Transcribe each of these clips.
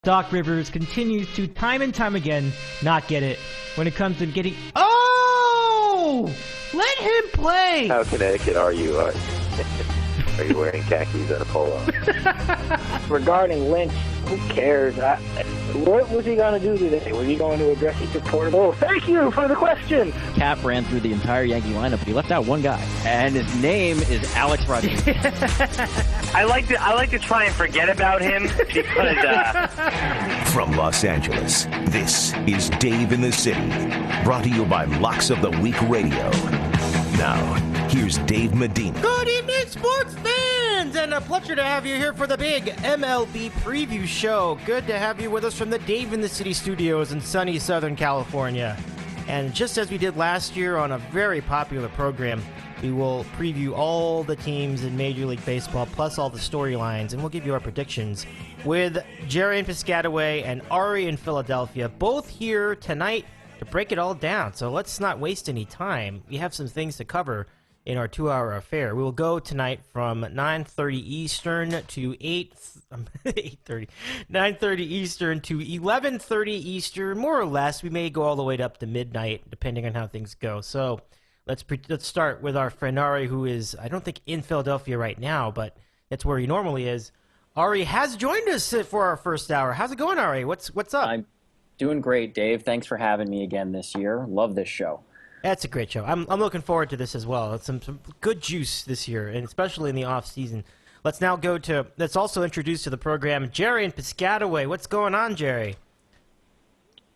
Doc Rivers continues to, time and time again, not get it when it comes to getting... Oh! Let him play! How Connecticut are you? Are you wearing khakis and a polo? Regarding Lynch, who cares? What was he going to do today? Was he going to address each reporter? Oh, thank you for the question. Cap ran through the entire Yankee lineup, but he left out one guy, and his name is Alex Rodriguez. I like to try and forget about him because. From Los Angeles, this is Dave in the City, brought to you by Locks of the Week Radio. Now, here's Dave Medina. Good evening, sports fans, and a pleasure to have you here for the big MLB preview show. Good to have you with us from the Dave in the City studios in sunny Southern California. And just as we did last year on a very popular program, we will preview all the teams in Major League Baseball, plus all the storylines, and we'll give you our predictions with Gerry in Piscataway and Ari in Philadelphia, both here tonight to break it all down. So let's not waste any time. We have some things to cover in our 2-hour affair. We will go tonight from 9:30 Eastern to 9:30 Eastern to 11:30 Eastern, more or less. We may go all the way up to midnight, depending on how things go. So let's start with our friend Ari, who is, I don't think, in Philadelphia right now, but that's where he normally is. Ari has joined us for our first hour. How's it going, Ari? What's up? I'm doing great, Dave. Thanks for having me again this year. Love this show. That's a great show. I'm looking forward to this as well. It's some good juice this year, and especially in the off season. Let's now let's also introduce to the program Gerry in Piscataway. What's going on, Gerry?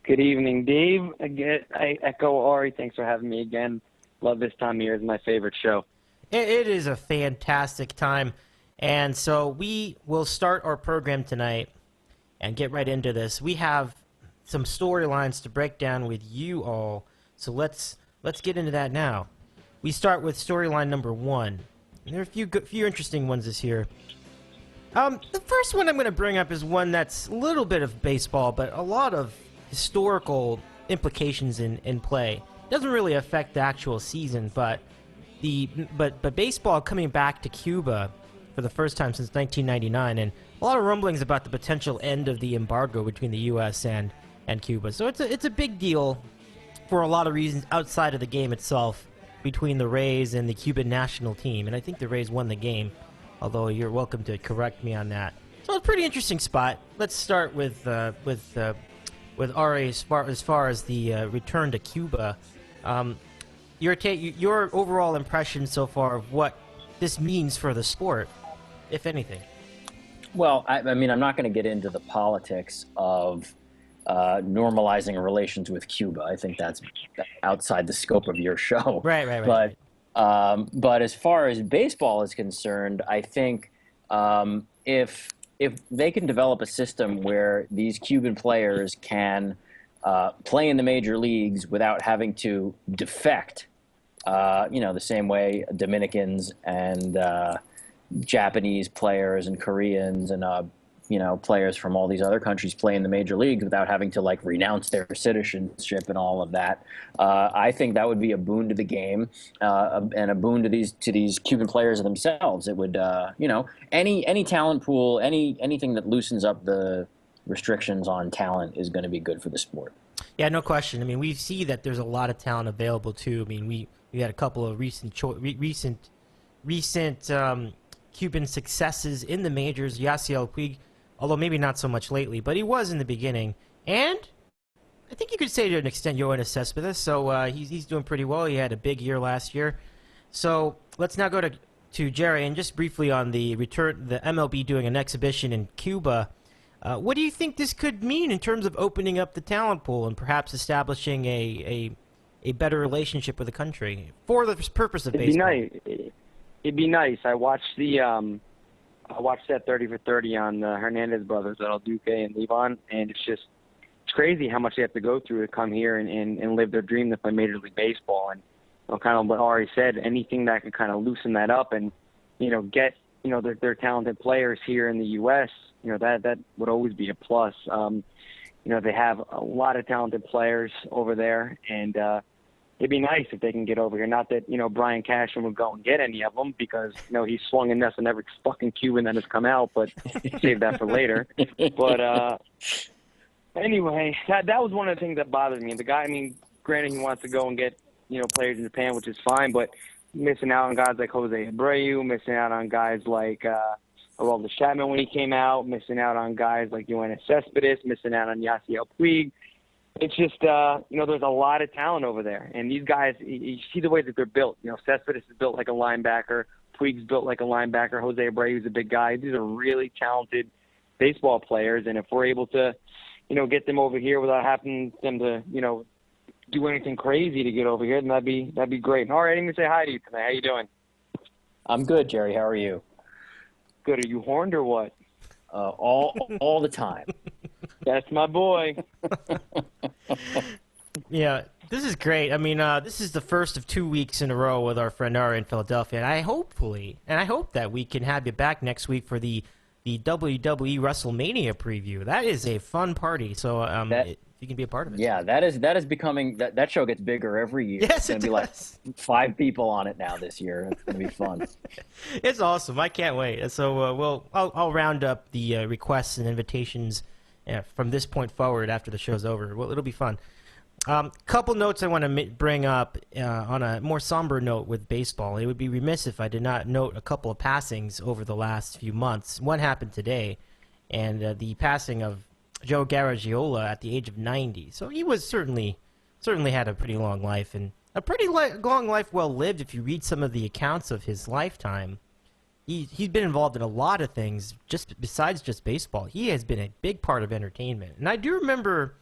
Good evening, Dave. Again, I echo Ari. Thanks for having me again. Love this time of year. It's my favorite show. It is a fantastic time. And so we will start our program tonight and get right into this. We have some storylines to break down with you all. So let's get into that now. We start with storyline number 1. And there are a few interesting ones this year. The first one I'm going to bring up is one that's a little bit of baseball, but a lot of historical implications in play. Doesn't really affect the actual season, but baseball coming back to Cuba for the first time since 1999, and a lot of rumblings about the potential end of the embargo between the U.S. and Cuba. So it's a big deal for a lot of reasons outside of the game itself between the Rays and the Cuban national team, and I think the Rays won the game, although you're welcome to correct me on that. So it's a pretty interesting spot. Let's start with Ari as far as the return to Cuba. Your overall impression so far of what this means for the sport, if anything. Well, I mean, I'm not going to get into the politics of normalizing relations with Cuba. I think that's outside the scope of your show. Right. But as far as baseball is concerned, I think if they can develop a system where these Cuban players can play in the major leagues without having to defect, the same way Dominicans and Japanese players and Koreans and players from all these other countries play in the major leagues without having to renounce their citizenship and all of that. I think that would be a boon to the game and a boon to these Cuban players themselves. It would, any talent pool, anything that loosens up the restrictions on talent is going to be good for the sport. Yeah, no question. I mean, we see that there's a lot of talent available too. I mean, we had a couple of recent Cuban successes in the majors. Yasiel Puig, although maybe not so much lately, but he was in the beginning. And I think you could say to an extent Yoenis Cespedes, so he's doing pretty well. He had a big year last year. So let's now go to Gerry, and just briefly on the return, the MLB doing an exhibition in Cuba. What do you think this could mean in terms of opening up the talent pool and perhaps establishing a better relationship with the country for the purpose of baseball? It'd be nice. I watched that 30 for 30 on the Hernandez brothers, El Duque and Levon, and it's crazy how much they have to go through to come here and live their dream to play Major League Baseball. And kind of what Ari said, anything that can kind of loosen that up and get their talented players here in the U.S. That would always be a plus. They have a lot of talented players over there, and it'd be nice if they can get over here. Not that, Brian Cashman would go and get any of them because, he's swung and missed on every fucking Cuban that has come out, but save that for later. But anyway, that was one of the things that bothered me. The guy, granted, he wants to go and get, players in Japan, which is fine, but missing out on guys like Jose Abreu, missing out on guys like Aroldis Chapman when he came out, missing out on guys like Yoenis Cespedes, missing out on Yasiel Puig. It's just, there's a lot of talent over there. And these guys, you see the way that they're built. Cespedes is built like a linebacker. Puig's built like a linebacker. Jose Abreu is a big guy. These are really talented baseball players. And if we're able to, get them over here without having them to, do anything crazy to get over here, then that'd be great. And all right, I didn't even say hi to you tonight. How you doing? I'm good, Gerry. How are you? Good. Are you horned or what? All the time. That's my boy. Yeah, this is great. This is the first of 2 weeks in a row with our friend Ari in Philadelphia, and I hope that we can have you back next week for the WWE WrestleMania preview. That is a fun party. So if you can be a part of it. Yeah, that is becoming that show gets bigger every year. Yes, it's gonna be like 5 people on it now this year. It's gonna be fun. It's awesome. I can't wait. So I'll round up the requests and invitations from this point forward after the show's over. Well, it'll be fun. Couple notes I want to bring up on a more somber note with baseball. It would be remiss if I did not note a couple of passings over the last few months. One happened today, and the passing of Joe Garagiola at the age of 90. So he was certainly had a pretty long life, and a pretty long life well lived if you read some of the accounts of his lifetime. He's been involved in a lot of things besides just baseball. He has been a big part of entertainment. And I do remember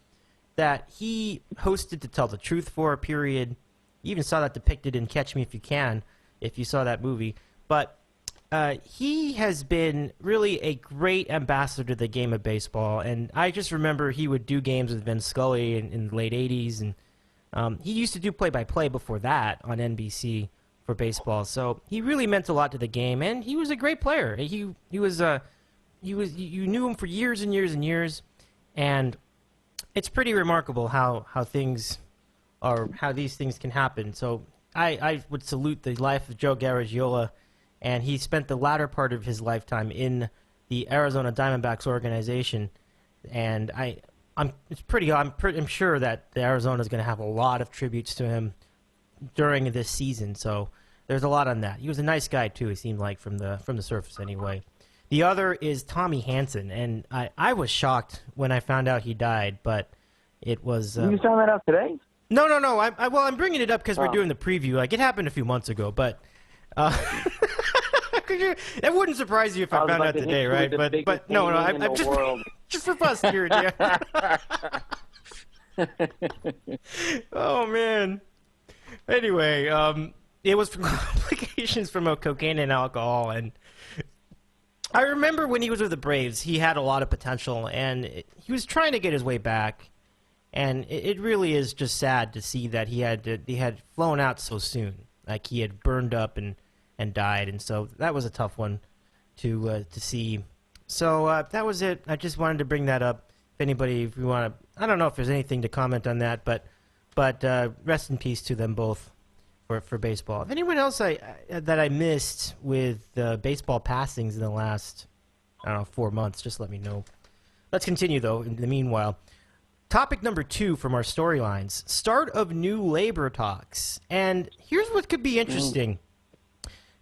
that he hosted To Tell the Truth for a period. You even saw that depicted in Catch Me If You Can, if you saw that movie. But he has been really a great ambassador to the game of baseball, and I just remember he would do games with Vin Scully in the late 80s, and he used to do play-by-play before that on NBC for baseball, so he really meant a lot to the game, and he was a great player. You knew him for years and years and years, and it's pretty remarkable how these things can happen. So I would salute the life of Joe Garagiola. And he spent the latter part of his lifetime in the Arizona Diamondbacks organization, and I'm sure that the Arizona is going to have a lot of tributes to him during this season. So there's a lot on that. He was a nice guy too. He seemed like from the surface anyway. The other is Tommy Hanson, and I was shocked when I found out he died, but it was. You found that out today? No. I'm bringing it up because we're doing the preview. Like it happened a few months ago, but. It wouldn't surprise you if I found out today, right? But no, I'm just for posterity. Oh man. Anyway, it was from complications from cocaine and alcohol, and I remember when he was with the Braves, he had a lot of potential, and he was trying to get his way back. And it really is just sad to see that he had flown out so soon. Like he had burned up and died, and so that was a tough one to see. So that was it. I just wanted to bring that up. If you want to, I don't know if there's anything to comment on that, but rest in peace to them both for baseball. If anyone else that I missed with baseball passings in the last 4 months, just let me know. Let's continue though. In the meanwhile. Topic number 2 from our storylines, start of new labor talks. And here's what could be interesting.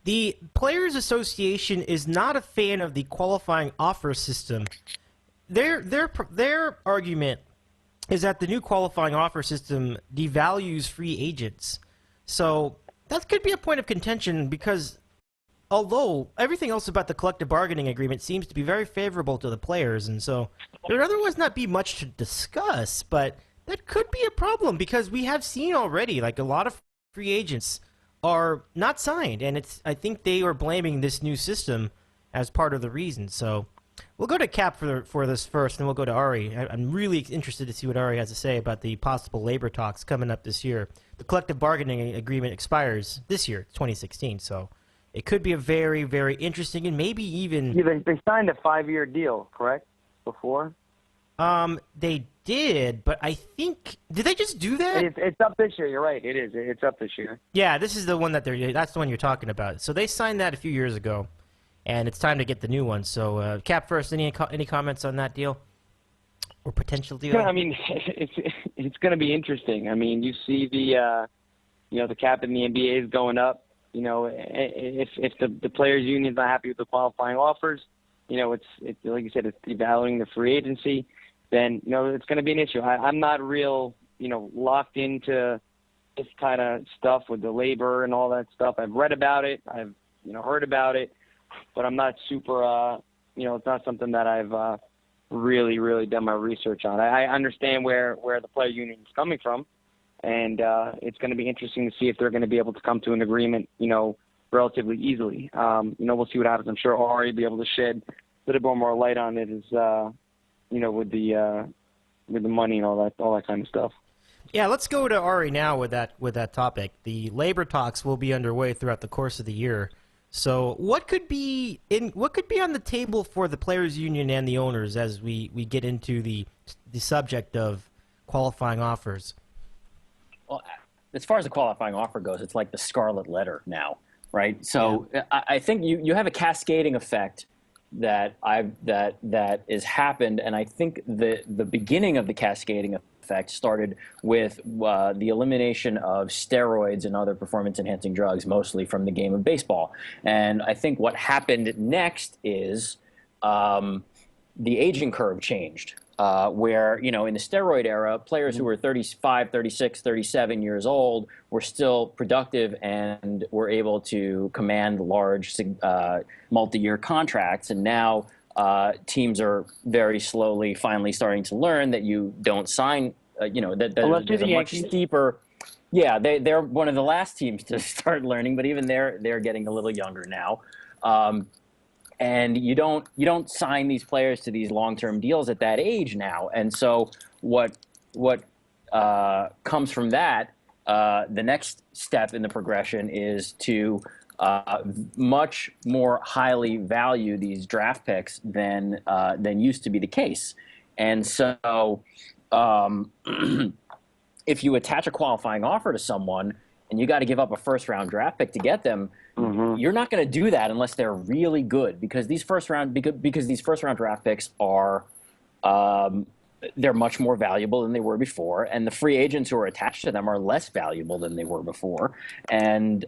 The Players Association is not a fan of the qualifying offer system. Their argument is that the new qualifying offer system devalues free agents. So that could be a point of contention because although everything else about the collective bargaining agreement seems to be very favorable to the players, and so there would otherwise not be much to discuss, but that could be a problem because we have seen already, like a lot of free agents are not signed, and I think they are blaming this new system as part of the reason. So we'll go to Cap for this first, and then we'll go to Ari. I'm really interested to see what Ari has to say about the possible labor talks coming up this year. The collective bargaining agreement expires this year, 2016, so it could be a very, very interesting and maybe even... Yeah, they signed a 5-year deal, correct, before? They did, but I think did they just do that? It's up this year. You're right. It is. It's up this year. Yeah, this is the one that's the one you're talking about. So they signed that a few years ago, and it's time to get the new one. So, Cap, first, any comments on that deal or potential deal? Yeah, I mean, it's going to be interesting. I mean, you see the cap in the NBA is going up. You know, if the players' union's not happy with the qualifying offers, you know, it's like you said, it's evaluating the free agency. Then, you know, it's going to be an issue. I'm not real, you know, locked into this kind of stuff with the labor and all that stuff. I've read about it. I've, you know, heard about it, but I'm not super, you know, it's not something that I've really done my research on. I understand where the player union is coming from, and it's going to be interesting to see if they're going to be able to come to an agreement, you know, relatively easily. You know, we'll see what happens. I'm sure Ari will be able to shed a little bit more light on it as, you know, with the money and all that kind of stuff. Yeah, let's go to Ari now with that topic. The labor talks will be underway throughout the course of the year. So, what could be on the table for the players' union and the owners as we get into the subject of qualifying offers? Well, as far as the qualifying offer goes, it's like the scarlet letter now, right? So, yeah. I think you have a cascading effect that is happened, and I think the beginning of the cascading effect started with the elimination of steroids and other performance-enhancing drugs, mostly from the game of baseball. And I think what happened next is the aging curve changed, where, you know, in the steroid era, players who were 35, 36, 37 years old were still productive and were able to command large multi-year contracts. And now teams are very slowly finally starting to learn that you don't sign, you know, that there's a much steeper. Yeah, they're one of the last teams to start learning, but even they're getting a little younger now. And you don't sign these players to these long-term deals at that age now. And so what comes from that, the next step in the progression is to much more highly value these draft picks than used to be the case. And so if you attach a qualifying offer to someone and you got to give up a first-round draft pick to get them, you're not going to do that unless they're really good, because these first-round draft picks are they're much more valuable than they were before, and the free agents who are attached to them are less valuable than they were before. And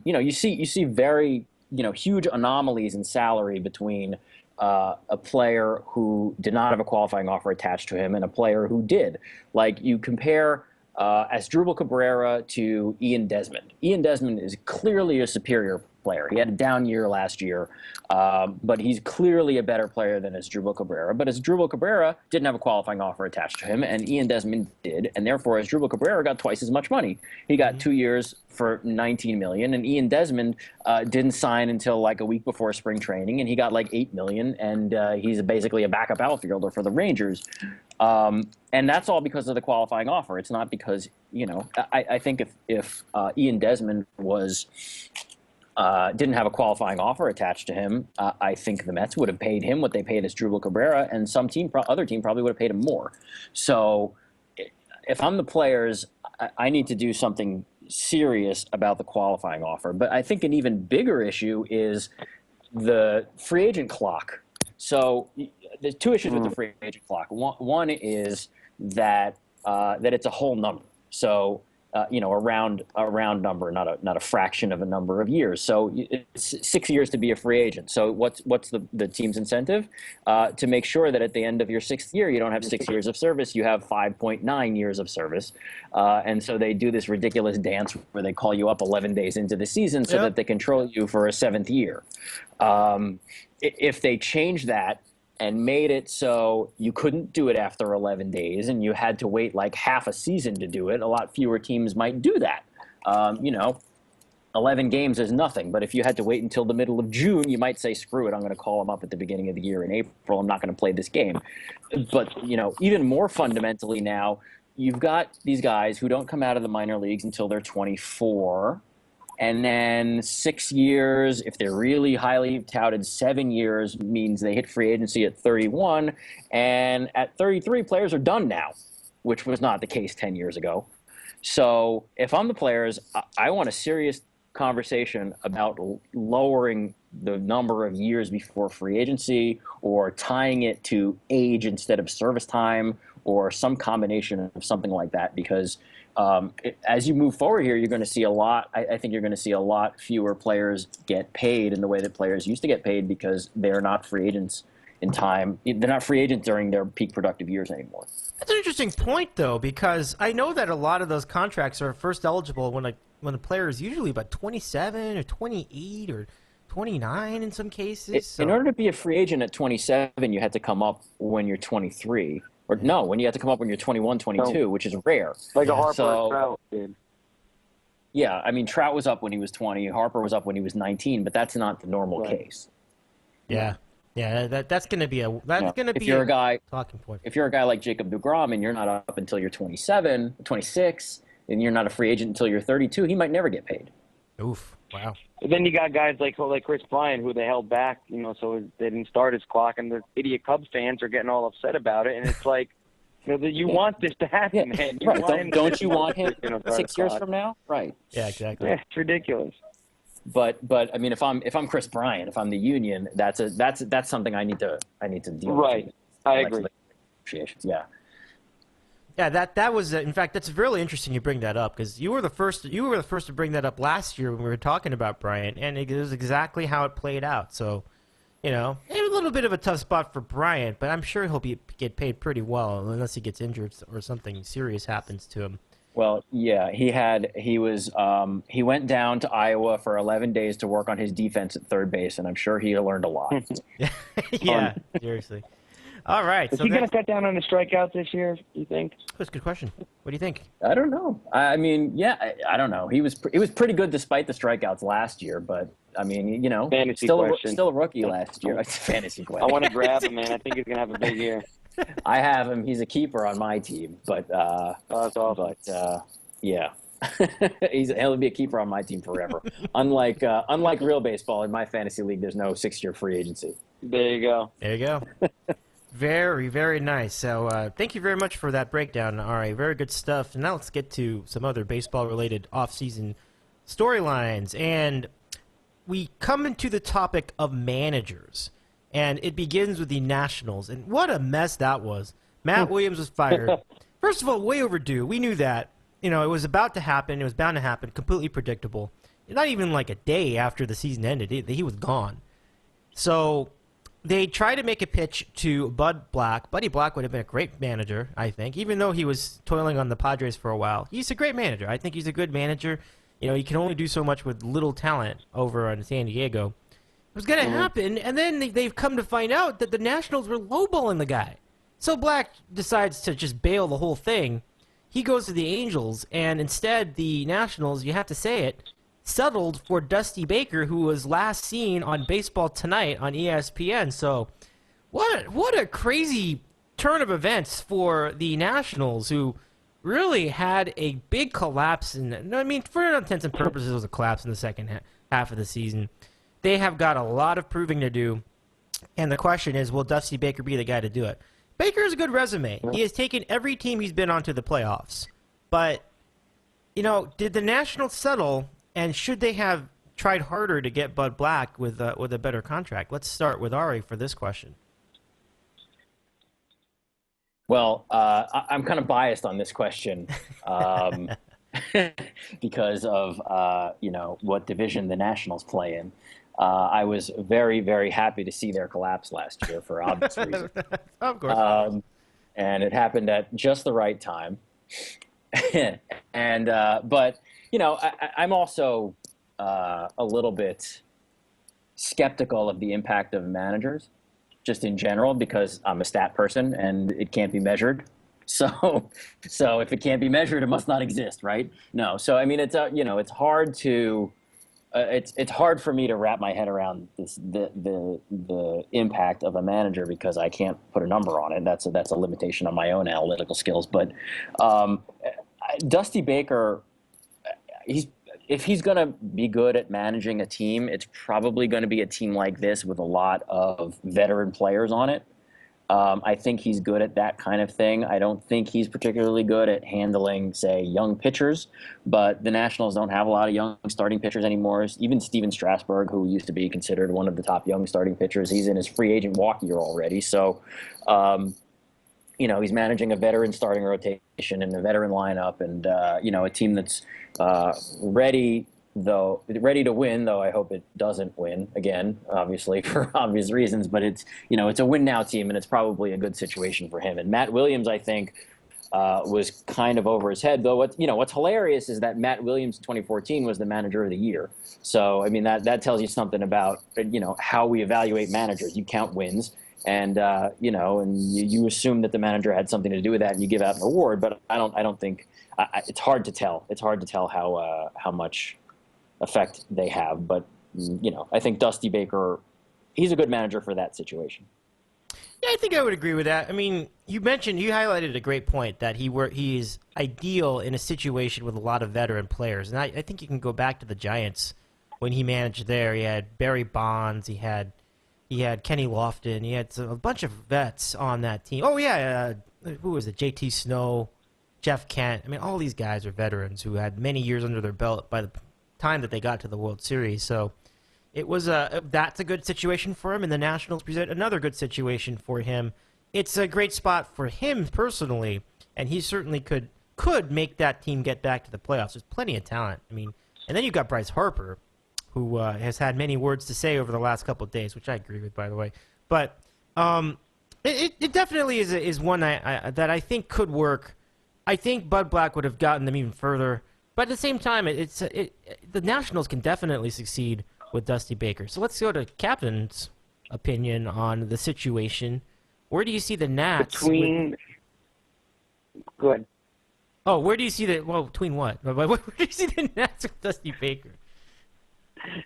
you know, you see very, you know, huge anomalies in salary between a player who did not have a qualifying offer attached to him and a player who did. Like, you compare Asdrubal Cabrera to Ian Desmond. Ian Desmond is clearly a superior player. He had a down year last year, but he's clearly a better player than Asdrubal Cabrera. But Asdrubal Cabrera didn't have a qualifying offer attached to him, and Ian Desmond did, and therefore Asdrubal Cabrera got twice as much money. He got 2 years for $19 million, and Ian Desmond didn't sign until like a week before spring training, and he got like $8 million, and he's basically a backup outfielder for the Rangers. And that's all because of the qualifying offer. It's not because, you know, I think if Ian Desmond didn't have a qualifying offer attached to him, I think the Mets would have paid him what they paid Asdrubal Cabrera, and other team probably would have paid him more. So if I'm the players, I need to do something serious about the qualifying offer. But I think an even bigger issue is the free agent clock. So there's two issues with the free agent clock. One is that it's a whole number. So you know, a round number, not a fraction of a number of years. So it's 6 years to be a free agent. So what's the team's incentive? To make sure that at the end of your sixth year, you don't have 6 years of service, you have 5.9 years of service. And so they do this ridiculous dance where they call you up 11 days into the season so that they control you for a seventh year. If they change that and made it so you couldn't do it after 11 days and you had to wait like half a season to do it, a lot fewer teams might do that. You know, 11 games is nothing, but if you had to wait until the middle of June, you might say, screw it, I'm going to call them up at the beginning of the year in April. I'm not going to play this game. But, you know, even more fundamentally now, you've got these guys who don't come out of the minor leagues until they're 24. And then 6 years, if they're really highly touted, 7 years means they hit free agency at 31. And at 33, players are done now, which was not the case 10 years ago. So if I'm the players, I want a serious conversation about lowering the number of years before free agency, or tying it to age instead of service time, or some combination of something like that. Because as you move forward here, you're going to see a lot. I think you're going to see a lot fewer players get paid in the way that players used to get paid, because they're not free agents in time. They're not free agents during their peak productive years anymore. That's an interesting point, though, because I know that a lot of those contracts are first eligible when the player is usually about 27 or 28 or 29 in some cases. In order to be a free agent at 27, you had to come up when you're 23. Or no, when you have to come up when you're 21, 22, which is rare. Like a Harper Trout did. Yeah, I mean, Trout was up when he was 20. Harper was up when he was 19, but that's not the normal case. Yeah. Yeah, that's going to be a talking point. If you're a guy like Jacob deGrom and you're not up until you're 27, 26, and you're not a free agent until you're 32, he might never get paid. Oof, wow. But then you got guys like Chris Bryant, who they held back, so they didn't start his clock, and the idiot Cubs fans are getting all upset about it. And it's like, you want this to happen, man. Right. Don't you want him 6 years from now? Right. Yeah, exactly. Yeah, it's ridiculous. But I mean, if I'm Chris Bryant, if I'm the union, that's something I need to deal with. Right. I agree. Yeah. Yeah, that was in fact, that's really interesting you bring that up, because you were the first to bring that up last year when we were talking about Bryant, and it was exactly how it played out. So, a little bit of a tough spot for Bryant, but I'm sure he'll get paid pretty well unless he gets injured or something serious happens to him. Well, yeah, he went down to Iowa for 11 days to work on his defense at third base, and I'm sure he learned a lot. Yeah, seriously. All right. Is he going to cut down on the strikeouts this year, you think? That's a good question. What do you think? I don't know. I mean, yeah, I don't know. He was pretty good despite the strikeouts last year, but I mean, still a rookie last year. It's a fantasy question. I want to grab him, man. I think he's going to have a big year. I have him. He's a keeper on my team, but that's awesome. But yeah, he'll be a keeper on my team forever. Unlike real baseball, in my fantasy league, there's no 6-year free agency. There you go. There you go. Very, very nice. So thank you very much for that breakdown, Ari. Very good stuff. And now let's get to some other baseball-related off-season storylines. And we come into the topic of managers. And it begins with the Nationals. And what a mess that was. Matt Williams was fired. First of all, way overdue. We knew that. It was about to happen. It was bound to happen. Completely predictable. Not even like a day after the season ended, he was gone. So they tried to make a pitch to Bud Black. Buddy Black would have been a great manager, I think, even though he was toiling on the Padres for a while. He's a great manager. I think he's a good manager. He can only do so much with little talent over in San Diego. It was going to happen, and then they've come to find out that the Nationals were lowballing the guy. So Black decides to just bail the whole thing. He goes to the Angels, and instead the Nationals, you have to say it, settled for Dusty Baker, who was last seen on Baseball Tonight on ESPN. So what a crazy turn of events for the Nationals, who really had a big collapse. For all intents and purposes, it was a collapse in the second half of the season. They have got a lot of proving to do, and the question is, will Dusty Baker be the guy to do it? Baker has a good resume. He has taken every team he's been on to the playoffs. But, did the Nationals settle, and should they have tried harder to get Bud Black with a better contract? Let's start with Ari for this question. Well, I'm kind of biased on this question because of, what division the Nationals play in. I was very, very happy to see their collapse last year for obvious reasons. Of course. And it happened at just the right time. But I'm also a little bit skeptical of the impact of managers, just in general, because I'm a stat person and it can't be measured. So if it can't be measured, it must not exist, right? No. So I mean, it's it's hard to. It's hard for me to wrap my head around the impact of a manager, because I can't put a number on it. That's a limitation on my own analytical skills. But Dusty Baker, if he's going to be good at managing a team, it's probably going to be a team like this with a lot of veteran players on it. I think he's good at that kind of thing. I don't think he's particularly good at handling, say, young pitchers, but the Nationals don't have a lot of young starting pitchers anymore. Even Steven Strasburg, who used to be considered one of the top young starting pitchers, he's in his free agent walk year already. So, he's managing a veteran starting rotation and a veteran lineup and, a team that's ready to win, though I hope it doesn't win again, obviously for obvious reasons, but it's a win now team and it's probably a good situation for him. And Matt Williams, I think, was kind of over his head, though. What's hilarious is that Matt Williams in 2014 was the manager of the year. So, I mean, that tells you something about, how we evaluate managers. You count wins and, and you assume that the manager had something to do with that and you give out an award, but I don't think it's hard to tell. It's hard to tell how much effect they have, but I think Dusty Baker, he's a good manager for that situation. Yeah, I think I would agree with that. I mean, you highlighted a great point that he is ideal in a situation with a lot of veteran players, and I think you can go back to the Giants when he managed there. He had Barry Bonds, he had Kenny Lofton, he had a bunch of vets on that team. Oh yeah, who was it? J.T. Snow, Jeff Kent. I mean, all these guys are veterans who had many years under their belt by the time that they got to the World Series. So it was that's a good situation for him, and the Nationals present another good situation for him. It's a great spot for him personally, and he certainly could make that team get back to the playoffs. There's plenty of talent. I mean, and then you've got Bryce Harper, who has had many words to say over the last couple of days, which I agree with, by the way. But it definitely is one that I think could work. I think Bud Black would have gotten them even further. But at the same time, the Nationals can definitely succeed with Dusty Baker. So let's go to Captain's opinion on the situation. Where do you see the Nats? Go ahead. Oh, where do you see between what? Where do you see the Nats with Dusty Baker?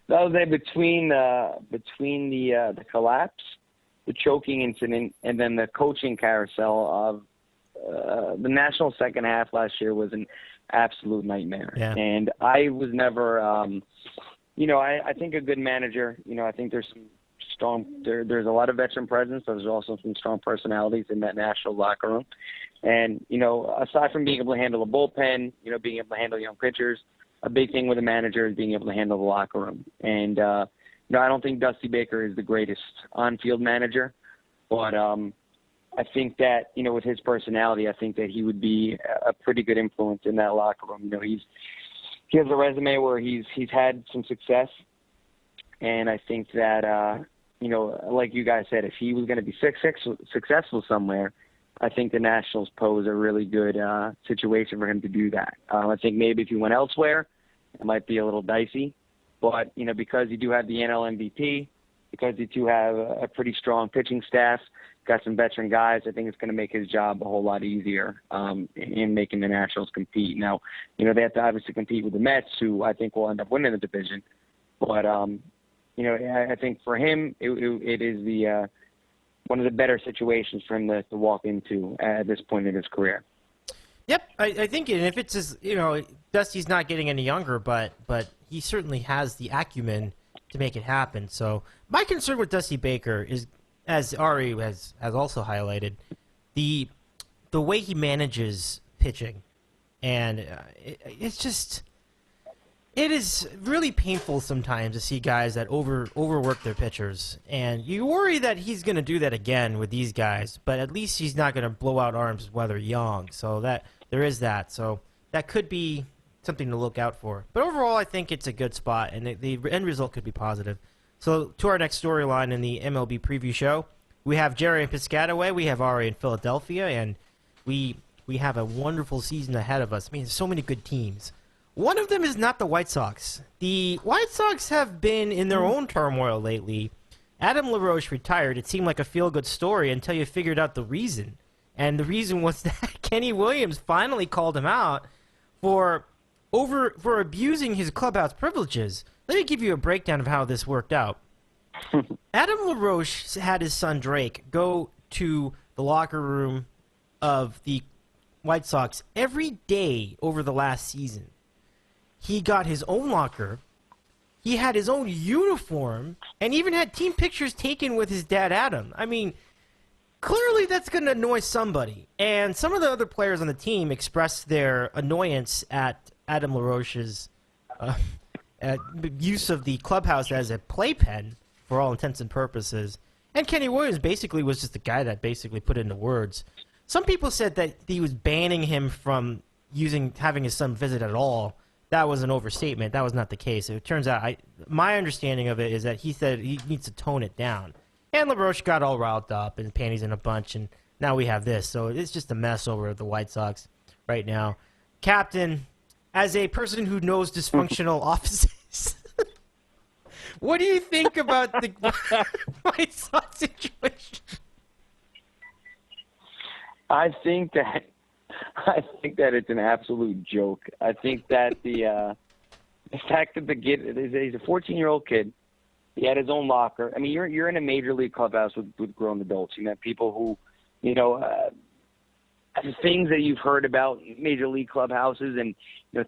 That was between the collapse, the choking incident, and then the coaching carousel of the Nationals' second half last year was an absolute nightmare. Yeah. And I was never, I think a good manager, I think there's some there's a lot of veteran presence. There's also some strong personalities in that National locker room. And, aside from being able to handle a bullpen, being able to handle young pitchers, a big thing with a manager is being able to handle the locker room. And, I don't think Dusty Baker is the greatest on-field manager, but I think that, with his personality, I think that he would be a pretty good influence in that locker room. He has a resume where he's had some success, and I think that, like you guys said, if he was going to be successful somewhere, I think the Nationals pose a really good situation for him to do that. I think maybe if he went elsewhere, it might be a little dicey, but, because you do have the NL MVP, because you do have a pretty strong pitching staff, got some veteran guys, I think it's going to make his job a whole lot easier in making the Nationals compete. Now, they have to obviously compete with the Mets, who I think will end up winning the division. But, I think for him, it is the one of the better situations for him to walk into at this point in his career. Yep, I think, and if it's just, Dusty's not getting any younger, but he certainly has the acumen to make it happen. So my concern with Dusty Baker is, as Ari has also highlighted, the way he manages pitching, and it is really painful sometimes to see guys that overwork their pitchers, and you worry that he's going to do that again with these guys. But at least he's not going to blow out arms while they're young. So that there is that. So that could be something to look out for. But overall, I think it's a good spot, and the end result could be positive. So to our next storyline in the MLB preview show, we have Gerry in Piscataway, we have Ari in Philadelphia, and we have a wonderful season ahead of us. I mean, there's so many good teams. One of them is not the White Sox. The White Sox have been in their own turmoil lately. Adam LaRoche retired. It seemed like a feel-good story until you figured out the reason. And the reason was that Kenny Williams finally called him out for abusing his clubhouse privileges. Let me give you a breakdown of how this worked out. Adam LaRoche had his son Drake go to the locker room of the White Sox every day over the last season. he got his own locker. He had his own uniform, and even had team pictures taken with his dad, Adam. I mean, clearly that's going to annoy somebody. And some of the other players on the team expressed their annoyance at Adam LaRoche's use of the clubhouse as a playpen for all intents and purposes. And Kenny Williams basically was just the guy that basically put it into words. Some people said that he was banning him from having his son visit at all. That was an overstatement. That was not the case. It turns out, my understanding of it is that he said he needs to tone it down. And LaRoche got all riled up and panties in a bunch, and now we have this. So it's just a mess over the White Sox right now. Captain, as a person who knows dysfunctional offices, what do you think about the White Sox situation? I think that it's an absolute joke. I think that the fact that the kid, he's a 14-year-old kid. He had his own locker. I mean, you're in a major league clubhouse with grown adults. You know, people who, the things that you've heard about major league clubhouses, and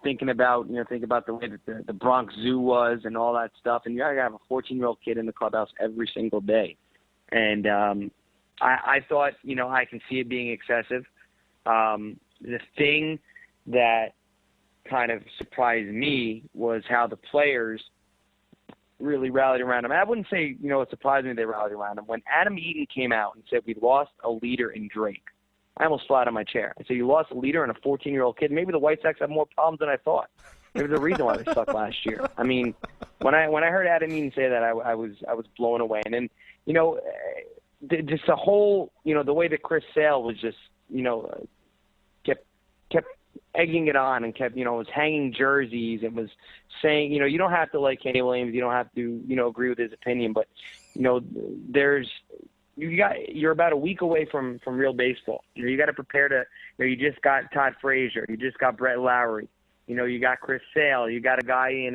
think about the way that the Bronx Zoo was and all that stuff. And you gotta have a 14-year-old kid in the clubhouse every single day. And I thought, I can see it being excessive. The thing that kind of surprised me was how the players really rallied around him. I wouldn't say, it surprised me they rallied around him. When Adam Eaton came out and said, we lost a leader in Drake, I almost fell out of my chair. I said, you lost a leader and a 14-year-old kid. Maybe the White Sox have more problems than I thought. Maybe the reason why they sucked last year. I mean, when I heard Adam Eaton say that, I was blown away. And then, just the whole, the way that Chris Sale was just, kept egging it on and kept, was hanging jerseys and was saying, you don't have to like Kenny Williams, you don't have to, agree with his opinion, but, you're about a week away from real baseball. You got to prepare to, you just got Todd Frazier, you just got Brett Lowry, you got Chris Sale, you got a guy in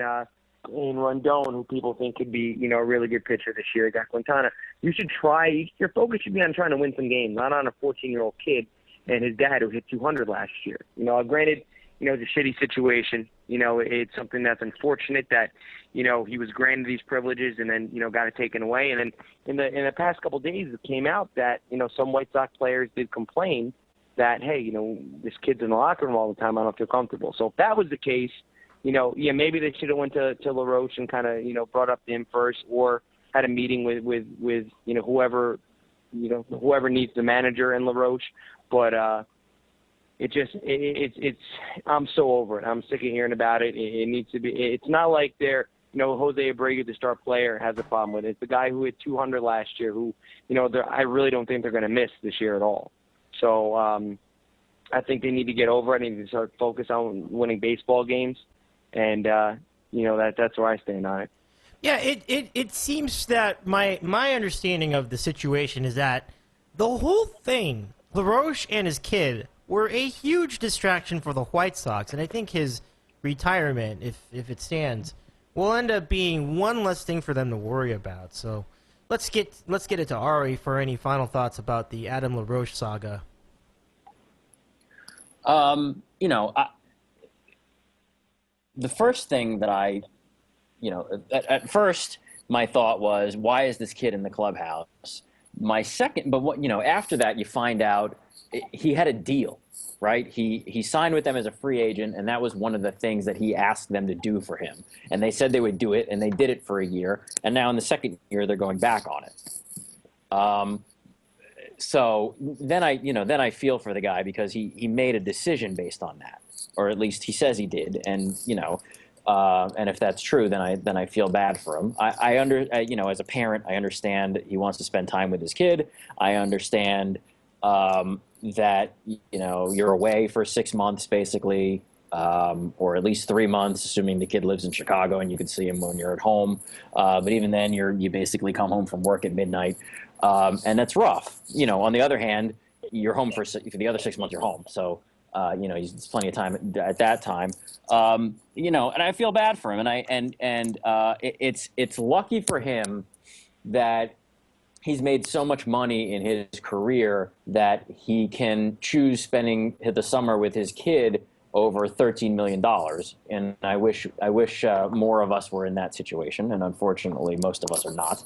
Rondon who people think could be, a really good pitcher this year. You got Quintana. You should try, your focus should be on trying to win some games, not on a 14-year-old kid and his dad who hit 200 last year. Granted, it's a shitty situation. It's something that's unfortunate that, he was granted these privileges and then, got it taken away. And then in the past couple of days, it came out that, some White Sox players did complain that, hey, this kid's in the locker room all the time. I don't feel comfortable. So if that was the case, maybe they should have went to LaRoche and kind of, brought up to him first, or had a meeting with whoever needs the manager and LaRoche. But it's I'm so over it. I'm sick of hearing about it. It needs to be. It's not like Jose Abreu, the star player, has a problem with it. It's the guy who hit 200 last year who, I really don't think they're going to miss this year at all. So I think they need to get over it. They need to start focus on winning baseball games. And, that's where I stand on it. Yeah, it seems that my understanding of the situation is that the whole thing, LaRoche and his kid, were a huge distraction for the White Sox, and I think his retirement, if it stands, will end up being one less thing for them to worry about. So let's get it to Ari for any final thoughts about the Adam LaRoche saga. The first thing that at first my thought was, why is this kid in the clubhouse? My second, but after that you find out he had a deal, right? He signed with them as a free agent, and that was one of the things that he asked them to do for him. And they said they would do it, and they did it for a year. And now in the second year, they're going back on it. So then I feel for the guy because he made a decision based on that, or at least he says he did. And and if that's true, then I feel bad for him. As a parent, I understand he wants to spend time with his kid. I understand that you're away for 6 months basically, or at least 3 months, assuming the kid lives in Chicago and you can see him when you're at home. But even then, you basically come home from work at midnight, and that's rough. On the other hand, you're home for the other 6 months. You're home, so there's plenty of time at that time. And I feel bad for him, and it's lucky for him that he's made so much money in his career that he can choose spending the summer with his kid over $13 million. And I wish more of us were in that situation. And unfortunately, most of us are not.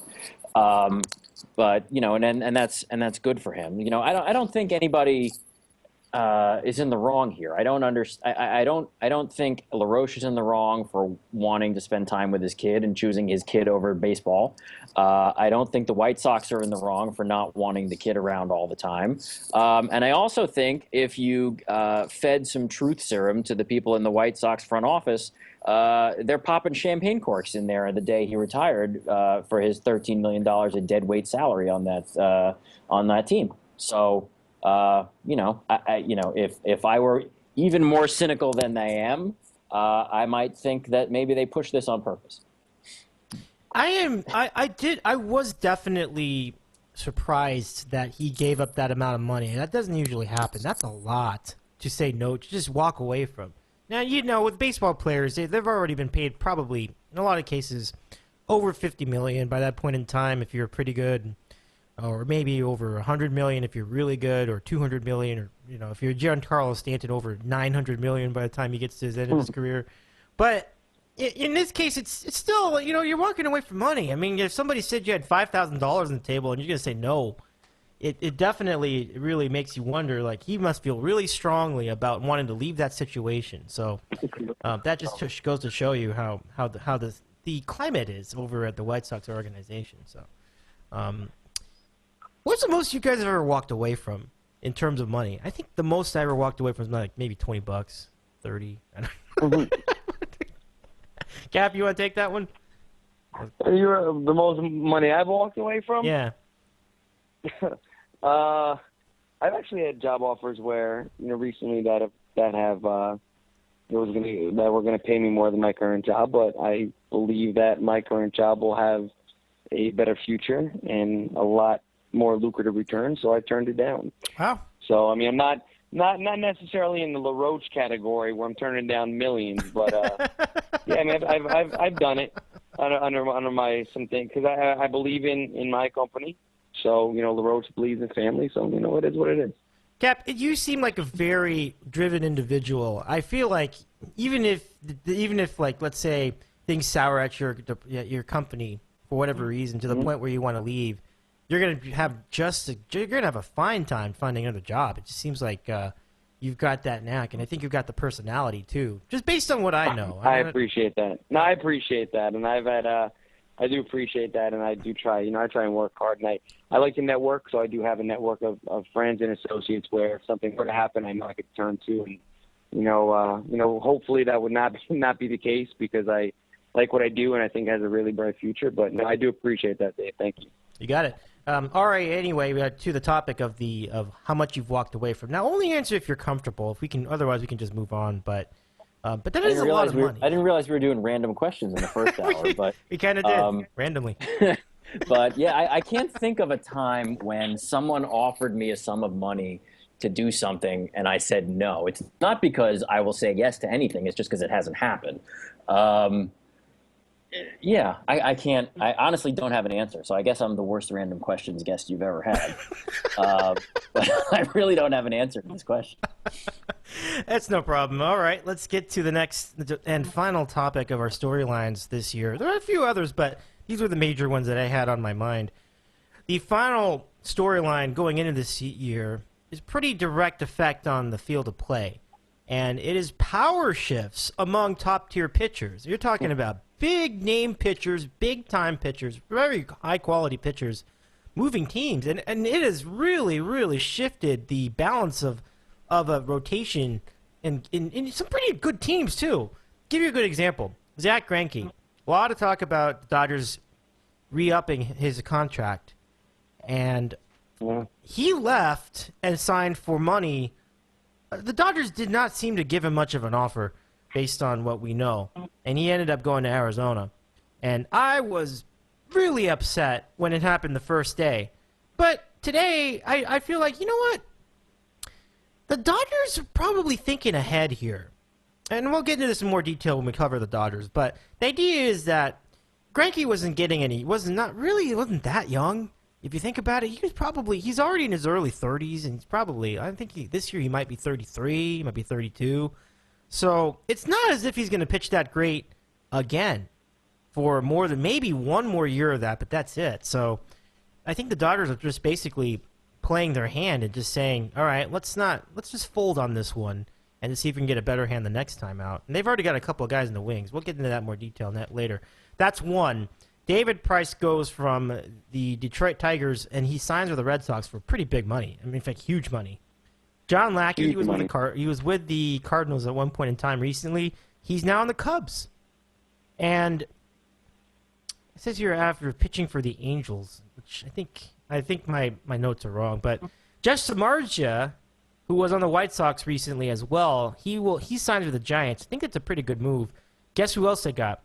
But, and that's good for him. I don't think anybody is in the wrong here. I don't think LaRoche is in the wrong for wanting to spend time with his kid and choosing his kid over baseball. I don't think the White Sox are in the wrong for not wanting the kid around all the time. And I also think if you fed some truth serum to the people in the White Sox front office, they're popping champagne corks in there the day he retired for his $13 million of dead weight salary on that team. So. If I were even more cynical than I am, I might think that maybe they pushed this on purpose. I was definitely surprised that he gave up that amount of money. That doesn't usually happen. That's a lot to say no, to just walk away from. Now, with baseball players, they've already been paid probably, in a lot of cases, over $50 million by that point in time if you're pretty good. Or maybe over $100 million if you're really good, or $200 million, or if you're Giancarlo Stanton, over $900 million by the time he gets to the end of his career. But in this case, it's still you're walking away from money. I mean, if somebody said you had $5,000 on the table and you're gonna say no, it definitely really makes you wonder. Like, he must feel really strongly about wanting to leave that situation. So that just goes to show you how the climate is over at the White Sox organization. So. What's the most you guys have ever walked away from in terms of money? I think the most I ever walked away from was like maybe $20, 30. I don't know. Cap, you want to take that one? You're the most money I've walked away from? Yeah. I've actually had job offers where recently that were going to pay me more than my current job, but I believe that my current job will have a better future and a lot more lucrative return, so I turned it down. Wow. So I'm not necessarily in the LaRoche category where I'm turning down millions, but yeah, I've done it under my something because I believe in my company. So LaRoche believes in family, so it is what it is. Cap, you seem like a very driven individual. I feel like even if like, let's say things sour at your company for whatever reason to the point where you want to leave, you're gonna have a fine time finding another job. It just seems like you've got that knack, and I think you've got the personality too. Just based on what I know. I appreciate that. No, I appreciate that, and I do appreciate that, and I do try. I try and work hard, and I like to network, so I do have a network of friends and associates where if something were to happen, I know I could turn to, and hopefully that would not be the case because I like what I do, and I think it has a really bright future. But no, I do appreciate that, Dave. Thank you. You got it. All right. Anyway, to the topic of how much you've walked away from. Now, only answer if you're comfortable. If we can, otherwise we can just move on. But that is a lot of money. I didn't realize we were doing random questions in the first hour, but we kind of did randomly. But yeah, I can't think of a time when someone offered me a sum of money to do something and I said no. It's not because I will say yes to anything. It's just because it hasn't happened. Yeah, I can't. I honestly don't have an answer, so I guess I'm the worst random questions guest you've ever had. But I really don't have an answer for this question. That's no problem. All right, let's get to the next and final topic of our storylines this year. There are a few others, but these were the major ones that I had on my mind. The final storyline going into this year is pretty direct effect on the field of play, and it is power shifts among top-tier pitchers. You're talking about big-name pitchers, big-time pitchers, very high-quality pitchers, moving teams. And it has really, really shifted the balance of a rotation in some pretty good teams, too. Give you a good example. Zack Greinke. A lot of talk about the Dodgers re-upping his contract. And he left and signed for money. The Dodgers did not seem to give him much of an offer based on what we know. And he ended up going to Arizona. And I was really upset when it happened the first day. But today, I feel like, you know what? The Dodgers are probably thinking ahead here. And we'll get into this in more detail when we cover the Dodgers. But the idea is that Greinke wasn't that young. If you think about it, he's already in his early 30s, and I think this year he might be 33, he might be 32. So it's not as if he's going to pitch that great again for more than maybe one more year of that, but that's it. So I think the Dodgers are just basically playing their hand and just saying, all right, let's just fold on this one and to see if we can get a better hand the next time out. And they've already got a couple of guys in the wings. We'll get into that more detail on that later. That's one. David Price goes from the Detroit Tigers, and he signs with the Red Sox for pretty big money. I mean, in fact, huge money. John Lackey, he was with the Cardinals at one point in time recently. He's now in the Cubs. And it says here after pitching for the Angels, which I think my notes are wrong, but Jeff Samardzija, who was on the White Sox recently as well, he signed with the Giants. I think it's a pretty good move. Guess who else they got?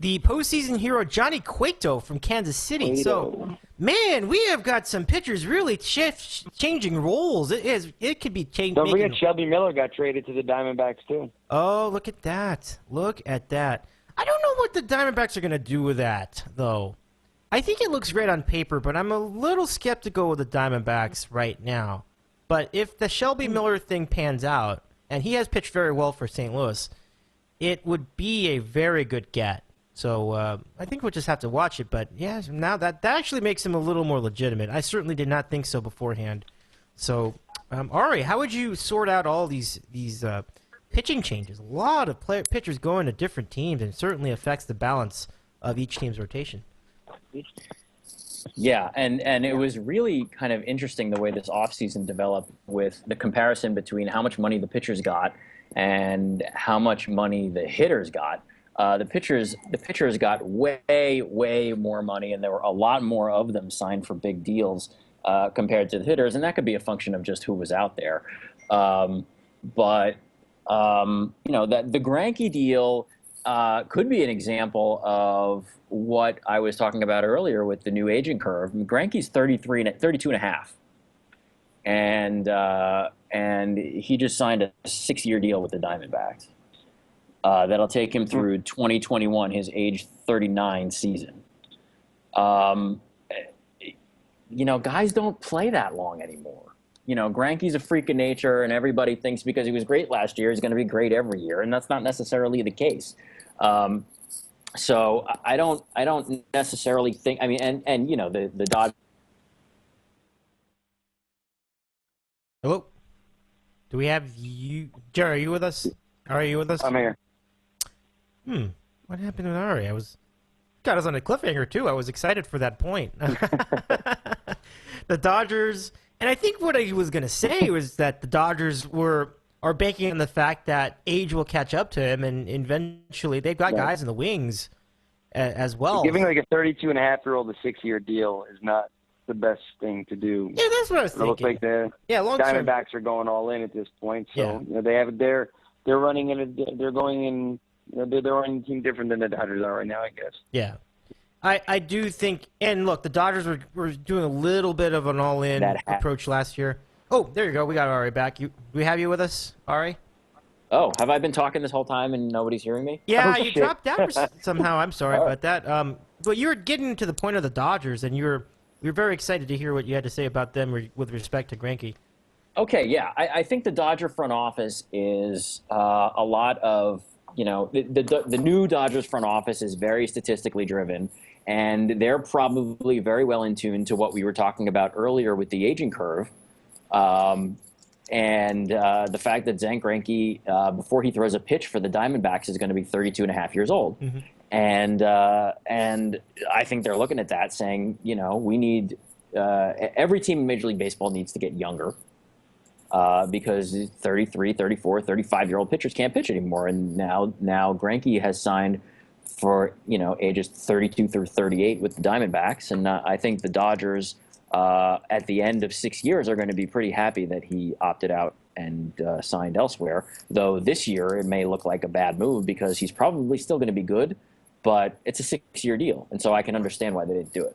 The postseason hero Johnny Cueto from Kansas City. So, man, we have got some pitchers really changing roles. It could be changing. Don't forget, Shelby Miller got traded to the Diamondbacks too. Oh, look at that! Look at that! I don't know what the Diamondbacks are going to do with that, though. I think it looks great on paper, but I'm a little skeptical with the Diamondbacks right now. But if the Shelby Miller thing pans out, and he has pitched very well for St. Louis, it would be a very good get. So I think we'll just have to watch it. But, yeah, now that actually makes him a little more legitimate. I certainly did not think so beforehand. So, Ari, how would you sort out all these pitching changes? A lot of pitchers going to different teams, and it certainly affects the balance of each team's rotation. Yeah, and it was really kind of interesting the way this offseason developed with the comparison between how much money the pitchers got and how much money the hitters got. The pitchers got way more money, and there were a lot more of them signed for big deals compared to the hitters, and that could be a function of just who was out there. But that the Greinke deal could be an example of what I was talking about earlier with the new aging curve. Greinke's 32 and a half, and he just signed a 6-year deal with the Diamondbacks. That'll take him through 2021, his age 39 season. Guys don't play that long anymore. Greinke's a freak of nature, and everybody thinks because he was great last year, he's going to be great every year, and that's not necessarily the case. So I don't necessarily think. I mean, and the Dodgers. Hello, do we have you, Gerry? Are you with us? Are you with us? I'm here. What happened with Ari? Got us on a cliffhanger too. I was excited for that point. The Dodgers, and I think what I was going to say was that the Dodgers are banking on the fact that age will catch up to him, and eventually they've got guys in the wings as well. Giving like a 32-and-a-half-year-old a 6-year deal is not the best thing to do. Yeah, that's what I was thinking. It looks like the Diamondbacks are going all in at this point. So they're running they're going in. They're running a team different than the Dodgers are right now, I guess. Yeah. I do think, and look, the Dodgers were doing a little bit of an all-in approach last year. Oh, there you go. We got Ari back. Do we have you with us, Ari? Oh, have I been talking this whole time and nobody's hearing me? Yeah, you dropped out somehow. I'm sorry about that. But you were getting to the point of the Dodgers, and you're very excited to hear what you had to say about them with respect to Greinke. Okay, yeah. I think the Dodger front office is a lot of, the new Dodgers front office is very statistically driven, and they're probably very well in tune to what we were talking about earlier with the aging curve. And the fact that Zack Greinke, before he throws a pitch for the Diamondbacks, is going to be 32 and a half years old. Mm-hmm. And I think they're looking at that saying, we need every team in Major League Baseball needs to get younger because 33, 34, 35-year-old pitchers can't pitch anymore. And now Greinke has signed for, ages 32 through 38 with the Diamondbacks. And I think the Dodgers at the end of 6 years are going to be pretty happy that he opted out and signed elsewhere. Though this year it may look like a bad move because he's probably still going to be good, but it's a 6-year deal. And so I can understand why they didn't do it.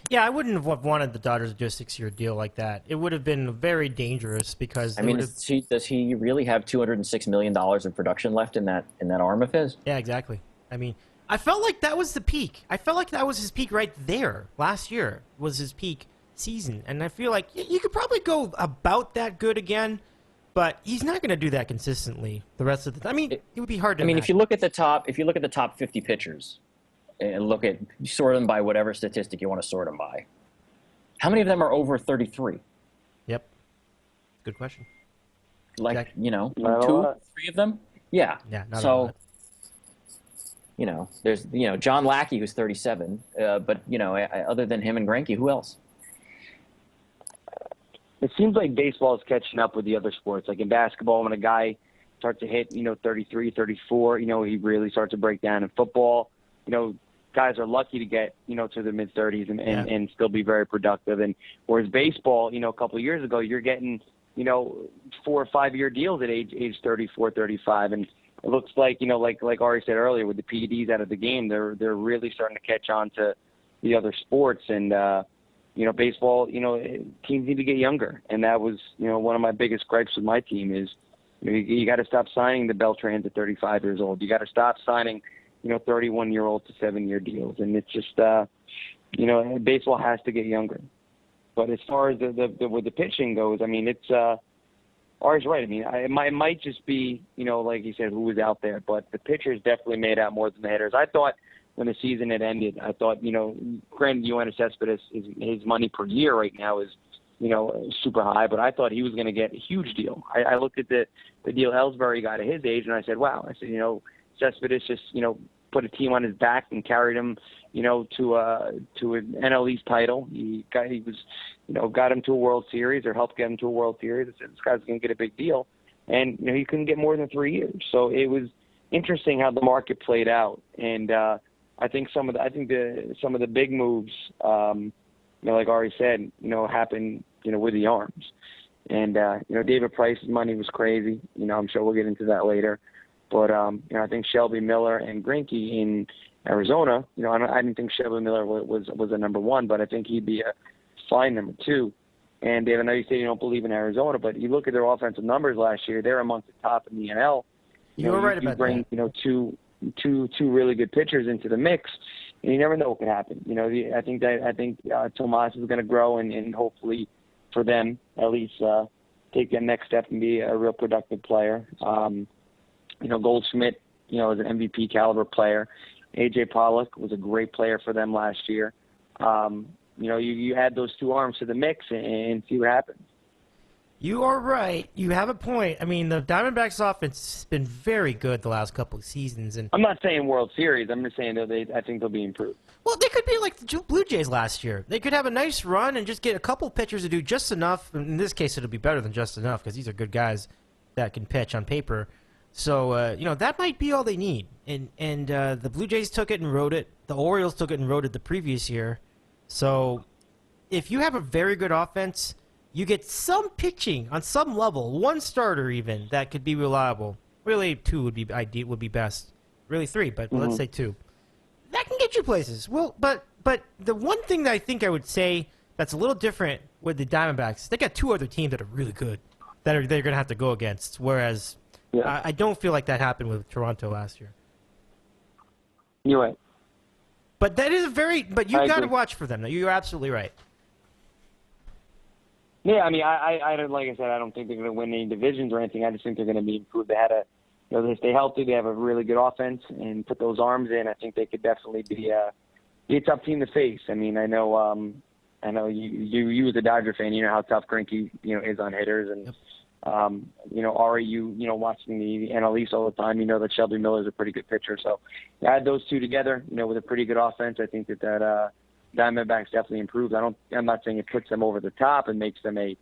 Yeah, I wouldn't have wanted the Dodgers to do a 6-year deal like that. It would have been very dangerous because does he really have $206 million of production left in that arm of his? Yeah, exactly. I mean, I felt like that was the peak. I felt like that was his peak right there. Last year was his peak season, and I feel like you could probably go about that good again, But he's not going to do that consistently the rest of the time. I mean, it would be hard to if you look at the top 50 pitchers and sort them by whatever statistic you want to sort them by, how many of them are over 33? Yep. Good question. Like, Not a 2, lot. 3 of them? Yeah. Yeah, not a so, lot. There's, John Lackey, who's 37, but, other than him and Greinke, who else? It seems like baseball is catching up with the other sports. Like in basketball, when a guy starts to hit, 33, 34, he really starts to break down. In football, guys are lucky to get, to the mid-30s and still be very productive. And whereas baseball, a couple of years ago, you're getting, 4 or 5 year deals at age 34, 35. And it looks like, like Ari said earlier, with the PEDs out of the game, they're really starting to catch on to the other sports. And, baseball, teams need to get younger. And that was, one of my biggest gripes with my team is, you got to stop signing the Beltrans at 35 years old. You got to stop signing, 31-year-olds to 7-year deals. And it's just, baseball has to get younger. But as far as with the pitching goes, I mean, it's, Ari's right. I mean, it might just be, like you said, who was out there. But the pitchers definitely made out more than the hitters. I thought, when the season had ended, I thought, granted, Yoenis Cespedes, his money per year right now is, super high, but I thought he was going to get a huge deal. I looked at the deal Ellsbury got at his age, and I said, wow. I said, Cespedes just, put a team on his back and carried him, to an NL East title. He was, got him to a World Series or helped get him to a World Series. I said, this guy's going to get a big deal. And, he couldn't get more than 3 years. So it was interesting how the market played out. And, I think some of the big moves, like Ari said, happened, with the arms. And, David Price's money was crazy. I'm sure we'll get into that later. But, I think Shelby Miller and Greinke in Arizona, I didn't think Shelby Miller was a number 1, but I think he'd be a fine number 2. And Dave, I know you say you don't believe in Arizona, but you look at their offensive numbers last year, they're amongst the top in the NL. You were right about bring, that. Two really good pitchers into the mix, and you never know what could happen. I think Tomas is going to grow and hopefully for them at least take that next step and be a real productive player. Goldschmidt, is an MVP caliber player. AJ Pollock was a great player for them last year. You add those 2 arms to the mix and see what happens. You are right. You have a point. I mean, the Diamondbacks offense has been very good the last couple of seasons. And I'm not saying World Series. I'm just saying I think they'll be improved. Well, they could be like the Blue Jays last year. They could have a nice run and just get a couple pitchers to do just enough. In this case, it'll be better than just enough because these are good guys that can pitch on paper. So, that might be all they need. And the Blue Jays took it and rode it. The Orioles took it and rode it the previous year. So if you have a very good offense, you get some pitching on some level, 1 starter even, that could be reliable. Really, 2 would be ideal, would be best. Really 3, but let's say 2. That can get you places. Well, but the one thing that I think I would say that's a little different with the Diamondbacks, they got 2 other teams that are really good that they're going to have to go against, whereas I don't feel like that happened with Toronto last year. You're right. But that is but you got to watch for them. You're absolutely right. Yeah, I mean, I don't, like I said, I don't think they're going to win any divisions or anything. I just think they're going to be improved. They had they stay healthy. They have a really good offense, and put those arms in. I think they could definitely be a tough team to face. I mean, I know you as a Dodger fan, you know how tough Greinke is on hitters, and Ari, watching the NL East all the time, you know that Shelby Miller is a pretty good pitcher. So add those 2 together, with a pretty good offense. I think that Diamondbacks definitely improved. I'm not saying it puts them over the top and makes them a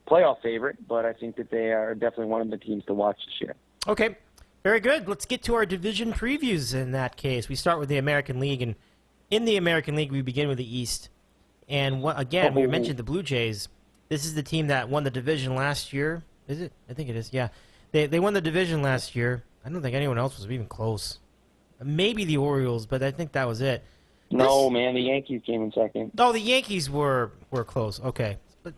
playoff favorite, but I think that they are definitely one of the teams to watch this year. Okay, very good. Let's get to our division previews in that case. We start with the American League, and in the American League, we begin with the East. And we mentioned the Blue Jays. This is the team that won the division last year. Is it? I think it is, yeah. They won the division last year. I don't think anyone else was even close. Maybe the Orioles, but I think that was it. No, man, the Yankees came in second. Oh, the Yankees were close. Okay, but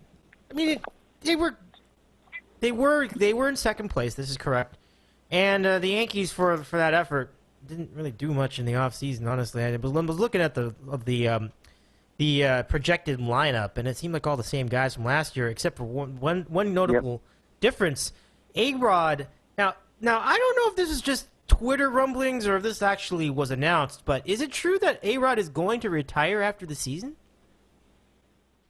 I mean, they were in second place. This is correct, and the Yankees for that effort didn't really do much in the offseason, honestly. I was looking at the projected lineup, and it seemed like all the same guys from last year, except for one notable difference. A-Rod. Now I don't know if this is just Twitter rumblings or if this actually was announced, but is it true that A-Rod is going to retire after the season?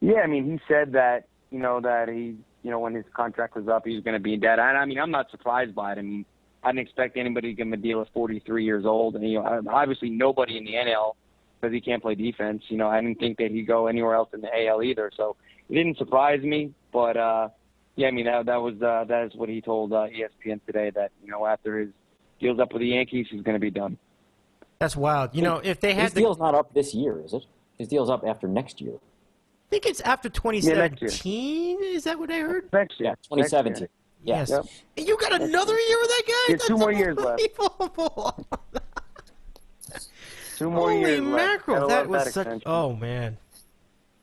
Yeah, I mean, he said that, that he, when his contract was up, he was going to be in debt. And I mean, I'm not surprised by it. I mean, I didn't expect anybody to give him a deal at 43 years old. And, obviously nobody in the NL, because he can't play defense. I didn't think that he'd go anywhere else in the AL either. So it didn't surprise me. But, yeah, I mean, that is what he told ESPN today, that, after his deal's up with the Yankees, he's going to be done. That's wild. If they had his deal's not up this year, is it? His deal's up after next year. I think it's after 2017. Is that what I heard? Next year. Yeah, 2017. Yes. Yep. And you got another year with that guy? Yeah, 2 more years left. 2 more years Holy left. mackerel. That was such... extension. Oh, man.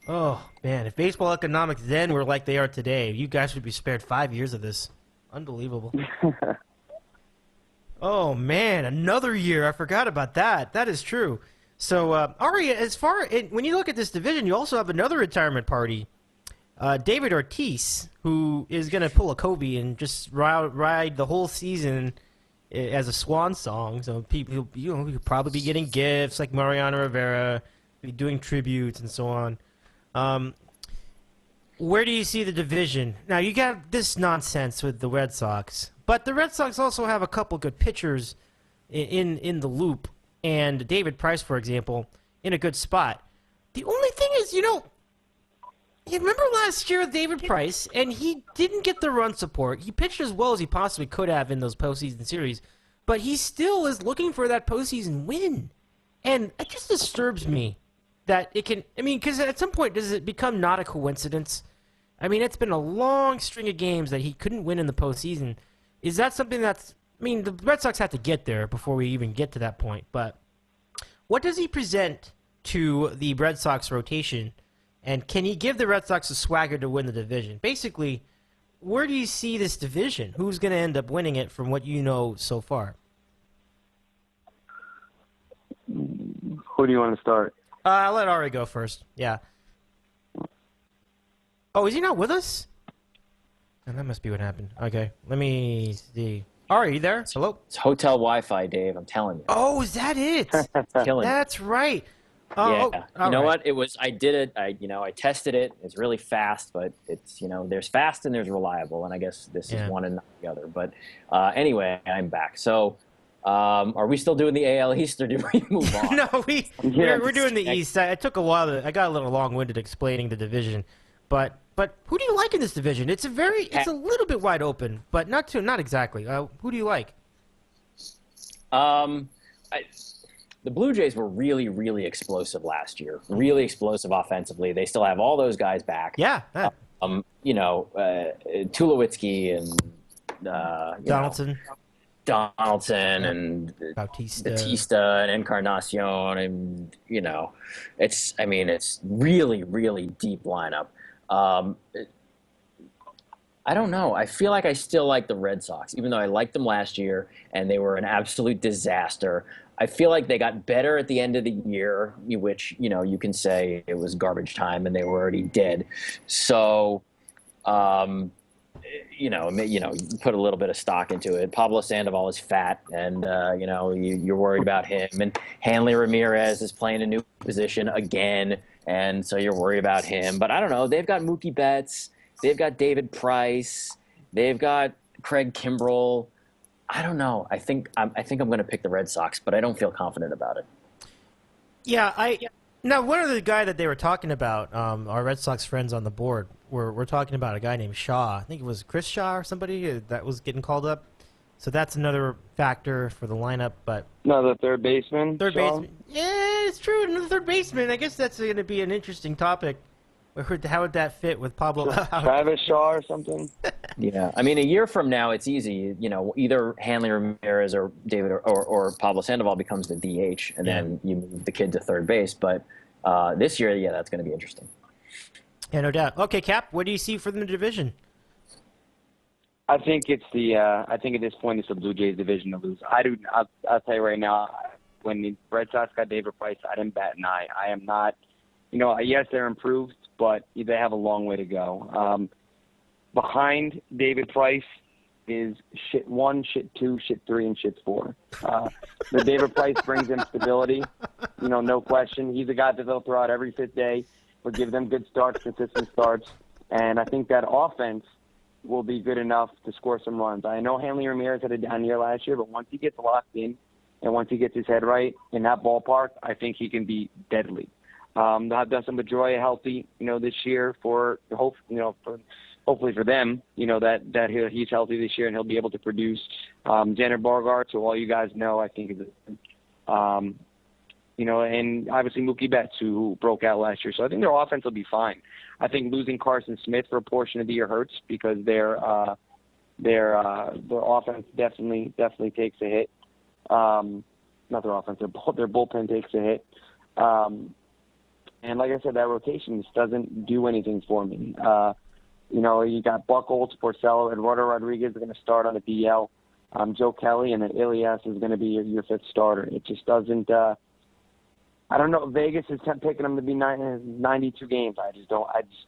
Oh, man. If baseball economics then were like they are today, you guys would be spared 5 years of this. Unbelievable. Oh, man. Another year. I forgot about that. That is true. So, Ari, when you look at this division, you also have another retirement party. David Ortiz, who is going to pull a Kobe and just ride the whole season as a swan song. So people, he'll probably be getting gifts like Mariano Rivera, be doing tributes and so on. Where do you see the division? Now, you got this nonsense with the Red Sox, but the Red Sox also have a couple good pitchers in the loop, and David Price, for example, in a good spot. The only thing is, you remember last year with David Price, and he didn't get the run support. He pitched as well as he possibly could have in those postseason series, but he still is looking for that postseason win. And it just disturbs me that it can, because at some point, does it become not a coincidence? It's been a long string of games that he couldn't win in the postseason. Is that something the Red Sox have to get there before we even get to that point, but what does he present to the Red Sox rotation? And can he give the Red Sox a swagger to win the division? Basically, where do you see this division? Who's going to end up winning it from what you know so far? Who do you want to start? I'll let Ari go first. Yeah. Oh, is he not with us? And that must be what happened. Okay, let me see. Ari, you there? Hello? It's hotel Wi-Fi, Dave. I'm telling you. Oh, is that it? Killing me. That's right. Yeah. Oh, you know what? It was. I did it. I tested it. It's really fast, but it's there's fast and there's reliable, and I guess this is one and not the other. But anyway, I'm back. So, are we still doing the AL East, or do we move on? No, we're doing the East. I took a while. I got a little long-winded explaining the division, but who do you like in this division? It's a little bit wide open, but not exactly. Who do you like? The Blue Jays were really, really explosive last year. Really explosive offensively. They still have all those guys back. Yeah. Tulowitzki and Donaldson and Bautista and Encarnacion, and it's really, really deep lineup. I don't know. I feel like I still like the Red Sox, even though I liked them last year and they were an absolute disaster. I feel like they got better at the end of the year, which, you can say it was garbage time and they were already dead. So, you put a little bit of stock into it. Pablo Sandoval is fat, and, you're worried about him. And Hanley Ramirez is playing a new position again, and so you're worried about him. But I don't know. They've got Mookie Betts. They've got David Price. They've got Craig Kimbrell. I don't know. I think I'm going to pick the Red Sox, but I don't feel confident about it. Yeah, Now, one of the guy that they were talking about, our Red Sox friends on the board, we're talking about a guy named Shaw. I think it was Chris Shaw or somebody that was getting called up. So that's another factor for the lineup. But no, the third baseman. Yeah, it's true. Another third baseman. I guess that's going to be an interesting topic. How would that fit with Pablo? Travis Shaw or something? Yeah. A year from now, it's easy. Either Hanley Ramirez or David or Pablo Sandoval becomes the DH, and then you move the kid to third base. But this year, that's going to be interesting. Yeah, no doubt. Okay, Cap, what do you see for the division? I think it's I think at this point it's the Blue Jays division to lose. I'll tell you right now, when the Red Sox got David Price, I didn't bat an eye. I am not, yes, they're improved, but they have a long way to go. Behind David Price, is shit 1, shit 2, shit 3, and shit 4. The David Price brings them stability, no question. He's a guy that they'll throw out every fifth day, will give them good starts, consistent starts, and I think that offense will be good enough to score some runs. I know Hanley Ramirez had a down year last year, but once he gets locked in and once he gets his head right in that ballpark, I think he can be deadly. They'll have Dustin Pedroia healthy, this year hopefully for them, that he's healthy this year and he'll be able to produce. Xander Bogaerts, who all you guys know, I think is, and obviously Mookie Betts, who broke out last year. So I think their offense will be fine. I think losing Carson Smith for a portion of the year hurts because their offense definitely takes a hit. Not their offense, their bullpen takes a hit. And like I said, that rotation just doesn't do anything for me. You got Buchholz, Porcello, Eduardo Rodriguez are going to start on the DL. Joe Kelly, and then Urias is going to be your fifth starter. It just doesn't. I don't know. Vegas is picking them to be 92 games. I just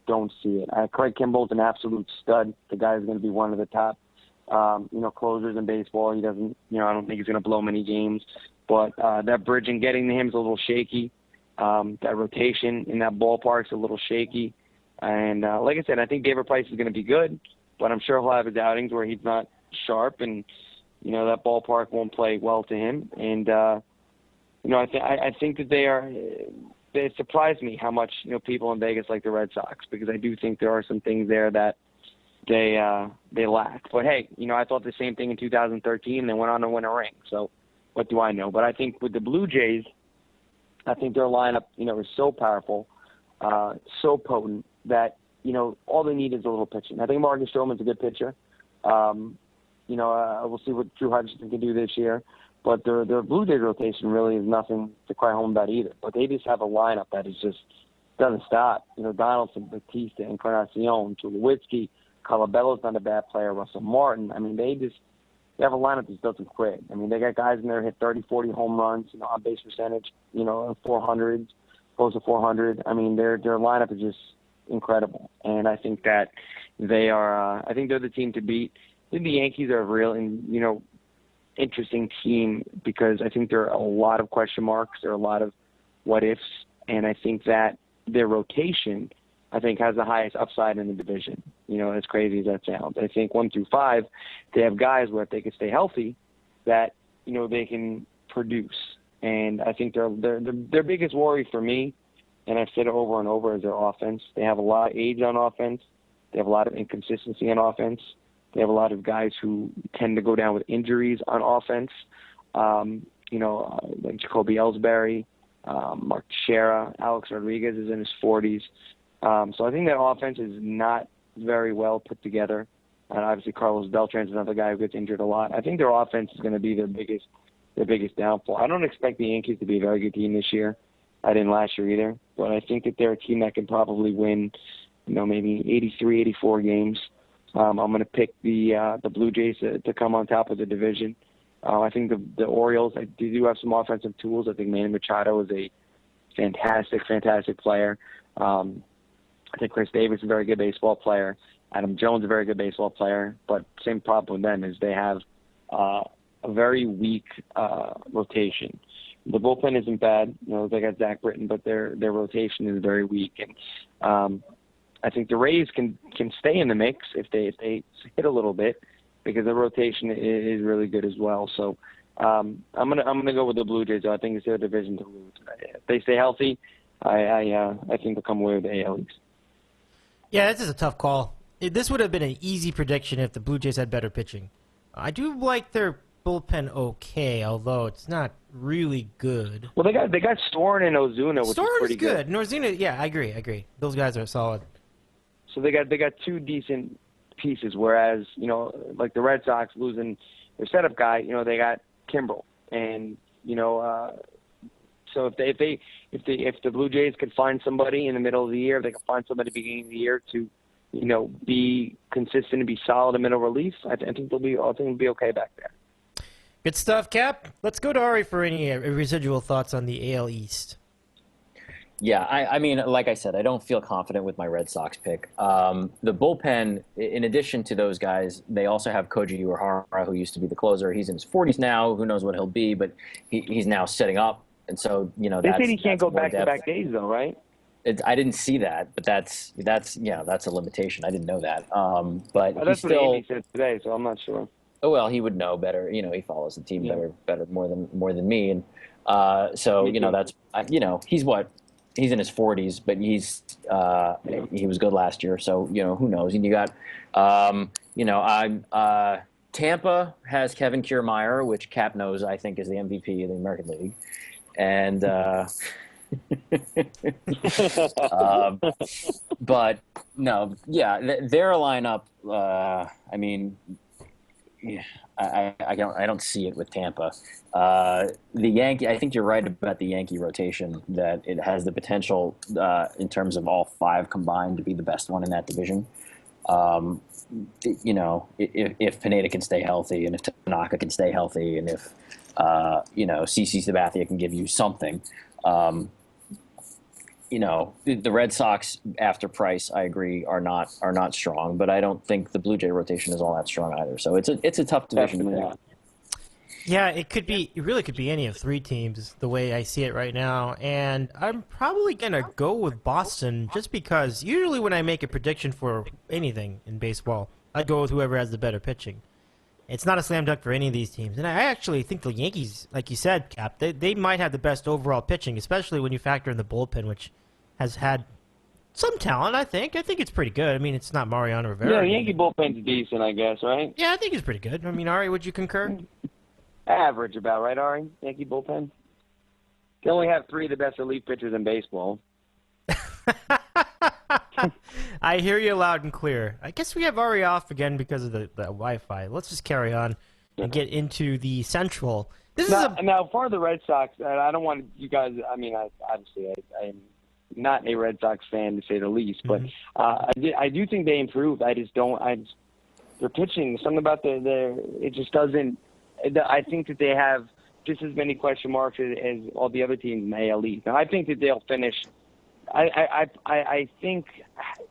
don't see it. Craig Kimball's an absolute stud. The guy is going to be one of the top, closers in baseball. He doesn't. I don't think he's going to blow many games. But that bridging getting to him is a little shaky. That rotation in that ballpark is a little shaky. And like I said, I think David Price is going to be good, but I'm sure he'll have his outings where he's not sharp, and that ballpark won't play well to him. And I think that they surprised me how much people in Vegas like the Red Sox, because I do think there are some things there that they lack. But hey, I thought the same thing in 2013, and they went on to win a ring. So what do I know? But I think with the Blue Jays, I think their lineup is so powerful, so potent, that all they need is a little pitching. I think Marcus Stroman's a good pitcher. We'll see what Drew Hutchinson can do this year, but their Blue Jays rotation really is nothing to cry home about either. But they just have a lineup that is just doesn't stop. Donaldson, Batista, Encarnacion, Tulowitzki, Colabello's not a bad player. Russell Martin. I mean, they have a lineup that doesn't quit. I mean, they got guys in there hit 30, 40 home runs, on base percentage, 400, close to 400. I mean, their lineup is just incredible. And I think that they are, I think they're the team to beat. I think the Yankees are a real, interesting team because I think there are a lot of question marks. There are a lot of what ifs. And I think that their rotation, has the highest upside in the division. As crazy as that sounds. I think 1 through 5, they have guys where if they can stay healthy, that they can produce. And I think their biggest worry for me, and I've said it over and over, is their offense. They have a lot of age on offense. They have a lot of inconsistency on offense. They have a lot of guys who tend to go down with injuries on offense. Like Jacoby Ellsbury, Mark Teixeira, Alex Rodriguez is in his 40s. So I think that offense is not very well put together. And obviously Carlos Beltran's another guy who gets injured a lot. I think their offense is going to be their biggest downfall. I don't expect the Yankees to be a very good team this year. I didn't last year either. But I think that they're a team that can probably win, maybe 83, 84 games. I'm going to pick the Blue Jays to come on top of the division. I think the Orioles, they do have some offensive tools. I think Manny Machado is a fantastic player. I think Chris Davis is a very good baseball player. Adam Jones is a very good baseball player. But same problem with them is they have a very weak rotation. The bullpen isn't bad. They got Zack Greinke, but their rotation is very weak. And I think the Rays can stay in the mix if they hit a little bit, because the rotation is really good as well. So I'm gonna go with the Blue Jays. I think it's their division to lose. If they stay healthy, I think they'll come away with the AL East. Yeah, this is a tough call. This would have been an easy prediction if the Blue Jays had better pitching. I do like their bullpen okay, although it's not really good. Well, they got Storen and Ozuna, which is pretty good. Ozuna, yeah, I agree. Those guys are solid. So they got two decent pieces, whereas like the Red Sox losing their setup guy, they got Kimbrel, and so if the Blue Jays could find somebody in the middle of the year, if they could find somebody at the beginning of the year to be consistent and be solid in middle relief, I think they'll be okay back there. Good stuff, Cap. Let's go to Ari for any residual thoughts on the AL East. Yeah, I mean, like I said, I don't feel confident with my Red Sox pick. The bullpen, in addition to those guys, they also have Koji Uehara, who used to be the closer. He's in his 40s now. Who knows what he'll be, but he's now setting up. And so, they said he can't go back-to-back days, though, right? I didn't see that, but that's a limitation. I didn't know that. But well, that's what Andy said today, so I'm not sure. Oh well, he would know better. He follows the team better more than me, and so that's he's in his 40s, but he was good last year, so who knows? And you got Tampa has Kevin Kiermaier, which Cap knows I think is the MVP of the American League, and but no, their lineup. I mean. Yeah, I don't see it with Tampa. The Yankee, I think you're right about the Yankee rotation, that it has the potential in terms of all five combined to be the best one in that division. If Pineda can stay healthy, and if Tanaka can stay healthy, and if CC Sabathia can give you something. The Red Sox after Price, I agree, are not strong, but I don't think the Blue Jay rotation is all that strong either. So it's a tough division to pick. Yeah, it really could be any of three teams the way I see it right now, and I'm probably gonna go with Boston just because usually when I make a prediction for anything in baseball, I go with whoever has the better pitching. It's not a slam dunk for any of these teams, and I actually think the Yankees, like you said, Cap, they might have the best overall pitching, especially when you factor in the bullpen, which has had some talent, I think. I think it's pretty good. I mean, it's not Mariano Rivera. Yeah, the Yankee bullpen's decent, I guess, right? Yeah, I think it's pretty good. I mean, Ari, would you concur? Average about, right, Ari? Yankee bullpen? They only have three of the best elite pitchers in baseball. I hear you loud and clear. I guess we have Ari off again because of the Wi-Fi. Let's just carry on and get into the Central. Now, for the Red Sox, I don't want you guys – I mean, obviously I'm not a Red Sox fan, to say the least, but I do think they improved. I just don't – their pitching, something about it just doesn't – I think that they have just as many question marks as all the other teams in the AL East. Now, I think that they'll finish – I think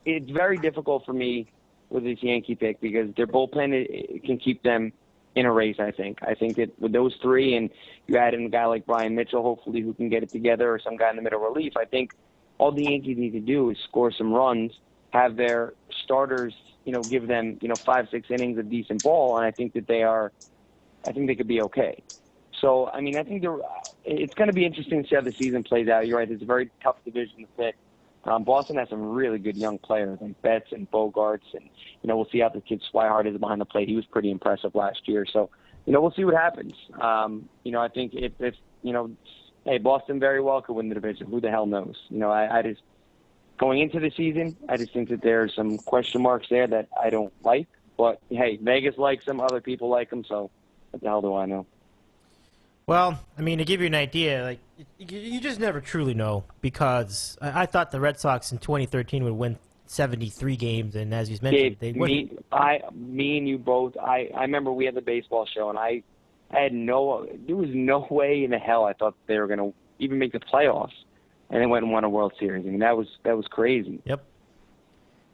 it's very difficult for me with this Yankee pick because their bullpen can keep them in a race, I think. I think that with those three, and you add in a guy like Brian Mitchell, hopefully, who can get it together, or some guy in the middle relief, I think all the Yankees need to do is score some runs, have their starters, give them, 5-6 innings of decent ball, and I think that I think they could be okay. So, I mean, I think it's going to be interesting to see how the season plays out. You're right, it's a very tough division to pick. Boston has some really good young players like Betts and Bogarts, and we'll see how the kid Swihart is behind the plate. He was pretty impressive last year, so we'll see what happens. I think if hey, Boston very well could win the division. Who the hell knows? I just going into the season, I just think that there's some question marks there that I don't like. But hey, Vegas likes them, other people like them, so what the hell do I know? Well, I mean, to give you an idea, like you just never truly know because I thought the Red Sox in 2013 would win 73 games, and as you mentioned, they wouldn't. Me and you both. I remember we had the baseball show, and I had there was no way in the hell I thought they were going to even make the playoffs, and they went and won a World Series. I mean, that was crazy. Yep.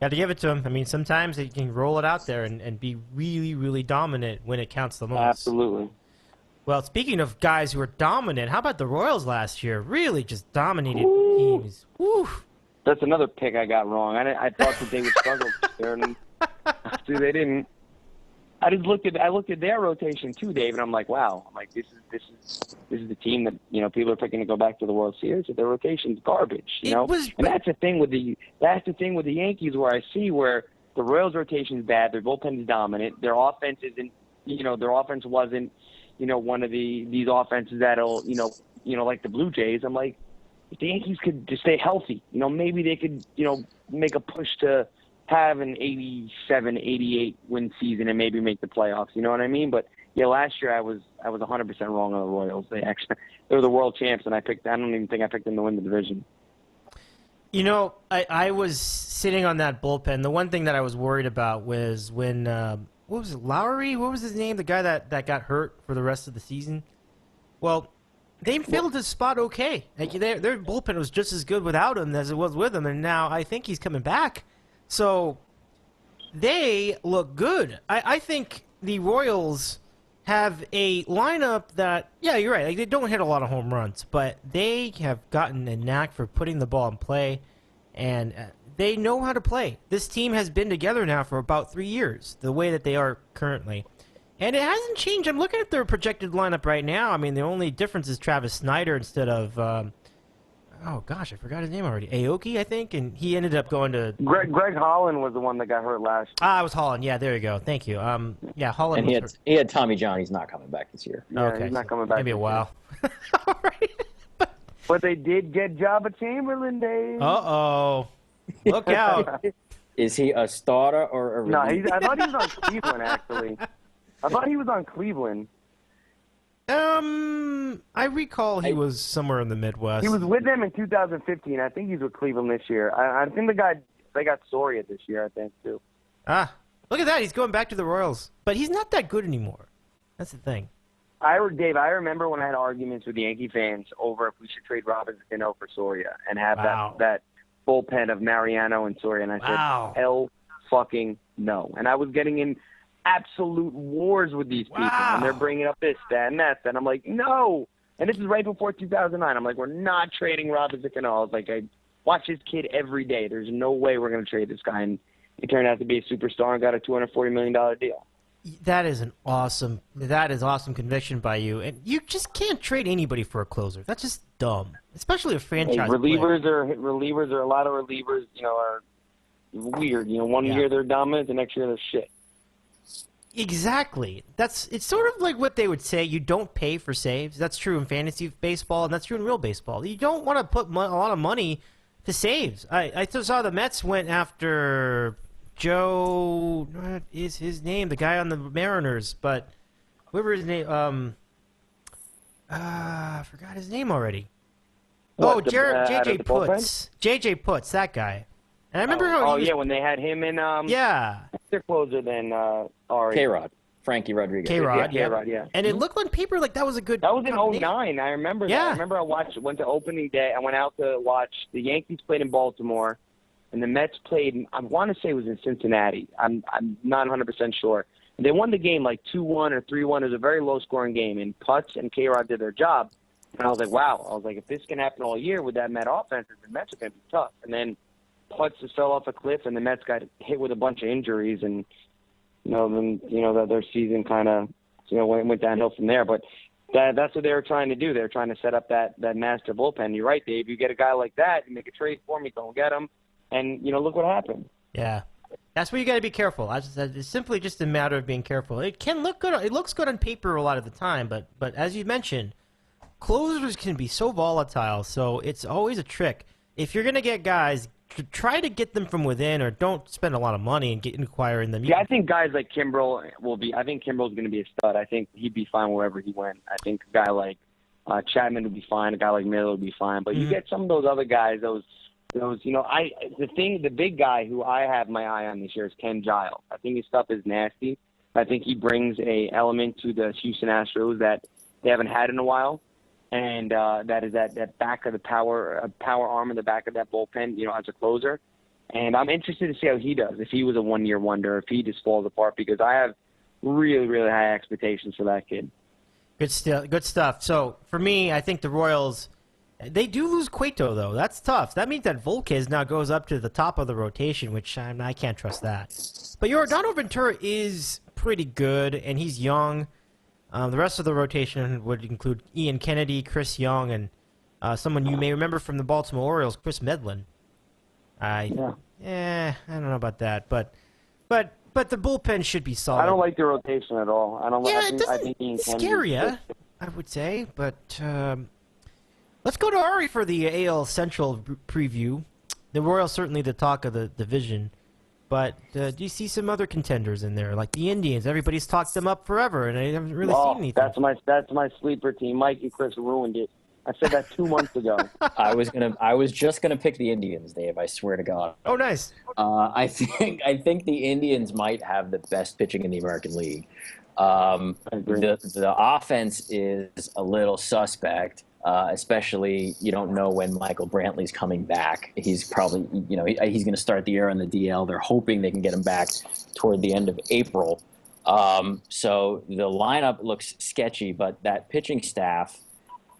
Got to give it to them. I mean, sometimes they can roll it out there and be really, really dominant when it counts the most. Absolutely. Well, speaking of guys who are dominant, how about the Royals last year? Really just dominated teams. Woo. That's another pick I got wrong. I thought that they would struggle there, and see, they didn't. I looked at their rotation too, Dave, and I'm like, wow. I'm like, this is the team that people are picking to go back to the World Series. Their rotation's garbage, and that's the thing with the Yankees where I see where the Royals' rotation's bad, their bullpen is dominant, their offense isn't. Their offense wasn't. One of these offenses that'll, like the Blue Jays. I'm like, if the Yankees could just stay healthy, maybe they could, make a push to have an 87, 88 win season and maybe make the playoffs. You know what I mean? But yeah, last year I was 100% wrong on the Royals. They were the world champs, and I don't even think I picked them to win the division. I was sitting on that bullpen. The one thing that I was worried about was when what was it, Lowry? What was his name? The guy that got hurt for the rest of the season? Well, they filled his spot okay. Like, their bullpen was just as good without him as it was with him, and now I think he's coming back. So they look good. I think the Royals have a lineup that, yeah, you're right. Like, they don't hit a lot of home runs, but they have gotten a knack for putting the ball in play, and they know how to play. This team has been together now for about 3 years, the way that they are currently. And it hasn't changed. I'm looking at their projected lineup right now. I mean, the only difference is Travis Snyder instead of, oh gosh, I forgot his name already. Aoki, I think, and he ended up going to... Greg Holland was the one that got hurt last year. Ah, it was Holland. Yeah, there you go. Thank you. Yeah, Holland. And he had Tommy John. He's not coming back this year. Yeah, okay, he's not coming back. Maybe a this while. All right. But they did get Jabba Chamberlain, Dave. Uh-oh. Look out. Is he a starter or a No, reliever? I thought he was on Cleveland, actually. I thought he was on Cleveland. I recall he was somewhere in the Midwest. He was with them in 2015. I think he's with Cleveland this year. I think they got Soria this year, I think, too. Ah, look at that. He's going back to the Royals. But he's not that good anymore. That's the thing. Dave, I remember when I had arguments with the Yankee fans over if we should trade Robinson Cano for Soria and have that bullpen of Mariano and Soria, and I said, hell fucking no. And I was getting in absolute wars with these people, and they're bringing up this, that, and that, and I'm like, no. And this is right before 2009. I'm like, we're not trading Robinson Cano. I was like, I watch this kid every day. There's no way we're going to trade this guy, and he turned out to be a superstar and got a $240 million deal. That is awesome conviction by you, and you just can't trade anybody for a closer. That's just dumb, especially a franchise. Relievers are a lot of relievers. Are weird. One year they're dominant, the next year they're shit. Exactly. It's sort of like what they would say. You don't pay for saves. That's true in fantasy baseball, and that's true in real baseball. You don't want to put a lot of money to saves. I saw the Mets went after Joe. What is his name? The guy on the Mariners, but whoever his name. I forgot his name already. J.J. Putz. J.J. Putz, that guy. And I remember how he was... when they had him in... yeah. They're closer than Ari. K-Rod. Frankie Rodriguez. K-Rod, yeah. And it looked on paper like that was a good... That was in 2009. I remember that. I remember went to opening day. I went out to watch... The Yankees played in Baltimore, and the Mets played... I want to say it was in Cincinnati. I'm not 100% sure. And they won the game like 2-1 or 3-1. It was a very low-scoring game, and Putz and K-Rod did their job. And I was like, wow. I was like, if this can happen all year with that Met offense, the Mets are going to be tough. And then Putz just fell off a cliff, and the Mets got hit with a bunch of injuries, and that their season kind of went downhill from there. But that's what they were trying to do. They were trying to set up that master bullpen. You're right, Dave. You get a guy like that, you make a trade for me, go get him, and look what happened. Yeah, that's where you got to be careful. It's simply just a matter of being careful. It can look good. It looks good on paper a lot of the time, but as you mentioned, closers can be so volatile. So it's always a trick. If you're gonna get guys, try to get them from within, or don't spend a lot of money and acquiring them. I think guys like Kimbrel will be. I think Kimbrel's going to be a stud. I think he'd be fine wherever he went. I think a guy like Chapman would be fine. A guy like Miller would be fine. But you get some of those other guys. The big guy who I have my eye on this year is Ken Giles. I think his stuff is nasty. I think he brings a element to the Houston Astros that they haven't had in a while. And that is that back of the power arm in the back of that bullpen, as a closer. And I'm interested to see how he does, if he was a one-year wonder, if he just falls apart, because I have really, really high expectations for that kid. Good stuff. So, for me, I think the Royals, they do lose Cueto, though. That's tough. That means that Volquez now goes up to the top of the rotation, which I can't trust that. But Yordano Ventura is pretty good, and he's young. The rest of the rotation would include Ian Kennedy, Chris Young, and someone you may remember from the Baltimore Orioles, Chris Medlin. I don't know about that, but the bullpen should be solid. I don't like the rotation at all. I think Ian scare you, I would say. But let's go to Ari for the AL Central preview. The Royals certainly the talk of the division. But do you see some other contenders in there, like the Indians? Everybody's talked them up forever, and I haven't really seen anything. That's my sleeper team. Mike and Chris ruined it. I said that 2 months ago. I was just gonna pick the Indians, Dave. I swear to God. Oh, nice. I think the Indians might have the best pitching in the American League. The offense is a little suspect. Especially, you don't know when Michael Brantley's coming back. He's probably, he's going to start the year on the DL. They're hoping they can get him back toward the end of April. So the lineup looks sketchy, but that pitching staff,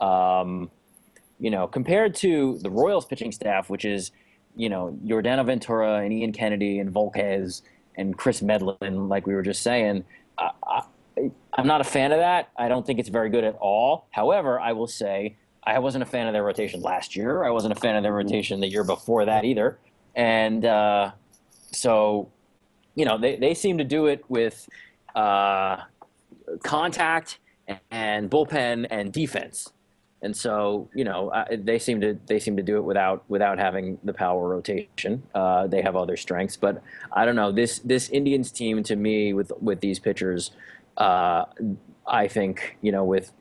compared to the Royals pitching staff, which is, Yordano Ventura and Ian Kennedy and Volquez and Chris Medlin, like we were just saying, I'm not a fan of that. I don't think it's very good at all. However, I will say I wasn't a fan of their rotation last year. I wasn't a fan of their rotation the year before that either. And so, they seem to do it with contact and bullpen and defense. And so, they seem to do it without having the power rotation. They have other strengths, but I don't know. This Indians team, to me, with these pitchers, I think, with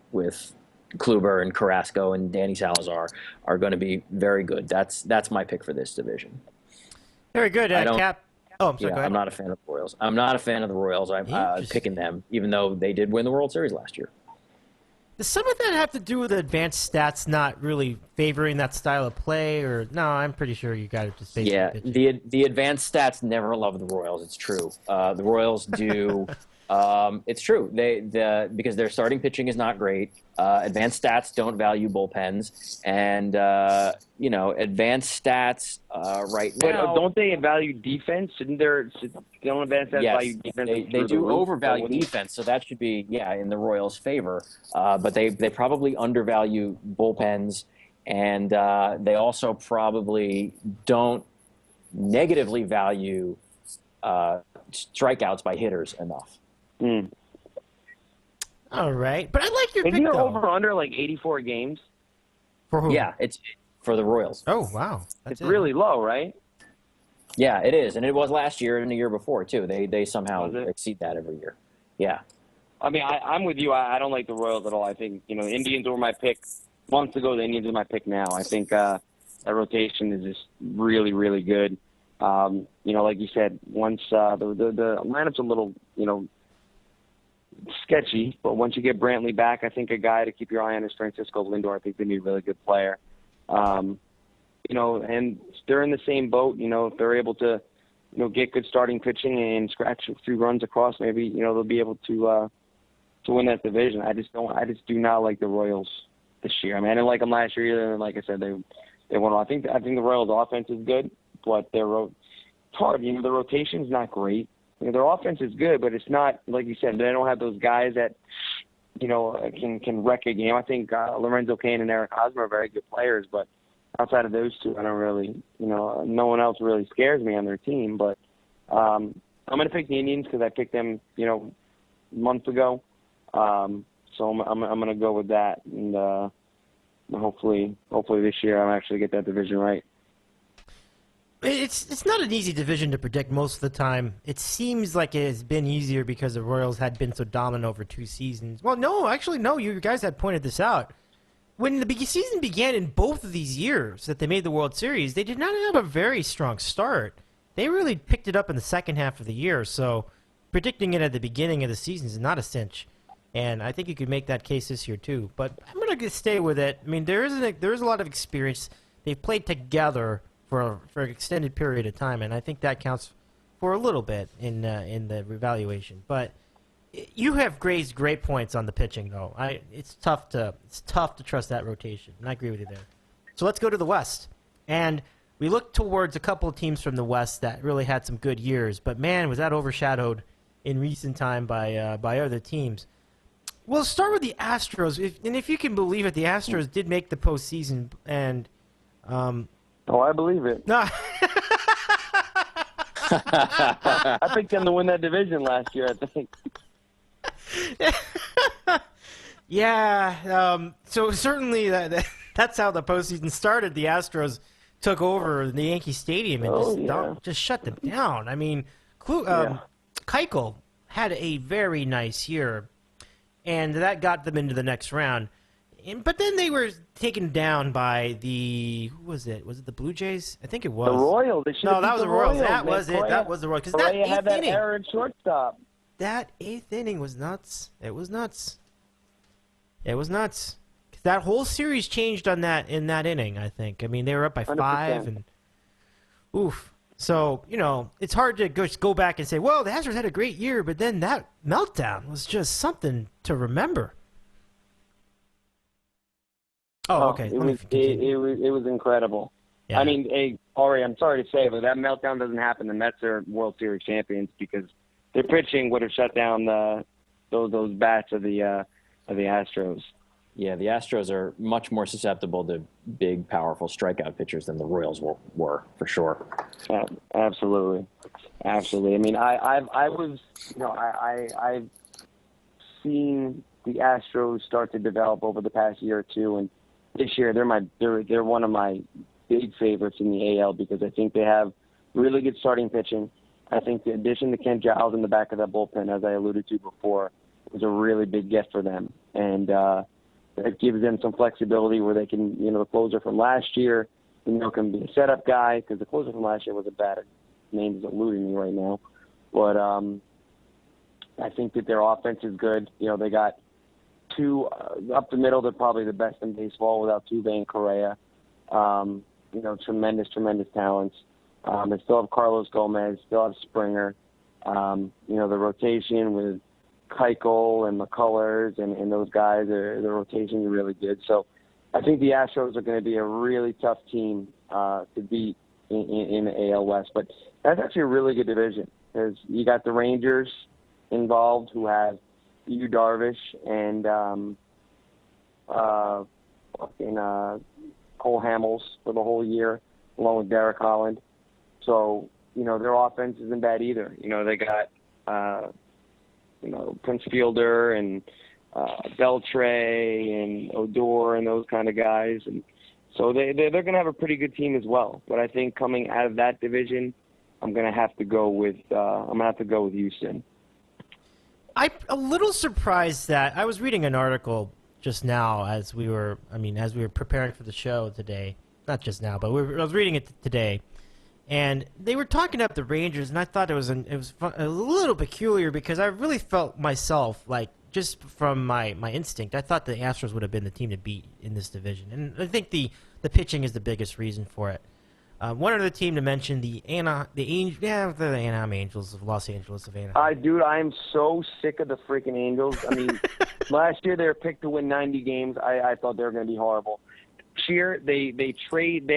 Kluber and Carrasco and Danny Salazar are going to be very good. That's my pick for this division. Very good, Cap. Oh, I'm sorry. Go ahead. I'm not a fan of the Royals. I'm not a fan of the Royals. I'm picking them, even though they did win the World Series last year. Does some of that have to do with advanced stats not really favoring that style of play, or no? I'm pretty sure you got to just say. Yeah, the advanced stats never love the Royals. It's true. The Royals do. It's true. Because their starting pitching is not great. Advanced stats don't value bullpens, and advanced stats right now. But don't they value defense? Don't advanced stats value defense? They do overvalue defense, so that should be in the Royals' favor. But they probably undervalue bullpens, and they also probably don't negatively value strikeouts by hitters enough. Mm. All right, but I like your pick, Isn't though. over under like 84 games? For who? Yeah, it's for the Royals. Oh, wow. It's really low, right? Yeah, it is, and it was last year and the year before too. They somehow exceed that every year. Yeah. I mean, I'm with you. I don't like the Royals at all. I think Indians were my pick months ago. The Indians are my pick now. I think that rotation is just really, really good. Like you said, once the lineup's a little sketchy, but once you get Brantley back, I think a guy to keep your eye on is Francisco Lindor. I think they need a really good player. And they're in the same boat. If they're able to, get good starting pitching and scratch a few runs across, maybe they'll be able to win that division. I just do not like the Royals this year. I mean, I didn't like them last year either. And like I said, they won. I think the Royals' offense is good, but it's hard. The rotation's not great. Their offense is good, but it's not, like you said, they don't have those guys that, can wreck a game. I think Lorenzo Cain and Eric Hosmer are very good players, but outside of those two, I don't really, no one else really scares me on their team. But I'm going to pick the Indians because I picked them, months ago. So I'm going to go with that, and hopefully this year I'll actually get that division right. It's not an easy division to predict most of the time. It seems like it has been easier because the Royals had been so dominant over 2 seasons. Well, no, actually, no. You guys had pointed this out. When the season began in both of these years that they made the World Series, they did not have a very strong start. They really picked it up in the second half of the year, so predicting it at the beginning of the season is not a cinch. And I think you could make that case this year, too. But I'm going to stay with it. I mean, there is a lot of experience. They've played together for an extended period of time, and I think that counts for a little bit in the evaluation. But you have raised great points on the pitching, though. It's tough to trust that rotation, and I agree with you there. So let's go to the West, and we look towards a couple of teams from the West that really had some good years. But man, was that overshadowed in recent time by other teams. We'll start with the Astros, if you can believe it, the Astros did make the postseason, and Oh, I believe it. no. I picked them to win that division last year, I think. Yeah, so certainly that's how the postseason started. The Astros took over the Yankee Stadium and just shut them down. I mean, Keuchel had a very nice year, and that got them into the next round. But then they were taken down by who was it? Was it the Blue Jays? I think it was. The Royals. No, that was the Royals. That was it. That was the Royals. Because that had that inning, error at shortstop. that 8th inning was nuts. It was nuts. It was nuts. that whole series changed on that in that inning, I think. I mean, they were up by 5, 100%. and oof. So, it's hard to just go back and say, well, the Astros had a great year, but then that meltdown was just something to remember. Oh, okay. It was incredible. Yeah. I mean, hey, Ari, I'm sorry to say, but that meltdown doesn't happen. The Mets are World Series champions because their pitching would have shut down those bats of the Astros. Yeah, the Astros are much more susceptible to big, powerful strikeout pitchers than the Royals were for sure. Absolutely. I mean, I've seen the Astros start to develop over the past year or two, and this year they're one of my big favorites in the AL because I think they have really good starting pitching. I think the addition to Kenta in the back of that bullpen, as I alluded to before, was a really big get for them, and it gives them some flexibility where they can, the closer from last year, can be a setup guy because the closer from last year was a bad name is eluding me right now, but I think that their offense is good. They got two up the middle. They're probably the best in baseball without Tuve and Correa. Tremendous talents. They still have Carlos Gomez, still have Springer. The rotation with Keuchel and McCullers and those guys, the rotation is really good. So I think the Astros are going to be a really tough team to beat in the AL West. But that's actually a really good division because you got the Rangers involved who have Yu Darvish and Cole Hamels for the whole year, along with Derek Holland. So, their offense isn't bad either. They got, Prince Fielder and Beltre and Odor and those kind of guys. And so they're going to have a pretty good team as well. But I think coming out of that division, I'm going to have to go with Houston. I'm a little surprised that I was reading an article just now as we were preparing for the show today. Not just now, but I was reading it today, and they were talking up the Rangers, and I thought it was a little peculiar because I really felt myself like just from my instinct, I thought the Astros would have been the team to beat in this division, and I think the pitching is the biggest reason for it. One other team to mention, the Anaheim Angels of Los Angeles, of Anaheim. Dude, I am so sick of the freaking Angels. I mean, last year they were picked to win 90 games. I thought they were going to be horrible. This year they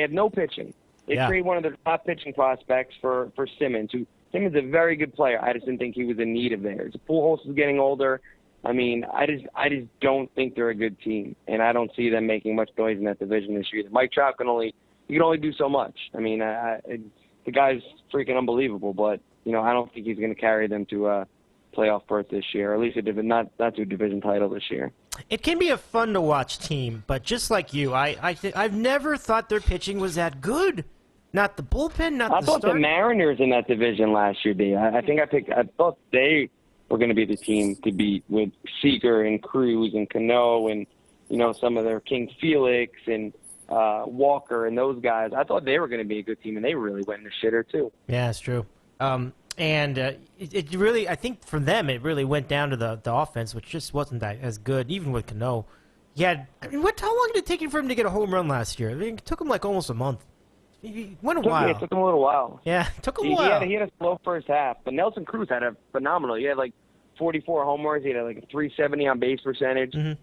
have no pitching. They trade one of their top pitching prospects for Simmons, Simmons is a very good player. I just didn't think he was in need of theirs. Pujols is getting older. I mean, I just don't think they're a good team, and I don't see them making much noise in that division this year. Mike Trout can only do so much. I mean, the guy's freaking unbelievable, but I don't think he's going to carry them to a playoff berth this year, or at least not to a division title this year. It can be a fun to watch team, but just like you, I've never thought their pitching was that good. Not the bullpen, not the I thought the Mariners in that division last year, D. I thought they were going to be the team to beat with Seager and Cruz and Cano and some of their King Felix and Walker and those guys. I thought they were going to be a good team, and they really went in the shitter too. Yeah, it's true. It really, I think for them, it really went down to the offense, which just wasn't that as good, even with Cano. How long did it take for him to get a home run last year? I mean, it took him like almost a month. It went a while. It took him a little while. Yeah, it took a while. He had a slow first half, but Nelson Cruz had a phenomenal. He had like 44 homers. He had like a 370 on base percentage. Mm-hmm.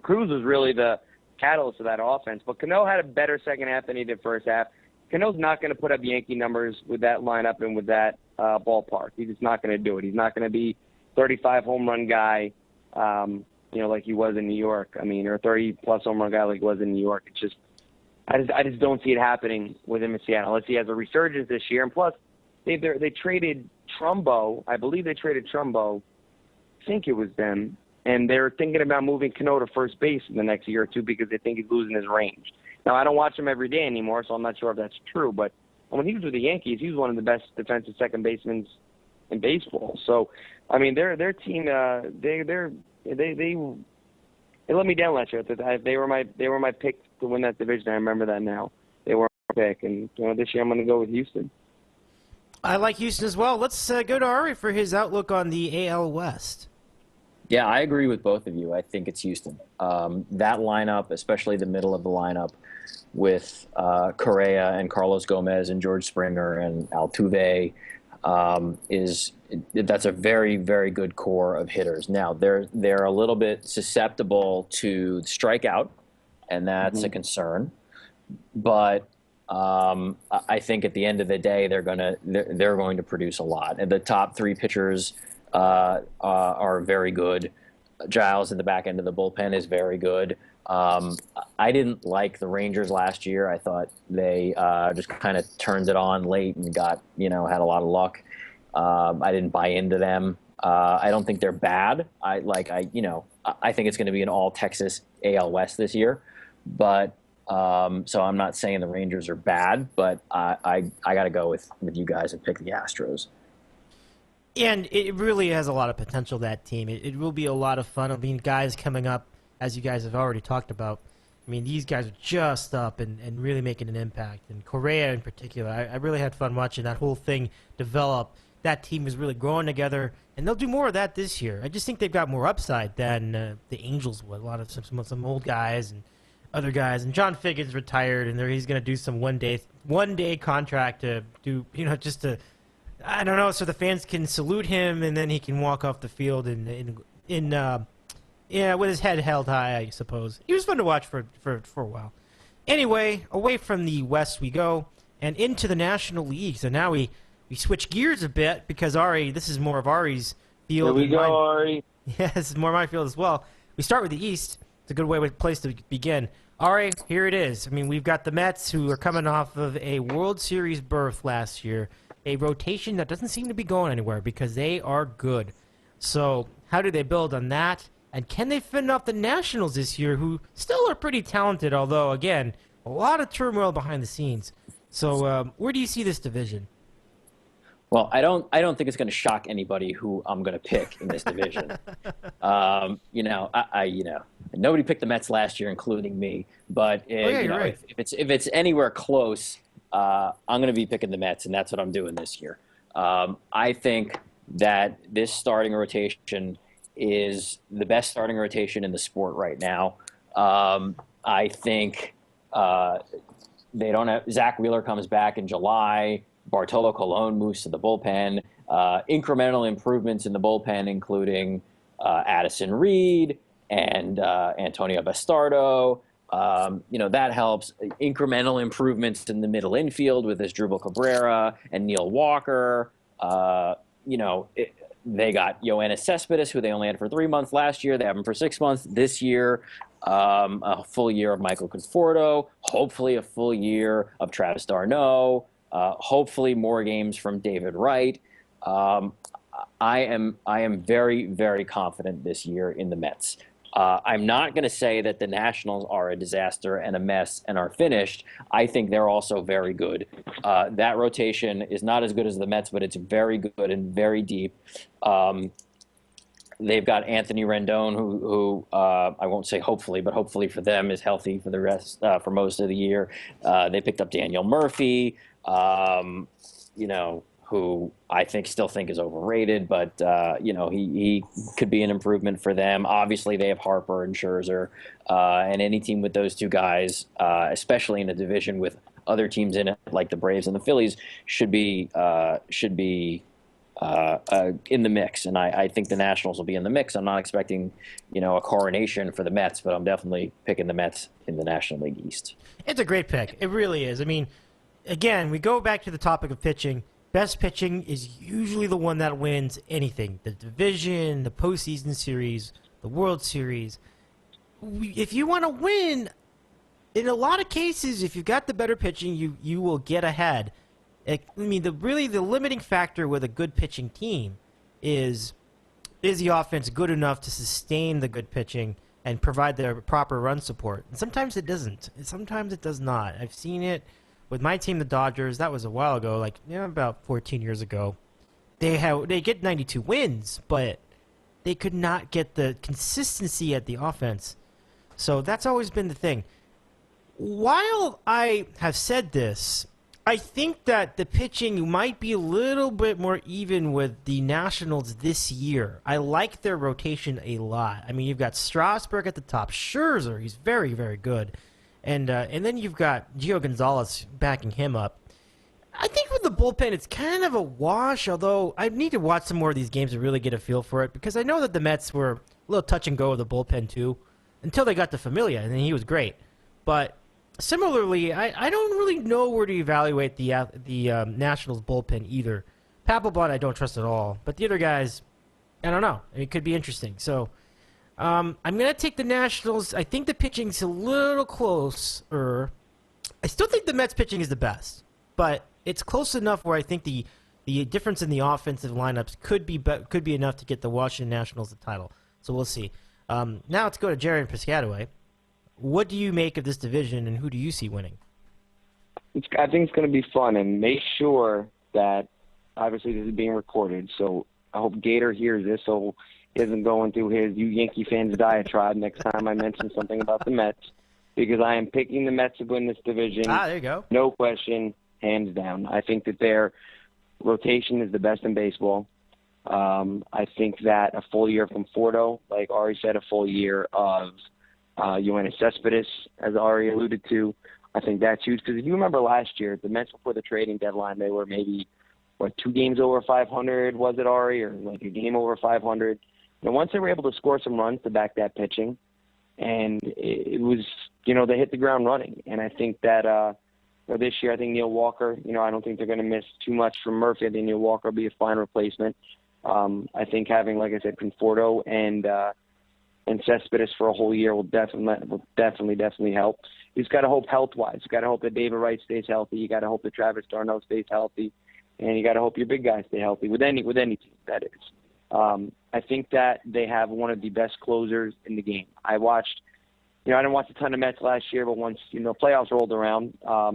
Cruz was really the catalyst of that offense, but Cano had a better second half than he did first half. Cano's not going to put up Yankee numbers with that lineup and with that ballpark. He's just not going to do it. He's not going to be 35 home run guy, like he was in New York. I mean, or a 30-plus home run guy like he was in New York. It's just, I just don't see it happening with him in Seattle unless he has a resurgence this year. And plus, they traded Trumbo. I believe they traded Trumbo. I think it was them. And they're thinking about moving Cano to first base in the next year or two because they think he's losing his range. Now, I don't watch him every day anymore, so I'm not sure if that's true. But when he was with the Yankees, he was one of the best defensive second basemen in baseball. So, I mean, their team, they let me down last year. They were my pick to win that division. I remember that now. They were my pick, and this year I'm going to go with Houston. I like Houston as well. Let's go to Ari for his outlook on the AL West. Yeah, I agree with both of you. I think it's Houston. That lineup, especially the middle of the lineup, with Correa and Carlos Gomez and George Springer and Altuve, that's a very, very good core of hitters. Now they're a little bit susceptible to strikeout, and that's a concern. But I think at the end of the day, they're going to produce a lot. And the top three pitchers are very good. Giles in the back end of the bullpen is very good. I didn't like the Rangers last year. I thought they just kind of turned it on late and had a lot of luck. I didn't buy into them. I don't think they're bad. I think it's going to be an all Texas AL West this year. But so I'm not saying the Rangers are bad, but I got to go with you guys and pick the Astros. And it really has a lot of potential, that team. It will be a lot of fun. I mean, guys coming up, as you guys have already talked about, I mean, these guys are just up and really making an impact. And Correa in particular, I really had fun watching that whole thing develop. That team is really growing together, and they'll do more of that this year. I just think they've got more upside than the Angels would. A lot of some old guys and other guys. And John Figgins retired, and he's going to do some one day contract to do, just to, I don't know, so the fans can salute him, and then he can walk off the field with his head held high, I suppose. He was fun to watch for a while. Anyway, away from the West we go, and into the National League. So now we switch gears a bit, because Ari, this is more of Ari's field. Here we go, Ari. Yeah, this is more my field as well. We start with the East. It's a good place to begin. Ari, here it is. I mean, we've got the Mets, who are coming off of a World Series berth last year, a rotation that doesn't seem to be going anywhere because they are good. So how do they build on that? And can they fend off the Nationals this year, who still are pretty talented, although, again, a lot of turmoil behind the scenes. So where do you see this division? Well, I don't think it's going to shock anybody who I'm going to pick in this division. Nobody picked the Mets last year, including me. But right. if it's anywhere close, I'm going to be picking the Mets, and that's what I'm doing this year. I think that this starting rotation is the best starting rotation in the sport right now. I think they don't have Zach Wheeler comes back in July. Bartolo Colon moves to the bullpen. Incremental improvements in the bullpen, including Addison Reed and Antonio Bastardo. That helps. Incremental improvements in the middle infield with Asdrubal Cabrera and Neil Walker. They got Yoenis Cespedes, who they only had for 3 months last year. They have him for 6 months this year. A full year of Michael Conforto. Hopefully a full year of Travis d'Arnaud. Hopefully more games from David Wright. I am very, very confident this year in the Mets. I'm not going to say that the Nationals are a disaster and a mess and are finished. I think they're also very good. That rotation is not as good as the Mets, but it's very good and very deep. They've got Anthony Rendon, who I won't say hopefully, but hopefully for them is healthy for the rest for most of the year. They picked up Daniel Murphy, who I still think is overrated, but he could be an improvement for them. Obviously, they have Harper and Scherzer, and any team with those two guys, especially in a division with other teams in it, like the Braves and the Phillies, should be in the mix. And I think the Nationals will be in the mix. I'm not expecting, a coronation for the Mets, but I'm definitely picking the Mets in the National League East. It's a great pick. It really is. I mean, again, we go back to the topic of pitching. Best pitching is usually the one that wins anything. The division, the postseason series, the World Series. If you want to win, in a lot of cases, if you've got the better pitching, you will get ahead. The limiting factor with a good pitching team is the offense good enough to sustain the good pitching and provide the proper run support? And sometimes it doesn't. Sometimes it does not. I've seen it with my team, the Dodgers. That was a while ago, about 14 years ago. They get 92 wins, but they could not get the consistency at the offense. So that's always been the thing. While I have said this, I think that the pitching might be a little bit more even with the Nationals this year. I like their rotation a lot. I mean, you've got Strasburg at the top. Scherzer, he's very, very good. And then you've got Gio Gonzalez backing him up. I think with the bullpen, it's kind of a wash, although I need to watch some more of these games to really get a feel for it, because I know that the Mets were a little touch and go with the bullpen, too, until they got to Familia, and then he was great. But similarly, I don't really know where to evaluate the Nationals bullpen either. Papelbon I don't trust at all, but the other guys, I don't know. It could be interesting. So I'm going to take the Nationals. I think the pitching's a little closer. I still think the Mets pitching is the best, but it's close enough where I think the difference in the offensive lineups could be enough to get the Washington Nationals the title. So we'll see. Now let's go to Gerry and Piscataway. What do you make of this division, and who do you see winning? I think it's going to be fun, and make sure that obviously this is being recorded. So I hope Gator hears this, so he doesn't go into his "you Yankee fans" diatribe next time I mention something about the Mets, because I am picking the Mets to win this division. There you go. No question, hands down. I think that their rotation is the best in baseball. I think that a full year from Fordo, like Ari said, a full year of Yoenis Cespedes, as Ari alluded to, I think that's huge. Because if you remember last year, the Mets before the trading deadline, they were maybe, 2 games over 500, was it, Ari? Or like a game over 500. And once they were able to score some runs to back that pitching, and it was, they hit the ground running. And I think that this year, I think Neil Walker, I don't think they're going to miss too much from Murphy. I think Neil Walker will be a fine replacement. I think having, like I said, Conforto and Cespedes for a whole year will definitely help. You just got to hope health-wise. You got to hope that David Wright stays healthy. You got to hope that Travis d'Arnaud stays healthy, and you got to hope your big guys stay healthy with any team. That is. I think that they have one of the best closers in the game. I watched. I didn't watch a ton of Mets last year, but once playoffs rolled around, I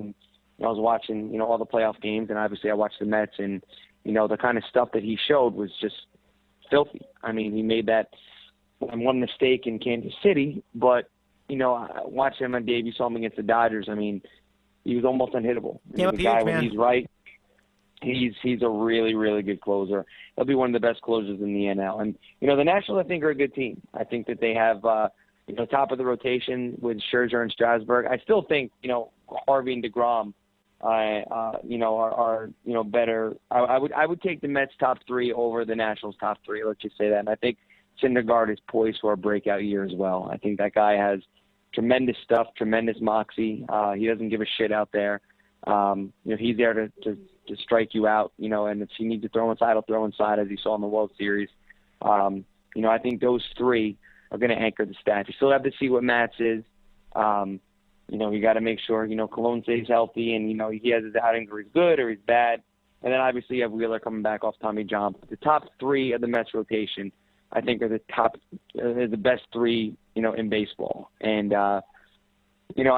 was watching all the playoff games, and obviously I watched the Mets, and the kind of stuff that he showed was just filthy. I mean, he made that one mistake in Kansas City, but I watched him on Dave. You saw him against the Dodgers. I mean, he was almost unhittable. The guy, when he's right, he's a really, really good closer. He'll be one of the best closers in the NL. And the Nationals, I think, are a good team. I think that they have top of the rotation with Scherzer and Strasburg. I still think Harvey and DeGrom are better. I would take the Mets top 3 over the Nationals top 3. Let's just say that. And I think Syndergaard is poised for a breakout year as well. I think that guy has tremendous stuff, tremendous moxie. He doesn't give a shit out there. He's there to strike you out, and if he needs to throw inside, he'll throw inside, as you saw in the World Series. I think those 3 are going to anchor the stats. You still have to see what Matz is. You got to make sure, Colon stays healthy, and, he has his outings where he's good or he's bad. And then obviously you have Wheeler coming back off Tommy John. But the top 3 of the Mets rotation, I think, are the best 3, in baseball. And, I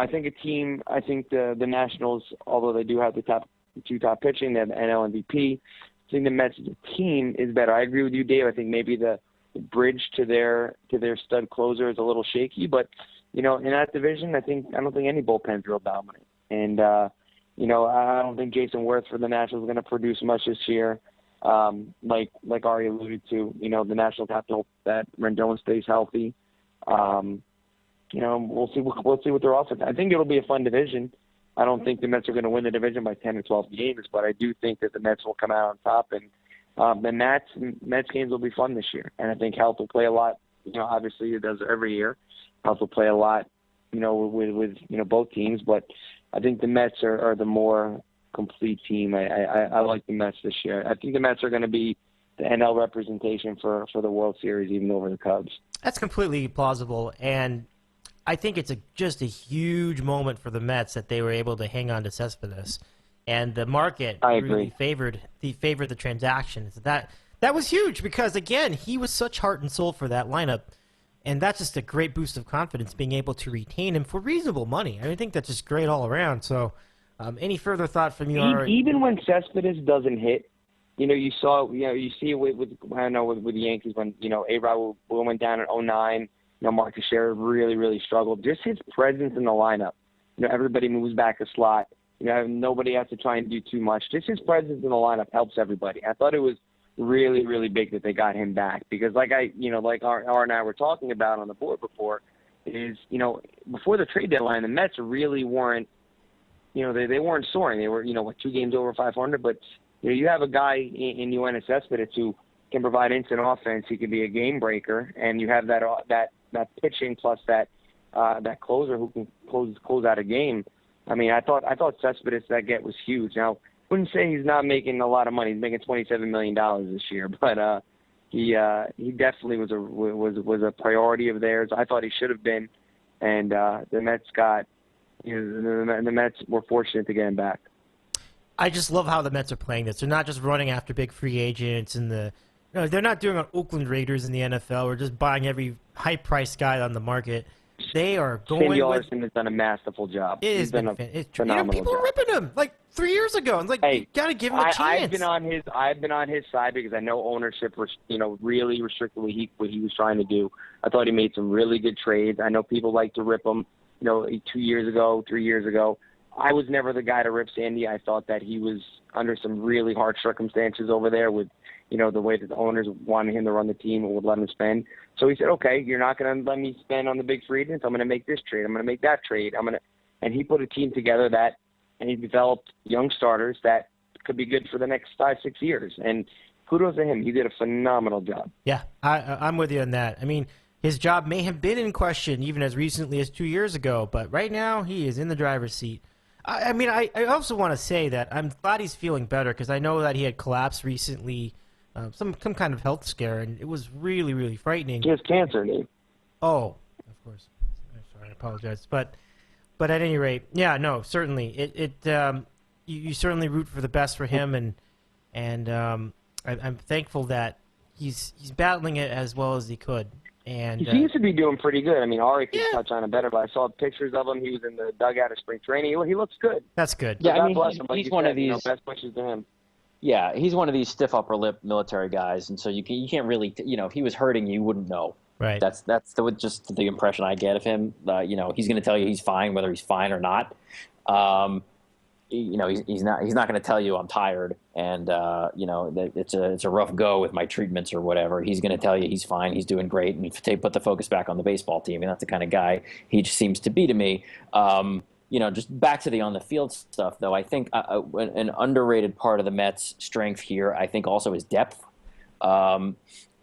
think the Nationals, although they do have the top 2 pitching, they have the NL MVP, I think the Mets team is better. I agree with you, Dave. I think maybe the bridge to their stud closer is a little shaky, but in that division, I don't think any bullpen's real dominant. And I don't think Jason Worth for the Nationals is going to produce much this year. Like Ari alluded to, the Nationals have to hope that Rendon stays healthy. We'll see what their offense. I think it'll be a fun division. I don't think the Mets are going to win the division by 10 or 12 games, but I do think that the Mets will come out on top, and the Mets games will be fun this year. And I think health will play a lot. Obviously it does every year. Health will play a lot, with both teams, but I think the Mets are the more complete team. I like the Mets this year. I think the Mets are going to be the NL representation for the World Series, even over the Cubs. That's completely plausible, and I think it's just a huge moment for the Mets that they were able to hang on to Cespedes, and the market really favored the transactions. That was huge because, again, he was such heart and soul for that lineup, and that's just a great boost of confidence being able to retain him for reasonable money. I think that's just great all around. So, any further thought from you? Even when Cespedes doesn't hit, you see it with the Yankees when A-Rod went down in 2009. Marcus Scherzer really, really struggled. Just his presence in the lineup. Everybody moves back a slot. nobody has to try and do too much. Just his presence in the lineup helps everybody. I thought it was really, really big that they got him back because, like Ar and I were talking about on the board before, is before the trade deadline, the Mets really weren't, they weren't soaring. They were 2 games over 500, but you have a guy in Yoenis Cespedes who can provide instant offense. He can be a game breaker, and you have that pitching plus that closer who can close out a game. I mean, I thought Cespedes, that get was huge. Now, I wouldn't say he's not making a lot of money. He's making $27 million this year, but he definitely was a priority of theirs. I thought he should have been, and the Mets the Mets were fortunate to get him back. I just love how the Mets are playing this. They're not just running after big free agents and they're not doing on Oakland Raiders in the NFL. We're just buying every high-priced guy on the market. They are going Sandy Alderson has done a masterful job. He's done been a phenomenal people job. are ripping him like 3 years ago. It's like, you got to give him a chance. I've been on his side because I know ownership really restricted what he was trying to do. I thought he made some really good trades. I know people like to rip him, 2 years ago, 3 years ago. I was never the guy to rip Sandy. I thought that he was under some really hard circumstances over there with, the way that the owners wanted him to run the team and would let him spend. So he said, okay, you're not going to let me spend on the big free agents. I'm going to make this trade. I'm going to make that trade. And he put a team together and he developed young starters that could be good for the next 5-6 years. And kudos to him. He did a phenomenal job. Yeah, I'm with you on that. I mean, his job may have been in question even as recently as 2 years ago, but right now he is in the driver's seat. I also want to say that I'm glad he's feeling better because I know that he had collapsed recently, some kind of health scare, and it was really, really frightening. He has cancer, Nate. Oh, of course. I'm sorry, I apologize. But at any rate, yeah, no, certainly. You certainly root for the best for him, and I'm thankful that he's battling it as well as he could. And he seems to be doing pretty good. I mean, Ari could touch on it better, but I saw pictures of him. He was in the dugout of spring training. He looks good. That's good. Yeah, God bless him. he's one of these. Best wishes to him. Yeah, he's one of these stiff upper lip military guys, and so you can't really, if he was hurting you wouldn't know. Right. That's just the impression I get of him. He's going to tell you he's fine, whether he's fine or not. He's not going to tell you I'm tired and that it's a rough go with my treatments or whatever. He's going to tell you he's fine, he's doing great, and put the focus back on the baseball team. And that's the kind of guy he just seems to be to me. Just back to the on the field stuff, though. I think an underrated part of the Mets' strength here, I think, also is depth.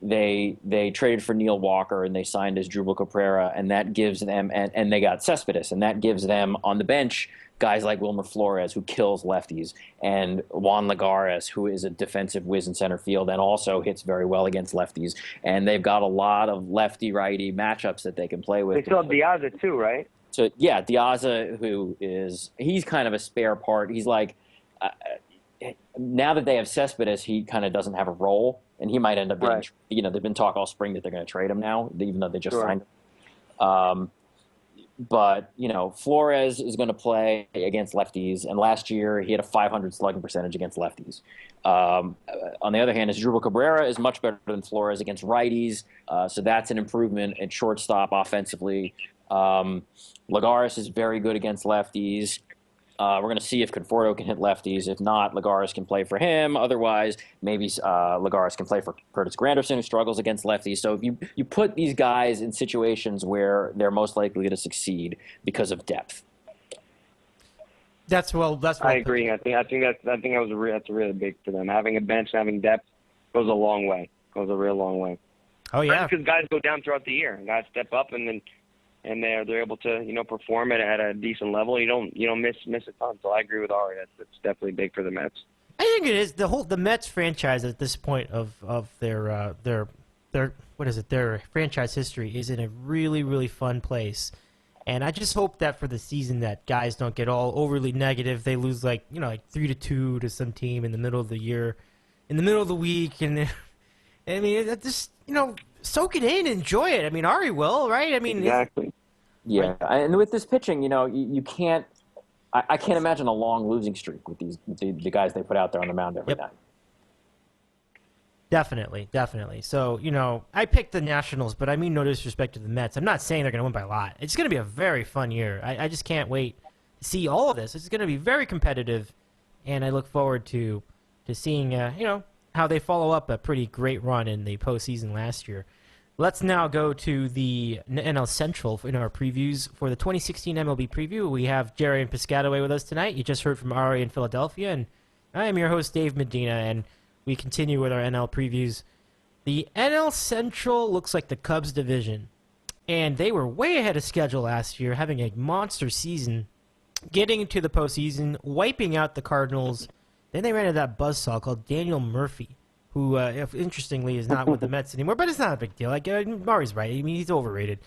They traded for Neil Walker and they signed Asdrubal Cabrera, and that gives them and they got Cespedes, and that gives them on the bench guys like Wilmer Flores, who kills lefties, and Juan Lagares, who is a defensive whiz in center field and also hits very well against lefties. And they've got a lot of lefty-righty matchups that they can play with. They still have Diaz too, right? So yeah, Diaz, he's kind of a spare part. He's like, now that they have Cespedes, he kind of doesn't have a role, and he might end up being, they've been talk all spring that they're going to trade him now, even though they just signed him. But, Flores is going to play against lefties, and last year he had a .500 slugging percentage against lefties. On the other hand, Asdrubal Cabrera is much better than Flores against righties, so that's an improvement at shortstop offensively. Lagares is very good against lefties. We're going to see if Conforto can hit lefties. If not, Lagares can play for him. Otherwise, maybe Lagares can play for Curtis Granderson, who struggles against lefties. So if you put these guys in situations where they're most likely to succeed because of depth. That's I agree. I think that's really big for them. Having a bench, having depth goes a long way. Goes a real long way. Oh yeah. Because guys go down throughout the year. Guys step up and they're able to perform at a decent level. You don't miss a ton. So I agree with Ari. That's definitely big for the Mets. I think it is the Mets franchise at this point of their their franchise history is in a really, really fun place. And I just hope that for the season that guys don't get all overly negative. They lose like 3-2 to some team in the middle of the year, in the middle of the week, and I mean just soak it in, enjoy it. I mean, Ari will, right? I mean, exactly. Yeah, and with this pitching, you can't. I can't imagine a long losing streak with the guys they put out there on the mound every night. Definitely. So, I picked the Nationals, but I mean no disrespect to the Mets. I'm not saying they're going to win by a lot. It's going to be a very fun year. I just can't wait see all of this. It's going to be very competitive, and I look forward to seeing how they follow up a pretty great run in the postseason last year. Let's now go to the NL Central in our previews for the 2016 MLB preview. We have Gerry and Piscataway with us tonight. You just heard from Ari in Philadelphia, and I am your host, Dave Medina, and we continue with our NL previews. The NL Central looks like the Cubs division, and they were way ahead of schedule last year, having a monster season, getting into the postseason, wiping out the Cardinals. Then they ran into that buzzsaw called Daniel Murphy, who, interestingly, is not with the Mets anymore, but it's not a big deal. Mari's right. I mean, he's overrated.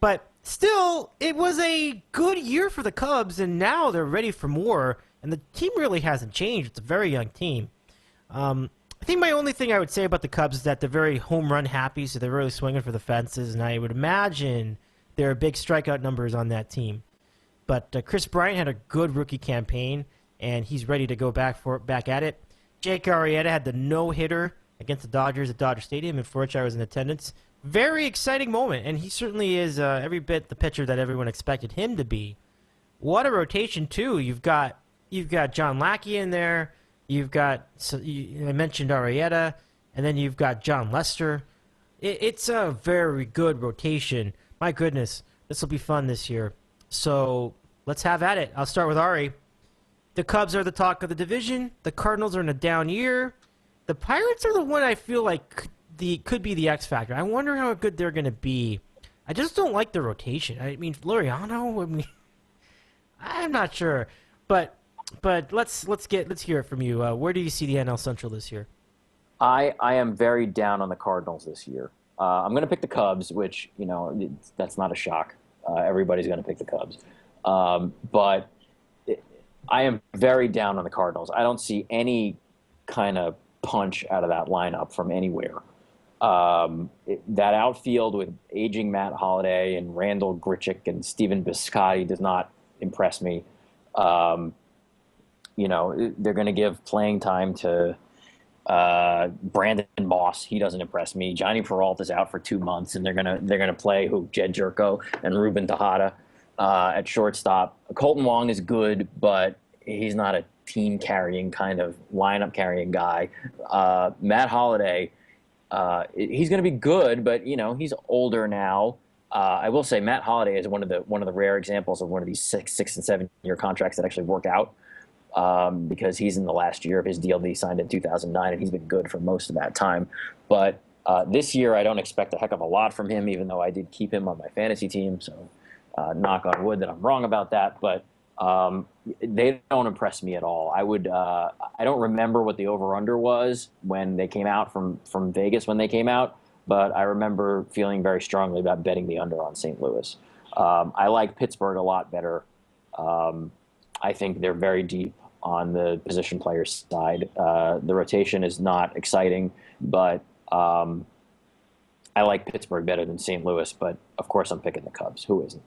But still, it was a good year for the Cubs, and now they're ready for more, and the team really hasn't changed. It's a very young team. I think my only thing I would say about the Cubs is that they're very home run happy, so they're really swinging for the fences, and I would imagine there are big strikeout numbers on that team. But Chris Bryant had a good rookie campaign, and he's ready to go back at it. Jake Arrieta had the no-hitter against the Dodgers at Dodger Stadium, and for which I was in attendance. Very exciting moment, and he certainly is every bit the pitcher that everyone expected him to be. What a rotation, too. You've got John Lackey in there. You've got, I mentioned Arrieta, and then you've got John Lester. It's a very good rotation. My goodness, this will be fun this year. So let's have at it. I'll start with Ari. The Cubs are the talk of the division. The Cardinals are in a down year. The Pirates are the one I feel like could be the X factor. I wonder how good they're going to be. I just don't like the rotation. I mean, Laureano. I'm not sure, but let's hear it from you. Where do you see the NL Central this year? I am very down on the Cardinals this year. I'm going to pick the Cubs, which that's not a shock. Everybody's going to pick the Cubs, but I am very down on the Cardinals. I don't see any kind of punch out of that lineup from anywhere. That outfield with aging Matt Holliday and Randall Grichuk and Steven Biscotti does not impress me. They're going to give playing time to Brandon Moss. He doesn't impress me. Johnny Peralta's out for 2 months, and they're gonna play Jed Jerko and Ruben Tejada at shortstop. Colton Wong is good, but he's not a team carrying kind of lineup carrying guy. Matt Holliday, he's going to be good, but he's older now. I will say Matt Holliday is one of the rare examples of one of these 6 and 7 year contracts that actually work out, because he's in the last year of his deal that he signed in 2009, and he's been good for most of that time. But this year, I don't expect a heck of a lot from him, even though I did keep him on my fantasy team. So knock on wood that I'm wrong about that. But they don't impress me at all. I don't remember what the over-under was when they came out from Vegas when they came out, but I remember feeling very strongly about betting the under on St. Louis. I like Pittsburgh a lot better. I think they're very deep on the position players side. The rotation is not exciting, but I like Pittsburgh better than St. Louis, but of course I'm picking the Cubs. Who isn't?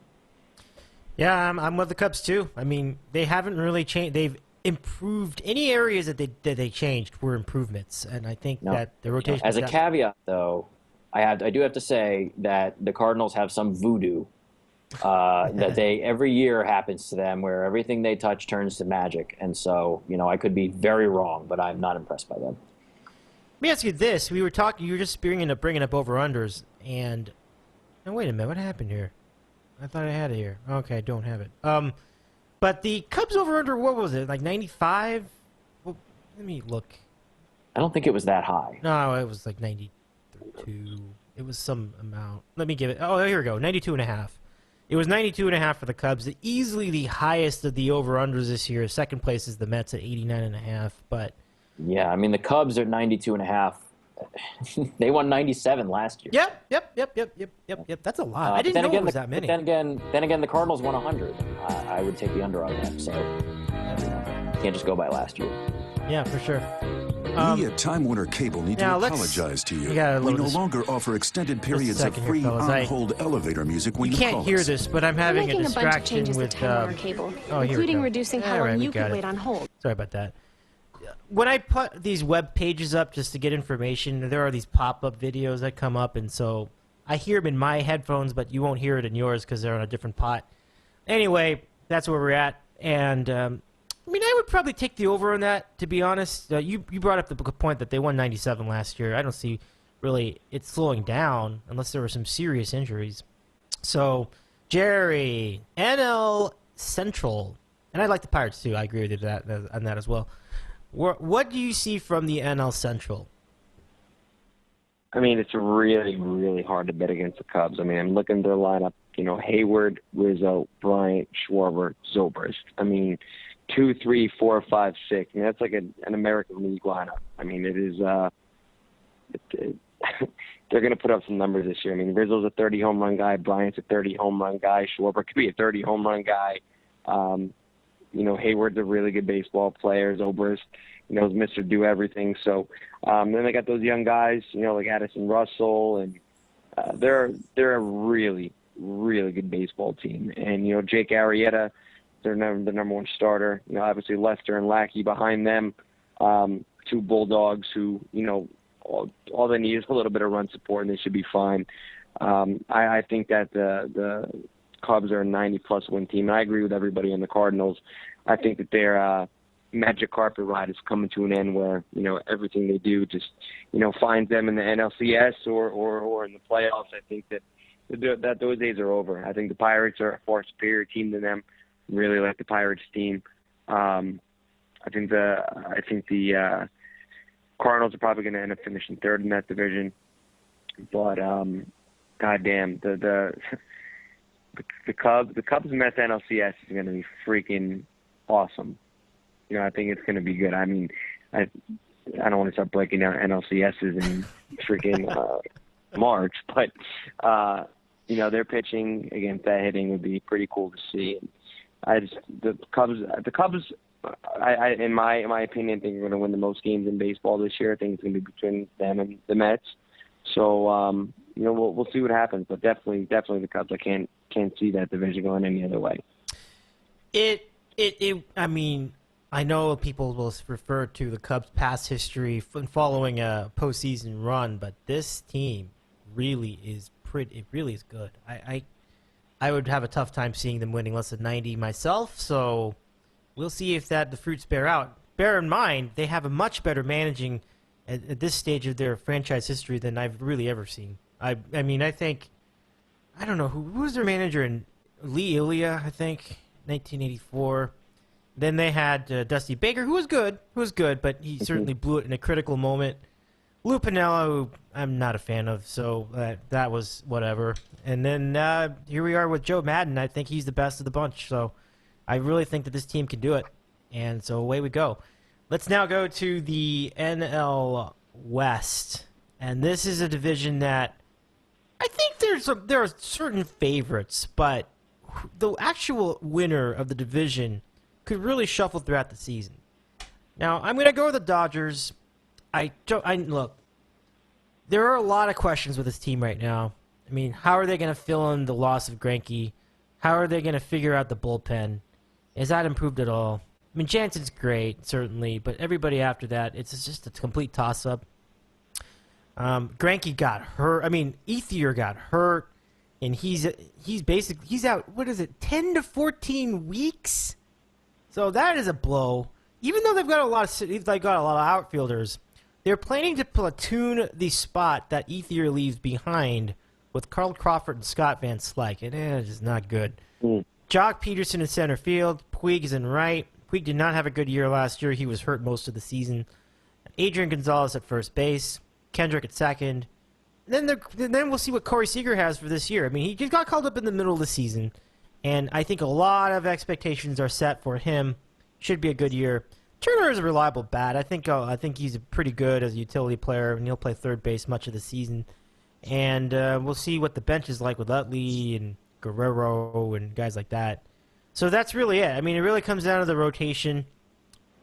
Yeah, I'm with the Cubs too. I mean, they haven't really changed. They've improved. Any areas that they changed were improvements, and I think that the rotation. As a caveat, though, I do have to say that the Cardinals have some voodoo that every year happens to them, where everything they touch turns to magic, and so I could be very wrong, but I'm not impressed by them. Let me ask you this: we were talking. You were just bringing up over unders, and wait a minute, what happened here? I thought I had it here. Okay, I don't have it. But the Cubs over-under, what was it, like 95? Well, let me look. I don't think it was that high. No, it was like 92. It was some amount. Let me give it. Oh, here we go, 92.5. It was 92.5 for the Cubs. Easily the highest of the over-unders this year. Second place is the Mets at 89.5. But yeah, I mean, the Cubs are 92.5. They won 97 last year. Yep. That's a lot. I didn't know it was that many. Then again, the Cardinals won 100. I would take the under on that. So can't just go by last year. Yeah, for sure. We at Time Warner Cable need to apologize to you. We no longer offer extended periods of free on-hold elevator music when you call us. You can't hear this, but I'm having a distraction with Time Warner Cable, including reducing how long you can wait on hold. Sorry about that. When I put these web pages up just to get information, there are these pop-up videos that come up, and so I hear them in my headphones, but you won't hear it in yours because they're on a different pot. Anyway, that's where we're at. And I mean, I would probably take the over on that, to be honest. You brought up the point that they won 97 last year. I don't see really it slowing down unless there were some serious injuries. So, Gerry, NL Central. And I like the Pirates, too. I agree with you on that as well. What do you see from the NL Central? I mean, it's really, really hard to bet against the Cubs. I mean, I'm looking at their lineup. Hayward, Rizzo, Bryant, Schwarber, Zobrist. I mean, 2, 3, 4, 5, 6. I mean, that's like an American League lineup. I mean, it is. They're going to put up some numbers this year. I mean, Rizzo's a 30 home run guy. Bryant's a 30 home run guy. Schwarber could be a 30 home run guy. Hayward's a really good baseball player. Zobrist, is Mr. Do Everything. So then they got those young guys, like Addison Russell, and they're a really, really good baseball team. And Jake Arrieta, they're the number one starter. Obviously Lester and Lackey behind them, 2 Bulldogs who all they need is a little bit of run support and they should be fine. I think that the Cubs are a 90-plus win team. And I agree with everybody on the Cardinals. I think that their magic carpet ride is coming to an end where, everything they do just, finds them in the NLCS or in the playoffs. I think that those days are over. I think the Pirates are a far superior team than them. Really like the Pirates team. I think the Cardinals are probably going to end up finishing third in that division. But goddamn, the Cubs and that NLCS is going to be freaking awesome. I think it's going to be good. I mean, I don't want to start breaking down NLCSs in freaking March, but their pitching against that hitting would be pretty cool to see. The Cubs, in my opinion, think are going to win the most games in baseball this year. I think it's going to be between them and the Mets. So we'll see what happens, but definitely the Cubs. I can't see that division going any other way. I mean, I know people will refer to the Cubs' past history following a postseason run, but this team really is good. I would have a tough time seeing them winning less than 90 myself, so we'll see if the fruits bear out. Bear in mind, they have a much better managing at this stage of their franchise history than I've really ever seen. I mean, I think, I don't know, who was their manager in Lee Ilya, I think, 1984. Then they had Dusty Baker, who was good, but he certainly blew it in a critical moment. Lou Piniella, who I'm not a fan of, so that was whatever. And then here we are with Joe Madden. I think he's the best of the bunch, so I really think that this team can do it. And so away we go. Let's now go to the NL West. And this is a division that I think there are certain favorites, but the actual winner of the division could really shuffle throughout the season. Now, I'm going to go with the Dodgers. Look, there are a lot of questions with this team right now. I mean, how are they going to fill in the loss of Greinke? How are they going to figure out the bullpen? Has that improved at all? I mean, Jansen's great, certainly, but everybody after that, it's just a complete toss-up. Greinke got hurt. I mean, Ethier got hurt, and he's out, what is it, 10 to 14 weeks? So that is a blow. Even though they've got a lot of outfielders, they're planning to platoon the spot that Ethier leaves behind with Carl Crawford and Scott Van Slyke, and it's just not good. Jock Peterson in center field. Puig is in right. Puig did not have a good year last year. He was hurt most of the season. Adrian Gonzalez at first base. Kendrick at second. And then we'll see what Corey Seager has for this year. I mean, he just got called up in the middle of the season, and I think a lot of expectations are set for him. Should be a good year. Turner is a reliable bat. I think he's pretty good as a utility player, and he'll play third base much of the season. And we'll see what the bench is like with Utley and Guerrero and guys like that. So that's really it. I mean, it really comes down to the rotation.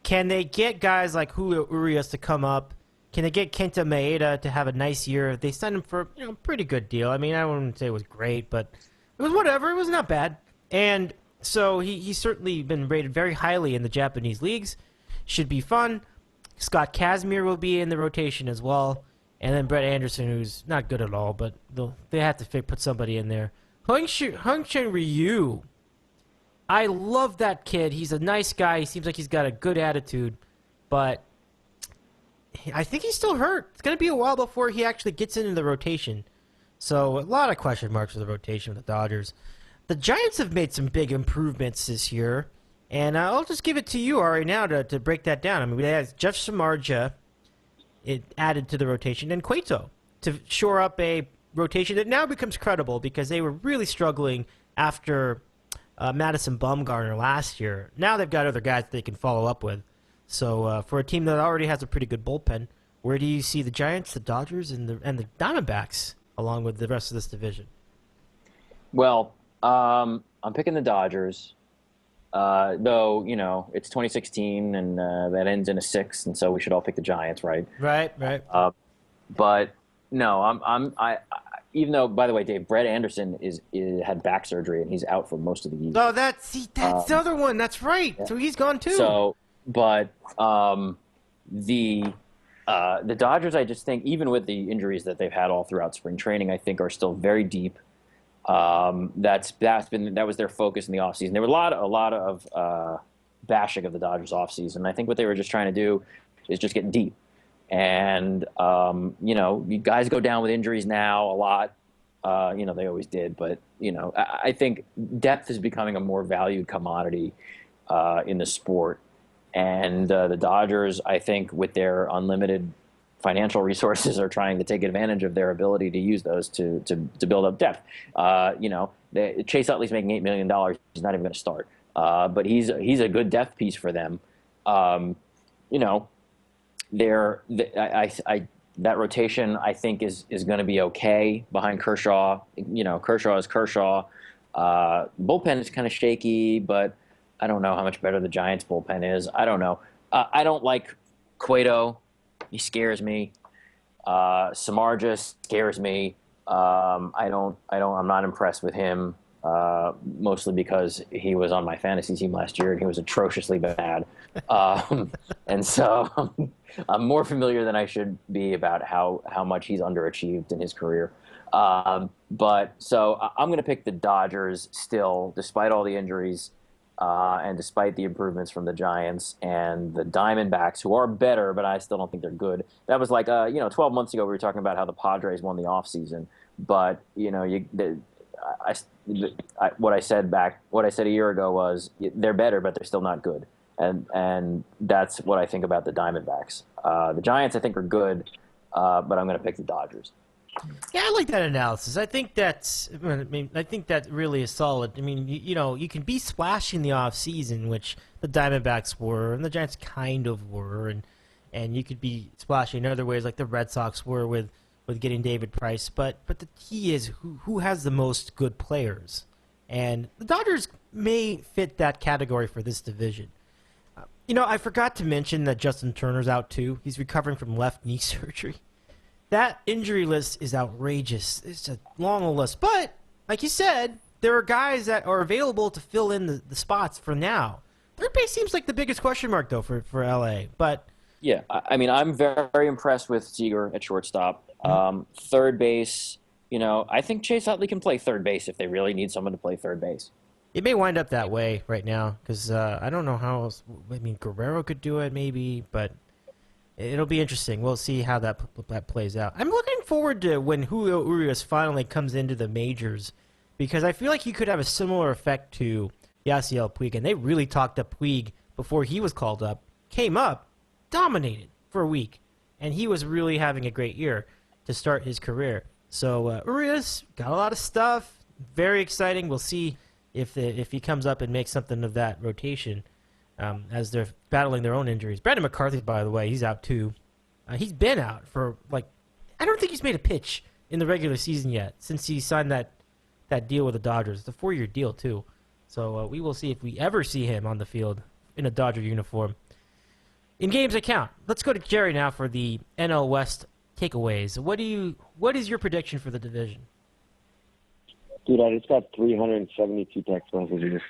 Can they get guys like Urias to come up? Can they get Kenta Maeda to have a nice year? They signed him for a pretty good deal. I mean, I wouldn't say it was great, but it was whatever. It was not bad. And so he's certainly been rated very highly in the Japanese leagues. Should be fun. Scott Kazmir will be in the rotation as well. And then Brett Anderson, who's not good at all, but they have to put somebody in there. Hung-Chen Ryu I love that kid. He's a nice guy. He seems like he's got a good attitude, but I think he's still hurt. It's going to be a while before he actually gets into the rotation. So a lot of question marks for the rotation with the Dodgers. The Giants have made some big improvements this year, and I'll just give it to you, Ari, now to break that down. I mean, we had Jeff Samardzija added to the rotation, and Cueto to shore up a rotation that now becomes credible because they were really struggling after Madison Bumgarner last year. Now they've got other guys that they can follow up with. So for a team that already has a pretty good bullpen, where do you see the Giants, the Dodgers, and the Diamondbacks along with the rest of this division? Well, I'm picking the Dodgers, though, it's 2016 and that ends in a 6, and so we should all pick the Giants, right? Right. But no, I even though, by the way, Dave, Brett Anderson had back surgery and he's out for most of the year. Oh, that's the other one. That's right. Yeah. So he's gone too. So, but the Dodgers, I just think, even with the injuries that they've had all throughout spring training, I think are still very deep. That was their focus in the offseason. There were a lot of bashing of the Dodgers offseason. I think what they were just trying to do is just get deep. And you guys go down with injuries now a lot. They always did, but I think depth is becoming a more valued commodity in the sport. And the Dodgers, I think, with their unlimited financial resources, are trying to take advantage of their ability to use those to build up depth. Chase Utley's making $8 million. He's not even going to start, but he's a good depth piece for them. That rotation, I think, is going to be okay behind Kershaw. Kershaw is Kershaw. Bullpen is kind of shaky, but I don't know how much better the Giants' bullpen is. I don't know. I don't like Cueto. He scares me. Samardzija scares me. I'm not impressed with him. Mostly because he was on my fantasy team last year and he was atrociously bad. And so I'm more familiar than I should be about how much he's underachieved in his career. But so I'm going to pick the Dodgers still, despite all the injuries and despite the improvements from the Giants and the Diamondbacks, who are better, but I still don't think they're good. That was like, 12 months ago we were talking about how the Padres won the offseason. But, what I said a year ago was they're better, but they're still not good, and that's what I think about the Diamondbacks. The Giants, I think, are good, but I'm going to pick the Dodgers. Yeah, I like that analysis. I think that really is solid. I mean, you can be splashy in the off season, which the Diamondbacks were, and the Giants kind of were, and you could be splashy in other ways, like the Red Sox were with getting David Price, but the key is who has the most good players, and the Dodgers may fit that category for this division. I forgot to mention that Justin Turner's out too. He's recovering from left knee surgery. That injury list is outrageous. It's a long list, but like you said, there are guys that are available to fill in the spots for now. Third base seems like the biggest question mark though for LA, but yeah, I mean, I'm very impressed with Seager at shortstop. Third base, I think Chase Utley can play third base if they really need someone to play third base. It may wind up that way right now because I don't know how else. I mean, Guerrero could do it maybe, but it'll be interesting. We'll see how that plays out. I'm looking forward to when Julio Urias finally comes into the majors because I feel like he could have a similar effect to Yasiel Puig, and they really talked up Puig before he was called up, came up, dominated for a week, and he was really having a great year to start his career. So Urias got a lot of stuff. Very exciting. We'll see if he comes up and makes something of that rotation as they're battling their own injuries. Brandon McCarthy, by the way, he's out too. He's been out for I don't think he's made a pitch in the regular season yet since he signed that deal with the Dodgers. It's a 4-year deal too. So we will see if we ever see him on the field in a Dodger uniform. In games that count, let's go to Gerry now for the NL West takeaways. What is your prediction for the division? Dude, I just got 372 text messages.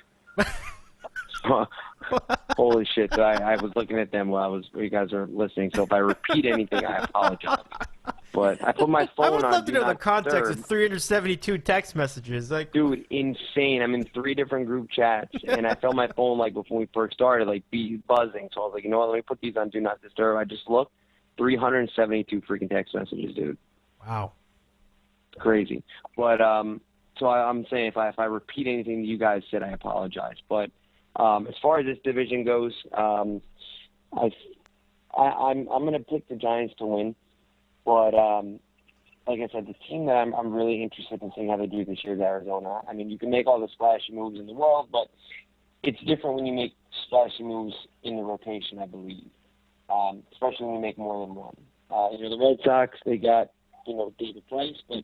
Holy shit! I was looking at them while you guys were listening. So if I repeat anything, I apologize. But I put my phone on. I would love to know the context of 372 text messages. Like, dude, insane. I'm in 3 different group chats, and I felt my phone, like, before we first started, like, buzzing. So I was like, you know what, let me put these on Do Not Disturb. I just looked, 372 freaking text messages, dude. Wow. Crazy. But so I'm saying if I repeat anything that you guys said, I apologize. But as far as this division goes, I'm going to pick the Giants to win. But like I said, the team that I'm really interested in seeing how they do this year is Arizona. I mean, you can make all the splashy moves in the world, but it's different when you make splashy moves in the rotation, I believe, especially when you make more than one. The Red Sox, they got, David Price, but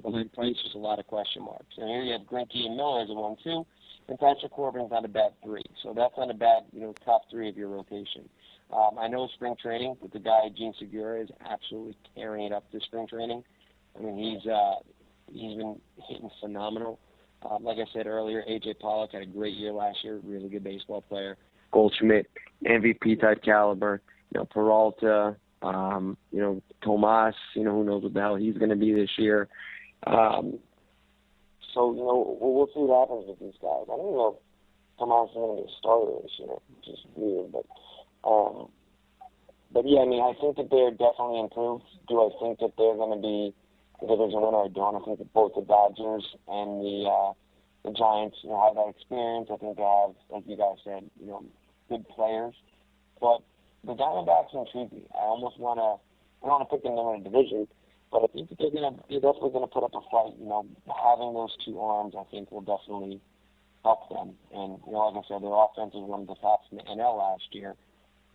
behind Price, there's a lot of question marks. And here you have Greinke and Miller as a 1-2, and Patrick Corbin's not a bad 3. So that's not a bad, top 3 of your rotation. I know spring training, but the guy, Gene Segura, is absolutely tearing it up this spring training. I mean, he's been hitting phenomenal. Like I said earlier, A.J. Pollock had a great year last year, really good baseball player. Goldschmidt, MVP-type caliber. Peralta, Tomas, who knows what the hell he's going to be this year. So, we'll see what happens with these guys. I don't know if Tomas is going to be a starter this year, which is weird, but yeah, I mean, I think that they're definitely improved. Do I think that they're going to be the division winner? I don't. I think that both the Dodgers and the Giants, have that experience. I think they have, like you guys said, good players. But the Diamondbacks intrigue me. I don't want to pick them to win a division, but I think that they're definitely going to put up a fight. Having those 2 arms, I think, will definitely help them. And like I said, their offense was one of the tops in the NL last year.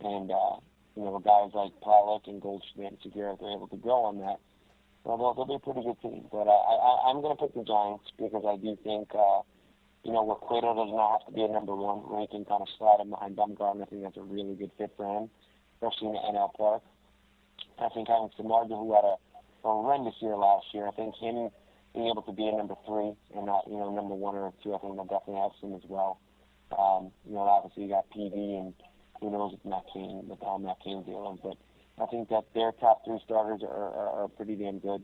And, guys like Pollock and Goldschmidt and Segura, if they're able to grow on that, they'll be a pretty good team. But I'm going to pick the Giants because I do think, where Cueto does not have to be a number 1, where he can kind of slide him behind Bumgarner. I think that's a really good fit for him, especially in the NL Park. I think having Samardzija, who had a horrendous year last year, I think him being able to be a number 3 and not, number 1 or 2, I think that definitely helps him as well. Obviously you got PV and who knows what all Matt Cain's deal is, but I think that their top 3 starters are pretty damn good.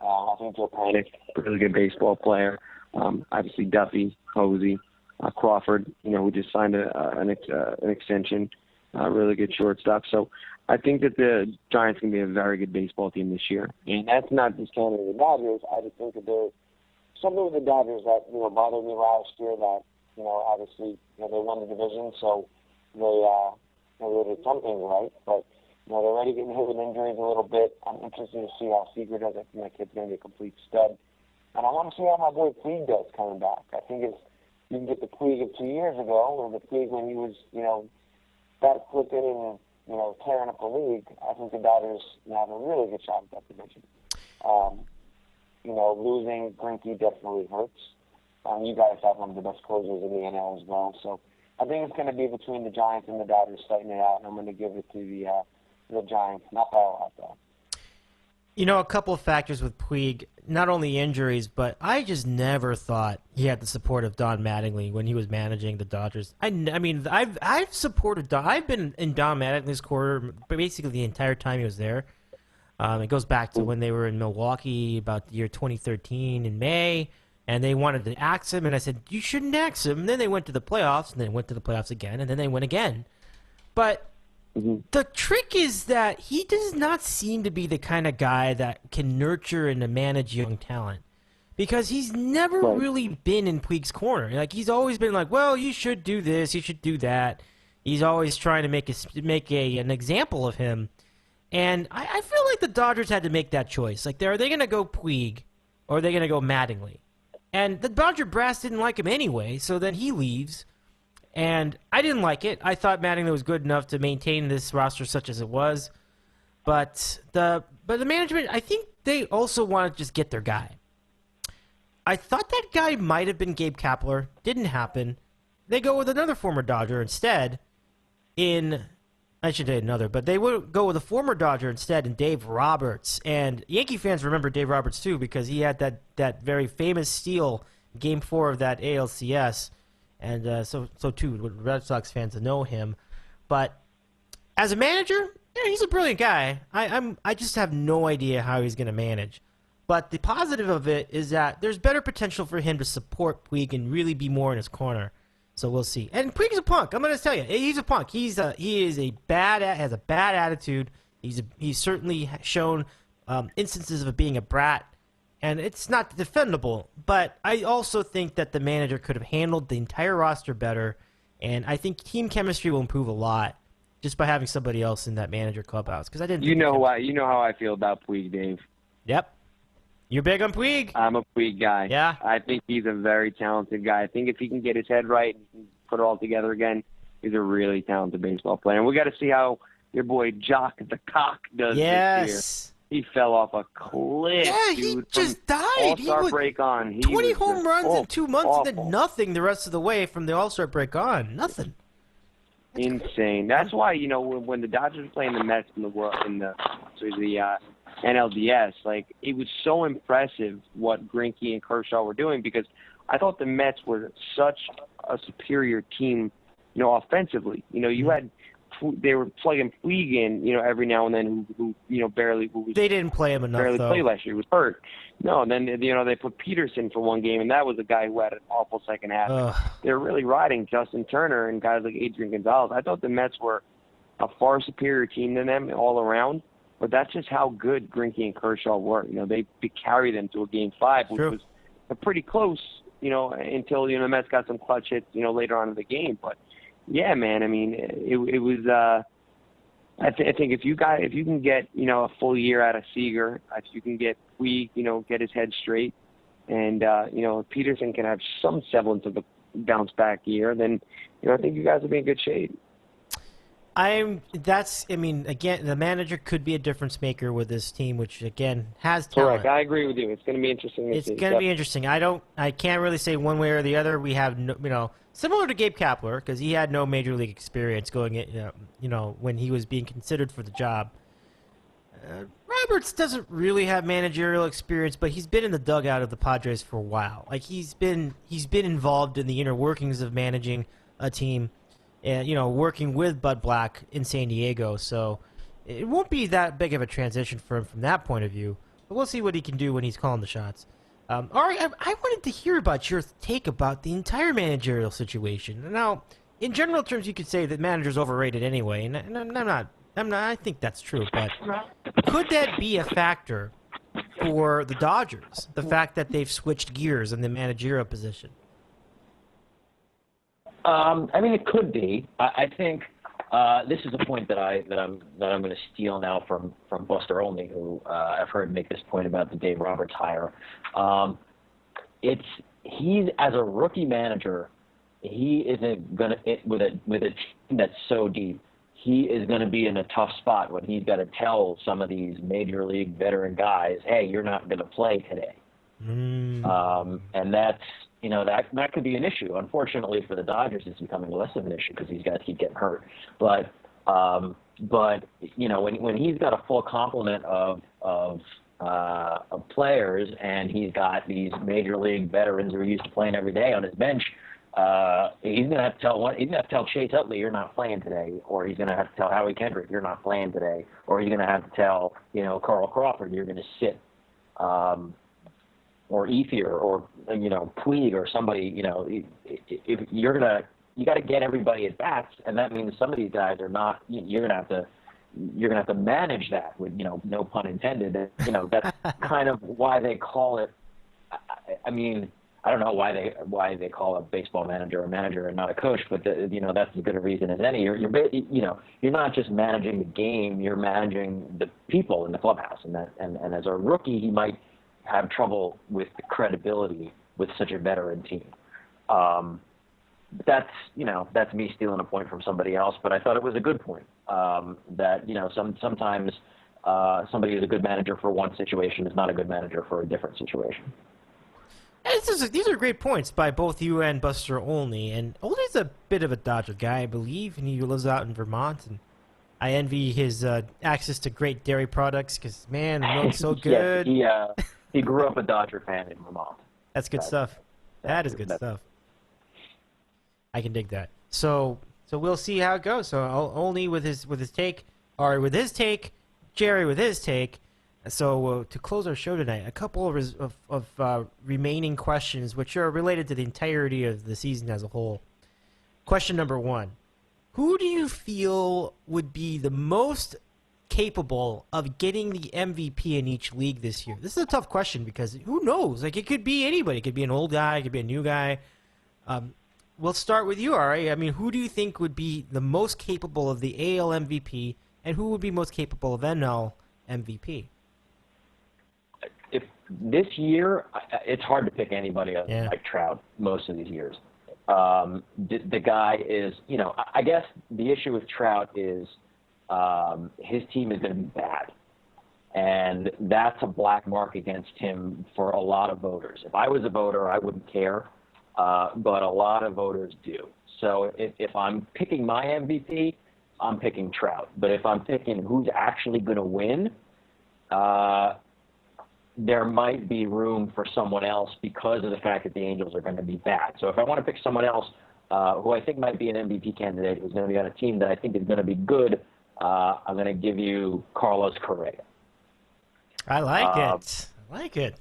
I think Joe Panik, really good baseball player. Obviously Duffy, Hosey, Crawford, who just signed an extension, really good shortstop. So I think that the Giants can be a very good baseball team this year. And that's not discounting the Dodgers. I just think that there's something with the Dodgers that, bothered me last year that, obviously, they won the division, so they did something right. But, they're already getting hit with injuries a little bit. I'm interested to see how Seager does. I think that kid's going to be a complete stud. And I want to see how my boy Puig does coming back. I think if you can get the Puig of 2 years ago, or the Puig when he was, that flipping and, tearing up the league, I think the Dodgers have a really good shot at that division. Losing Greinke definitely hurts. You guys have one of the best closers in the NL as well. So I think it's going to be between the Giants and the Dodgers fighting it out, and I'm going to give it to the Giants. Not by a lot, though. A couple of factors with Puig, not only injuries, but I just never thought he had the support of Don Mattingly when he was managing the Dodgers. I mean, I've supported Don. I've been in Don Mattingly's corner basically the entire time he was there. It goes back to when they were in Milwaukee about the year 2013 in May, and they wanted to axe him, and I said, you shouldn't axe him. And then they went to the playoffs, and then went to the playoffs again, and then they went again. But the trick is that he does not seem to be the kind of guy that can nurture and manage young talent, because he's never really been in Puig's corner. Like, he's always been like, well, you should do this, you should do that. He's always trying to make an example of him. And I feel like the Dodgers had to make that choice. Like, are they going to go Puig or are they going to go Mattingly? And the Dodger brass didn't like him anyway, so then he leaves. And I didn't like it. I thought Mattingly was good enough to maintain this roster such as it was. But the management, I think they also want to just get their guy. I thought that guy might have been Gabe Kapler. Didn't happen. They go with another former Dodger instead I should say another, but they would go with a former Dodger instead in Dave Roberts. And Yankee fans remember Dave Roberts too, because he had that very famous steal Game 4 of that ALCS. And so too, Red Sox fans know him. But as a manager, Yeah, he's a brilliant guy. I just have no idea how he's going to manage. But the positive of it is that there's better potential for him to support Puig and really be more in his corner. So we'll see. And Puig's a punk. I'm going to tell you, he's a punk. He has a bad attitude. He's certainly shown instances of being a brat, and it's not defendable. But I also think that the manager could have handled the entire roster better, and I think team chemistry will improve a lot just by having somebody else in that manager clubhouse. Because I didn't. You know how I feel about Puig, Dave. Yep. You're big on Puig? I'm a Puig guy. Yeah? I think he's a very talented guy. I think if he can get his head right and put it all together again, he's a really talented baseball player. And we got to see how your boy Jock the Cock does this year. He fell off a cliff, yeah, dude. He just died. All-Star break on. 20 home runs in 2 months awful. and then nothing the rest of the way from the All-Star break on. Nothing. Insane. That's why, when the Dodgers were playing the Mets in the NLDS, like, it was so impressive what Greinke and Kershaw were doing, because I thought the Mets were such a superior team, offensively. They were plugging Puig in, every now and then, who they didn't play him enough. Barely though. played last year. He was hurt. No, and then they put Peterson for one game, and that was a guy who had an awful second half. They're really riding Justin Turner and guys like Adrian Gonzalez. I thought the Mets were a far superior team than them all around. But that's just how good Greinke and Kershaw were. They carried them to a Game 5, which was pretty close, until the Mets got some clutch hits, later on in the game. But yeah, man, I mean, it was. I think if you can get a full year out of Seager, if you can get Puig, get his head straight, and if Peterson can have some semblance of a bounce back year, then I think you guys will be in good shape. Again, the manager could be a difference maker with this team, which again has talent. Correct. I agree with you. It's going to be interesting. It's going to be interesting. I can't really say one way or the other. We have similar to Gabe Kapler, because he had no major league experience going in, when he was being considered for the job. Roberts doesn't really have managerial experience, but he's been in the dugout of the Padres for a while. Like he's been involved in the inner workings of managing a team. And, working with Bud Black in San Diego. So it won't be that big of a transition for him from that point of view. But we'll see what he can do when he's calling the shots. Ari, I wanted to hear about your take about the entire managerial situation. Now, in general terms, you could say that manager's overrated anyway, and I'm not. I think that's true. But could that be a factor for the Dodgers? The fact that they've switched gears in the managerial position. It could be. I think this is a point that I'm going to steal now from Buster Olney, who I've heard make this point about the Dave Roberts hire. He's as a rookie manager, he isn't going to with a team that's so deep. He is going to be in a tough spot when he's got to tell some of these major league veteran guys, "Hey, you're not going to play today," and that's. That could be an issue. Unfortunately for the Dodgers, it's becoming less of an issue because he's got to keep getting hurt. But when he's got a full complement of players and he's got these major league veterans who are used to playing every day on his bench, he's gonna have to tell Chase Utley, "You're not playing today," or he's gonna have to tell Howie Kendrick, "You're not playing today," or he's gonna have to tell Carl Crawford, "You're gonna sit." Or Ethier, or Puig, or somebody. If you got to get everybody at bats, and that means some of these guys are not. You're gonna have to manage that with no pun intended. That's kind of why they call it. I don't know why they call a baseball manager a manager and not a coach, but that's as good a reason as any. You're not just managing the game; you're managing the people in the clubhouse, and as a rookie, he might have trouble with the credibility with such a veteran team. That's me stealing a point from somebody else, but I thought it was a good point. That sometimes somebody who's a good manager for one situation is not a good manager for a different situation. These are great points by both you and Buster Olney. And Olney's a bit of a Dodger guy, I believe, and he lives out in Vermont. And I envy his access to great dairy products because, man, the milk's so good. He grew up a Dodger fan in Vermont. That's good stuff. That is good stuff. I can dig that. So we'll see how it goes. So Olney with his take. Ari with his take, Gerry with his take. So to close our show tonight, a couple of remaining questions which are related to the entirety of the season as a whole. Question number 1. Who do you feel would be the most capable of getting the MVP in each league this year? This is a tough question because who knows? Like, it could be anybody. It could be an old guy. It could be a new guy. We'll start with you, Ari. I mean, who do you think would be the most capable of the AL MVP, and who would be most capable of NL MVP? If this year, it's hard to pick anybody other than Mike Trout most of these years. The guy is, I guess the issue with Trout is his team is going to be bad. And that's a black mark against him for a lot of voters. If I was a voter, I wouldn't care, but a lot of voters do. So if I'm picking my MVP, I'm picking Trout. But if I'm picking who's actually going to win, there might be room for someone else because of the fact that the Angels are going to be bad. So if I want to pick someone else who I think might be an MVP candidate who's going to be on a team that I think is going to be good, I'm going to give you Carlos Correa. I like it. I like it.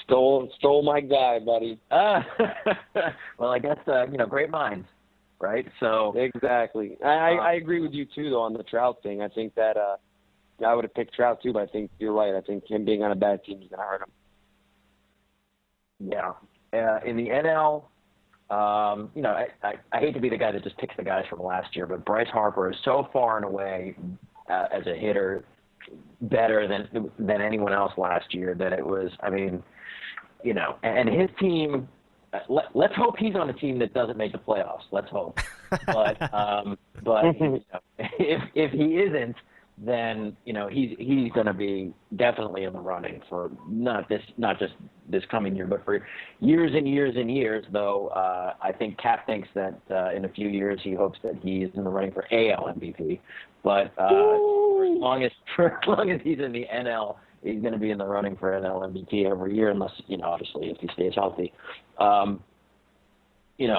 Stole my guy, buddy. Well, I guess, great minds, right? So exactly. I agree with you, too, though, on the Trout thing. I think that I would have picked Trout, too, but I think you're right. I think him being on a bad team is going to hurt him. Yeah. In the NL, I hate to be the guy that just picks the guys from last year, but Bryce Harper is so far and away as a hitter better than anyone else last year that it was, and his team, let's hope he's on a team that doesn't make the playoffs. Let's hope. But if he isn't, then he's going to be definitely in the running for not just this coming year, but for years and years and years. Though I think Cap thinks that in a few years he hopes that he is in the running for AL MVP. But for as long as he's in the NL, he's going to be in the running for NL MVP every year, unless obviously if he stays healthy. But you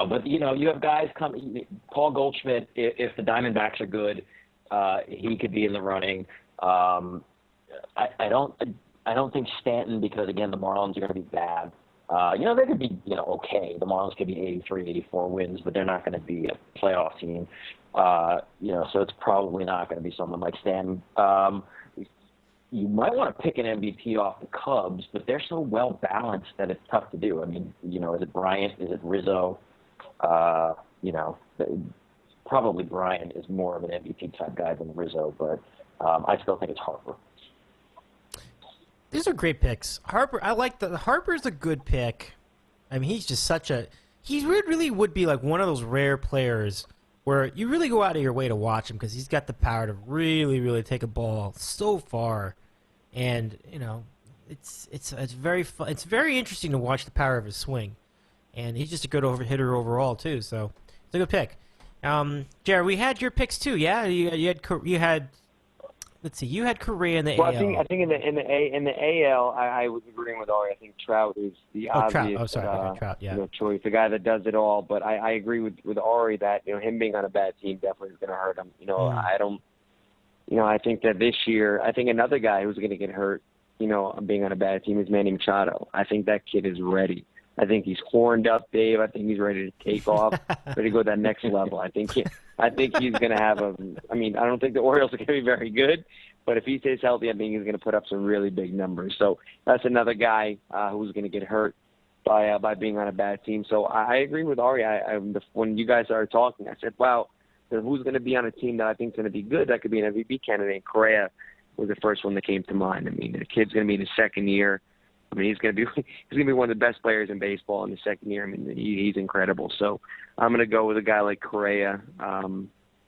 have guys coming. Paul Goldschmidt, if the Diamondbacks are good. He could be in the running. I don't think Stanton, because again the Marlins are going to be bad. They could be okay. The Marlins could be 83, 84 wins, but they're not going to be a playoff team. So it's probably not going to be someone like Stanton. You might want to pick an MVP off the Cubs, but they're so well balanced that it's tough to do. Is it Bryant? Is it Rizzo? Probably Bryant is more of an MVP type guy than Rizzo, but I still think it's Harper. These are great picks. Harper's a good pick. He's just he really would be like one of those rare players where you really go out of your way to watch him because he's got the power to really, really take a ball so far, and it's very fun. It's very interesting to watch the power of his swing, and he's just a good hitter overall too. So it's a good pick. Gerry, we had your picks too, yeah? You had. Let's see, you had Correa in the AL. I think in the AL, I was agreeing with Ari. I think Trout is the obvious Trout, yeah. choice, the guy that does it all. But I agree with Ari that him being on a bad team definitely is going to hurt him. I think that this year, I think another guy who's going to get hurt, being on a bad team is Manny Machado. I think that kid is ready. I think he's horned up, Dave. I think he's ready to take off, ready to go to that next level. I think he's going to have I don't think the Orioles are going to be very good, but if he stays healthy, I think he's going to put up some really big numbers. So that's another guy who's going to get hurt by being on a bad team. So I agree with Ari. When you guys started talking, I said, wow, who's going to be on a team that I think is going to be good? That could be an MVP candidate. Correa was the first one that came to mind. The kid's going to be in his second year. He's going to be one of the best players in baseball in the second year. He's incredible. So I'm going to go with a guy like Correa.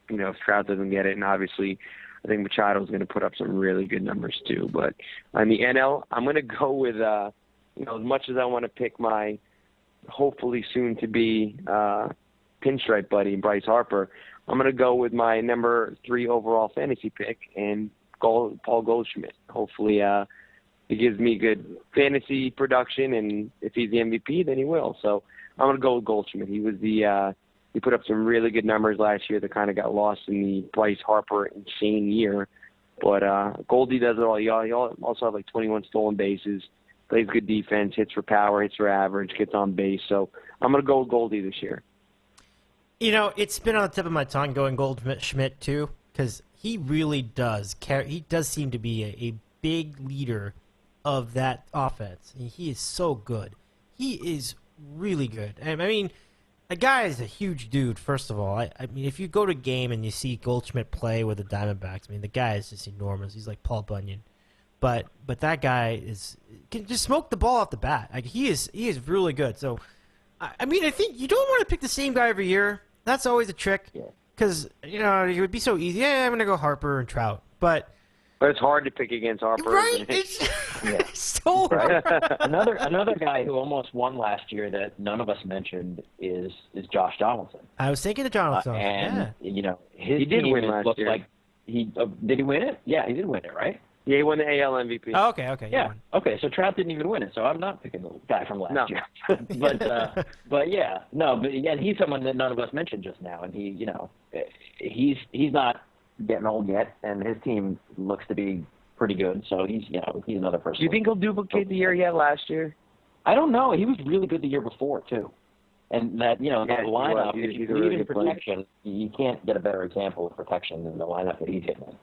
If Trout doesn't get it, and obviously I think Machado is going to put up some really good numbers too. But on the NL, I'm going to go with as much as I want to pick my hopefully soon to be pinstripe buddy Bryce Harper, I'm going to go with my number 3 overall fantasy pick and Paul Goldschmidt. Hopefully. He gives me good fantasy production, and if he's the MVP, then he will. So I'm going to go with Goldschmidt. He was the He put up some really good numbers last year that kind of got lost in the Bryce Harper insane year. But Goldie does it all. He also have like 21 stolen bases, plays good defense, hits for power, hits for average, gets on base. So I'm going to go with Goldie this year. You know, it's been on the tip of my tongue going Goldschmidt too, because he really does care. He does seem to be a big leader of that offense. He is so good. He is really good. I mean, the guy is a huge dude, first of all. I mean, if you go to a game and you see Goldschmidt play with the Diamondbacks, I mean, the guy is just enormous. He's like Paul Bunyan. But that guy can just smoke the ball off the bat. Like, he is really good. So, I mean, I think you don't want to pick the same guy every year. That's always a trick. Because, you know, it would be so easy. Yeah, I'm going to go Harper and Trout. But it's hard to pick against Harper. Right? It's so hard. Another guy who almost won last year that none of us mentioned is Josh Donaldson. I was thinking of Donaldson. You know, he did win last year. Like did he win it? Yeah, he did win it, right? Yeah, he won the AL MVP. Oh, okay. Yeah. Okay, so Trout didn't even win it, so I'm not picking the guy from last year. But yeah, no, but again, he's someone that none of us mentioned just now, and he, you know, he's not getting old yet, and his team looks to be pretty good. So he's another person. Do you think he'll duplicate the year he had last year? I don't know. He was really good the year before too, and that that lineup. If you believe in protection, you can't get a better example of protection than the lineup that he's hitting in.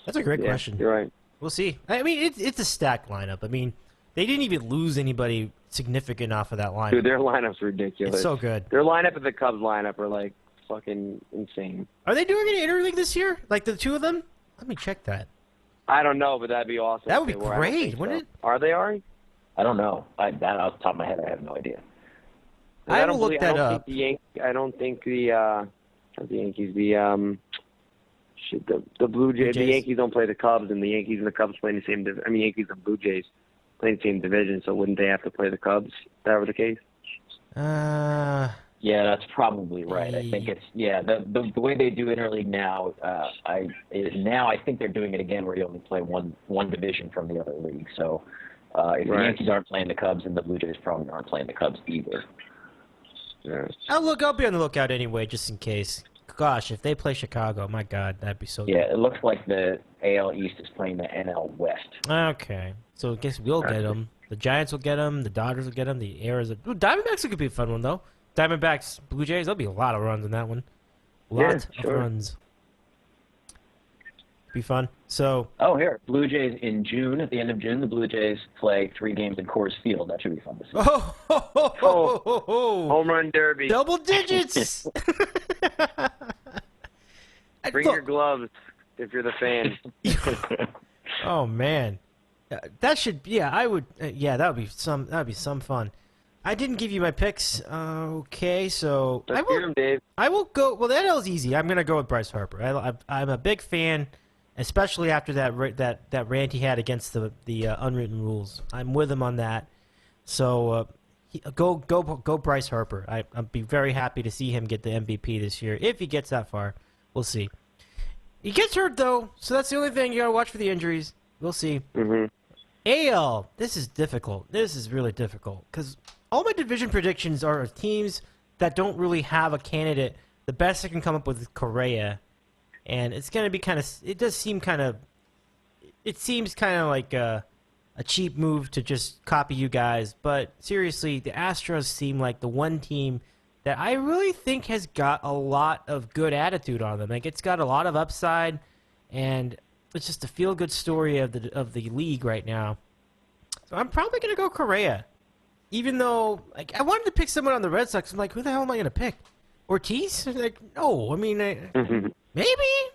That's a great question. You're right. We'll see. I mean, it's a stacked lineup. I mean, they didn't even lose anybody significant off of that lineup. Dude, their lineup's ridiculous. It's so good. Their lineup and the Cubs lineup are like fucking insane. Are they doing any interleague this year? Like the two of them? Let me check that. I don't know, but that'd be awesome. That would be great, wouldn't it? Are they, Ari? I don't know. That off the top of my head, I have no idea. I will look that up. I don't think the Yankees, the Blue Jays. The Yankees don't play the Cubs, and the Yankees and the Cubs play in the same division. I mean, Yankees and Blue Jays play in the same division, so wouldn't they have to play the Cubs if that were the case? Yeah, that's probably right. I think it's the way they do interleague now. I think they're doing it again where you only play one division from the other league. So if the Yankees aren't playing the Cubs, and the Blue Jays probably aren't playing the Cubs either. Yeah. I'll be on the lookout anyway, just in case. Gosh, if they play Chicago, my God, that'd be so good. Yeah, it looks like the AL East is playing the NL West. Okay, so I guess we'll get them. The Giants will get them. The Dodgers will get them. The Diamondbacks could be a fun one, though. Diamondbacks, Blue Jays, there'll be a lot of runs in that one. Lots of runs. Be fun. So. Oh, here, Blue Jays in June. At the end of June, the Blue Jays play 3 games in Coors Field. That should be fun to see. Home run derby. Double digits. Bring your gloves if you're the fan. Oh man, that should. Yeah, I would. Yeah, that would be some fun. I didn't give you my picks. Okay, so Let's hear 'em, Dave. I will go. Well, that is easy. I'm gonna go with Bryce Harper. I'm a big fan, especially after that rant he had against the unwritten rules. I'm with him on that. So go Bryce Harper. I'd be very happy to see him get the MVP this year if he gets that far. We'll see. He gets hurt though, so that's the only thing you gotta watch for the injuries. We'll see. Mm-hmm. AL, this is difficult. This is really difficult because all my division predictions are of teams that don't really have a candidate. The best I can come up with is Correa, and it's going to be kind of. It does seem kind of. It seems kind of like a cheap move to just copy you guys, but seriously, the Astros seem like the one team that I really think has got a lot of good attitude on them. Like it's got a lot of upside, and it's just a feel-good story of the league right now. So I'm probably going to go Correa. Even though, like, I wanted to pick someone on the Red Sox. I'm like, who the hell am I going to pick? Ortiz? Like, no. I mean, maybe.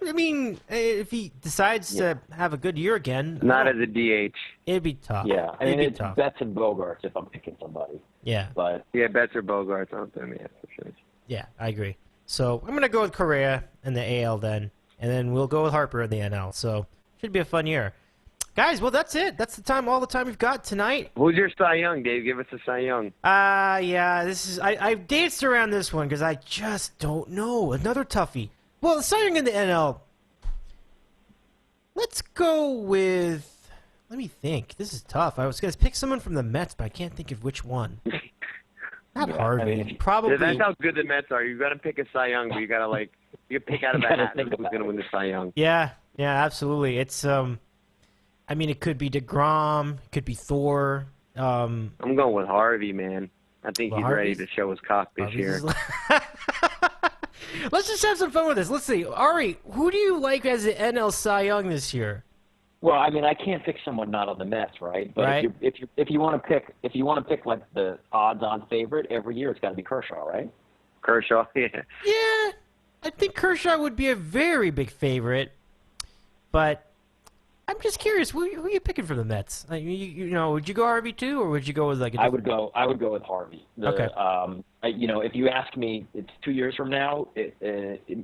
I mean, if he decides to have a good year again. Not as a DH. It'd be tough. Yeah, I mean, it's Betts and Bogarts if I'm picking somebody. Yeah. But yeah, Betts or Bogarts on them, yeah, for sure. Yeah, I agree. So I'm going to go with Correa in the AL then, and then we'll go with Harper in the NL. So should be a fun year. Guys, well, that's it. That's all the time we've got tonight. Who's your Cy Young, Dave? Give us a Cy Young. Yeah, this is. I've danced around this one because I just don't know. Another toughie. Well, Cy Young in the NL. Let's go with. Let me think. This is tough. I was going to pick someone from the Mets, but I can't think of which one. Not Harvey. Probably. That's how good the Mets are. You got to pick a Cy Young, but you got to you pick out of a hat who's going to win the Cy Young. Yeah, absolutely. It's I mean, it could be DeGrom, it could be Thor. I'm going with Harvey, man. I think he's ready to show his cock this year. Let's just have some fun with this. Let's see, Ari, who do you like as the NL Cy Young this year? Well, I mean, I can't pick someone not on the Mets, right? But right. if you want to pick like the odds-on favorite every year, it's got to be Kershaw, right? Kershaw, yeah. Yeah, I think Kershaw would be a very big favorite, but I'm just curious, who are you picking for the Mets? Like, you know, would you go Harvey too, or would you go with like a different... I would go with Harvey. Okay. You know, if you ask me, it's 2 years from now,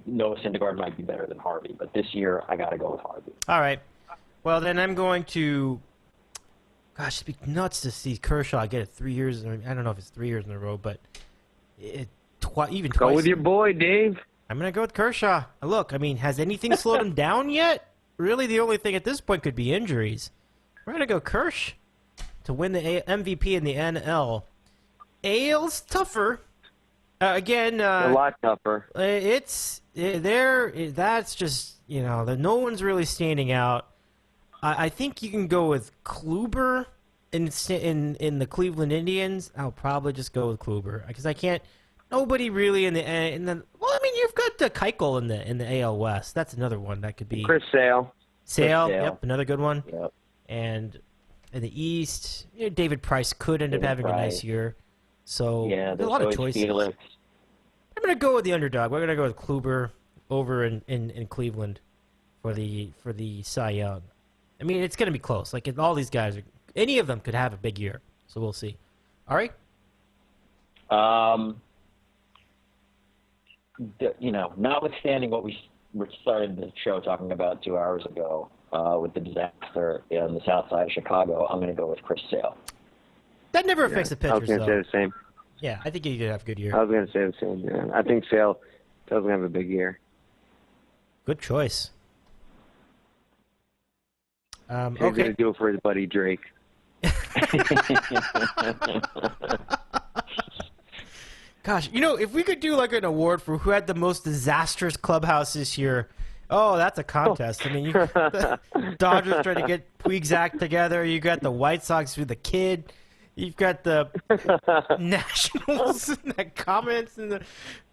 Noah Syndergaard might be better than Harvey, but this year I got to go with Harvey. All right. Well, then I'm going to... Gosh, it'd be nuts to see Kershaw get it 3 years. I don't know if it's 3 years in a row, but even twice. Go with your boy, Dave. I'm going to go with Kershaw. Look, I mean, has anything slowed him down yet? Really, the only thing at this point could be injuries. We're going to go Kersh to win the MVP in the NL. AL's tougher. Again, a lot tougher. That's just, you know, no one's really standing out. I think you can go with Kluber in the Cleveland Indians. I'll probably just go with Kluber because I can't. Nobody really in the well, I mean, you've got the Keuchel in the AL West. That's another one that could be Chris Sale. Yep, another good one. Yep. And in the East, you know, David Price could end up having a nice year. So yeah, there's a lot of choices. Felix. I'm going to go with the underdog. We're going to go with Kluber over in Cleveland for the Cy Young. I mean, it's going to be close. Like, all these guys, any of them could have a big year. So we'll see. Ari? You know, notwithstanding what we started the show talking about 2 hours ago with the disaster in the south side of Chicago, I'm going to go with Chris Sale. That never affects the pitchers, I was going to say the same. Yeah, I think he could have a good year. I was going to say the same, yeah. I think Sale doesn't have a big year. Good choice. He's going to do it for his buddy Drake. Gosh, you know, if we could do like an award for who had the most disastrous clubhouse this year, oh, that's a contest. I mean, the Dodgers trying to get Puig's act together. You got the White Sox with the kid. You've got the Nationals and the comments and the.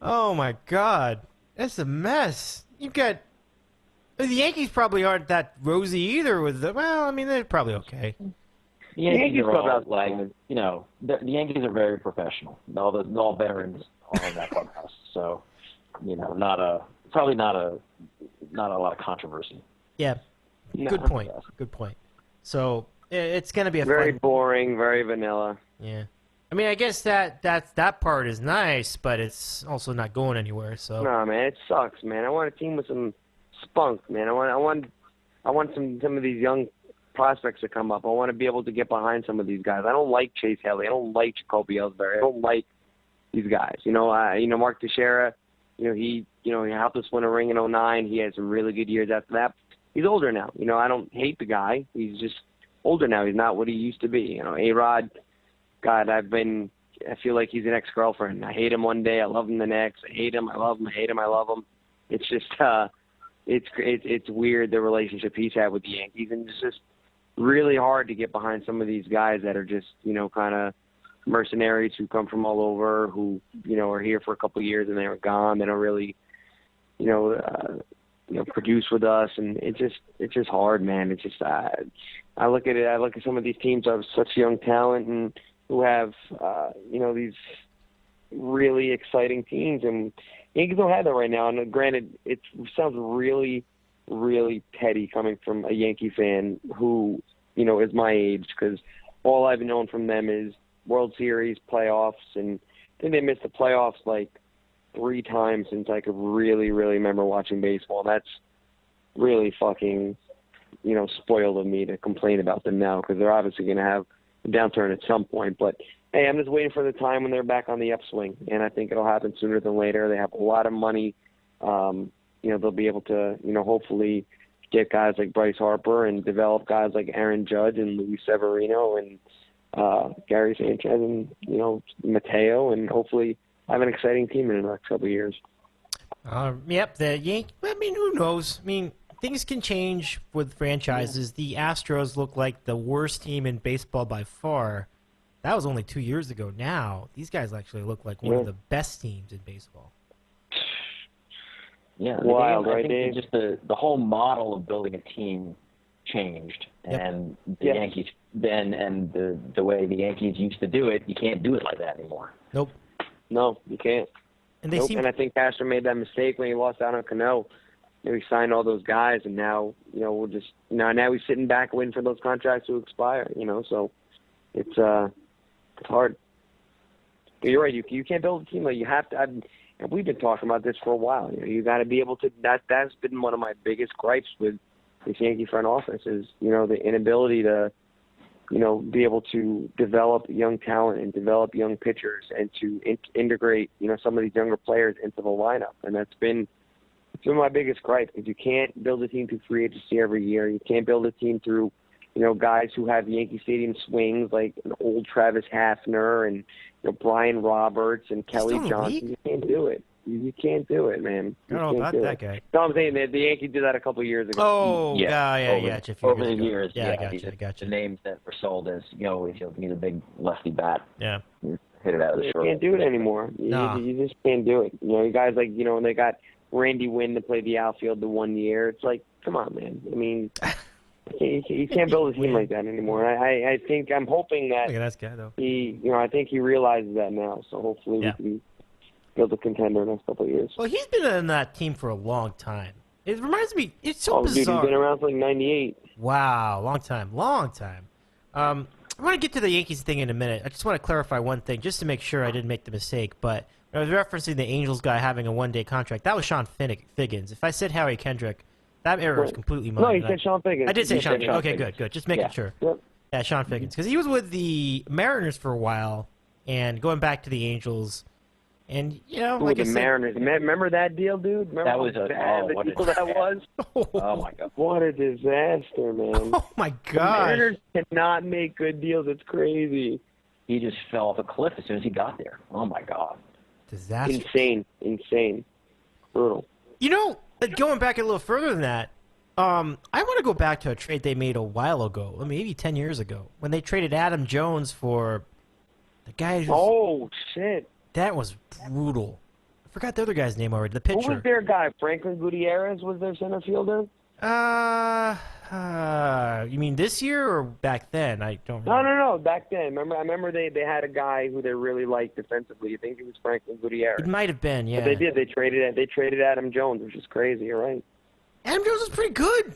Oh my God, that's a mess. You've got the Yankees probably aren't that rosy either. Well, I mean, they're probably okay. The Yankees are all like, you know, the Yankees are very professional. All veterans all in that clubhouse. So, you know, probably not a lot of controversy. Yeah, good point. Good point. So it's going to be a very boring, very vanilla. Yeah, I mean, I guess that part is nice, but it's also not going anywhere. So no, man, it sucks, man. I want a team with some spunk, man. I want some of these young prospects to come up. I want to be able to get behind some of these guys. I don't like Chase Haley. I don't like Jacoby Ellsbury. I don't like these guys. You know, Mark Teixeira. He helped us win a ring in 2009. He had some really good years after that. He's older now. You know, I don't hate the guy. He's just older now. He's not what he used to be. You know, A-Rod. God, I feel like he's an ex-girlfriend. I hate him one day. I love him the next. I hate him. I love him. I hate him. I love him. It's just, it's weird the relationship he's had with the Yankees, and it's just really hard to get behind some of these guys that are just, you know, kind of mercenaries who come from all over, who, you know, are here for a couple of years and they're gone. They don't really, produce with us, and it's just hard, man. It's just I look at some of these teams who have such young talent and who have these really exciting teams, and Yankees don't have that right now. And granted, it sounds really, really petty coming from a Yankee fan who, you know, is my age, because all I've known from them is World Series, playoffs, and I think they missed the playoffs like 3 times since I could really, really remember watching baseball. And that's really fucking, you know, spoiled of me to complain about them now, because they're obviously going to have a downturn at some point. But hey, I'm just waiting for the time when they're back on the upswing, and I think it'll happen sooner than later. They have a lot of money. They'll be able to, you know, hopefully get guys like Bryce Harper and develop guys like Aaron Judge and Luis Severino, and Gary Sanchez and, Mateo, and hopefully have an exciting team in the next couple of years. Yep, the Yankees, who knows? Things can change with franchises. The Astros look like the worst team in baseball by far. That was only 2 years ago. Now, these guys actually look like one of the best teams in baseball. Yeah, wild, I right, think Dave? just the whole model of building a team changed, and the Yankees then, and the way the Yankees used to do it, you can't do it like that anymore. Nope. No, you can't. And And I think Castro made that mistake when he lost out on Cano. He signed all those guys, and now we're just now he's sitting back waiting for those contracts to expire. So it's hard. But you're right. You can't build a team like you have to. And we've been talking about this for a while. You got to be able to. That's been one of my biggest gripes with this Yankee front office is the inability to be able to develop young talent and develop young pitchers and to integrate some of these younger players into the lineup. And it's been my biggest gripe because you can't build a team through free agency every year. You can't build a team through guys who have Yankee Stadium swings like an old Travis Hafner and Brian Roberts and Kelly Johnson. You can't do it. You can't do it, man. I don't know about that guy. No, I'm saying that the Yankees did that a couple of years ago. Oh, yeah. Over the years, I got you. The names that were sold as, if you need a big lefty bat. Yeah. Hit it out of the short. You can't do it anymore. You just can't do it. You guys like, and they got Randy Wynn to play the outfield the 1 year. It's like, come on, man. You can't build a team like that anymore. I'm hoping that look at that guy, though. I think he realizes that now. So hopefully we can build a contender in the next couple of years. Well, he's been on that team for a long time. It reminds me, it's so bizarre. Dude, he's been around for like 98. Wow, long time. I want to get to the Yankees thing in a minute. I just want to clarify one thing, just to make sure I didn't make the mistake. But I was referencing the Angels guy having a one-day contract. That was Sean Figgins. If I said Harry Kendrick, that error is completely mine. No, you said Sean Figgins. I did say Sean Figgins. Okay, good. Just making sure. Yep. Yeah, Sean Figgins. Because he was with the Mariners for a while and going back to the Angels. And, like I said, Mariners. Remember that deal, dude? Remember that was that was? Oh, my God. What a disaster, man. Oh, my God. The Mariners cannot make good deals. It's crazy. He just fell off a cliff as soon as he got there. Oh, my God. Disaster. Insane. Brutal. Going back a little further than that, I want to go back to a trade they made a while ago, maybe 10 years ago, when they traded Adam Jones for the guy who's... Oh, shit. That was brutal. I forgot the other guy's name already, the pitcher. Who was their guy? Franklin Gutierrez was their center fielder? You mean this year or back then? I don't remember. No, back then. I remember they had a guy who they really liked defensively. I think it was Franklin Gutierrez. It might have been, yeah. But they did. They traded Adam Jones, which is crazy, right? Adam Jones is pretty good.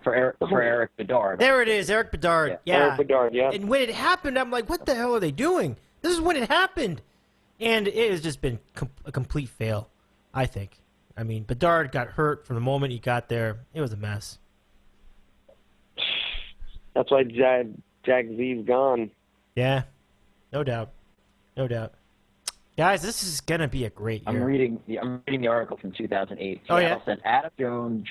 For Eric Bedard. There it is, Eric Bedard. Yeah. Eric Bedard, yeah. And when it happened, I'm like, what the hell are they doing? This is when it happened. And it has just been a complete fail, I think. Bedard got hurt from the moment he got there. It was a mess. That's why Jack Z's gone. Yeah, no doubt. Guys, this is gonna be a great year. I'm reading the article from 2008. Oh, yeah? Sent Adam Jones.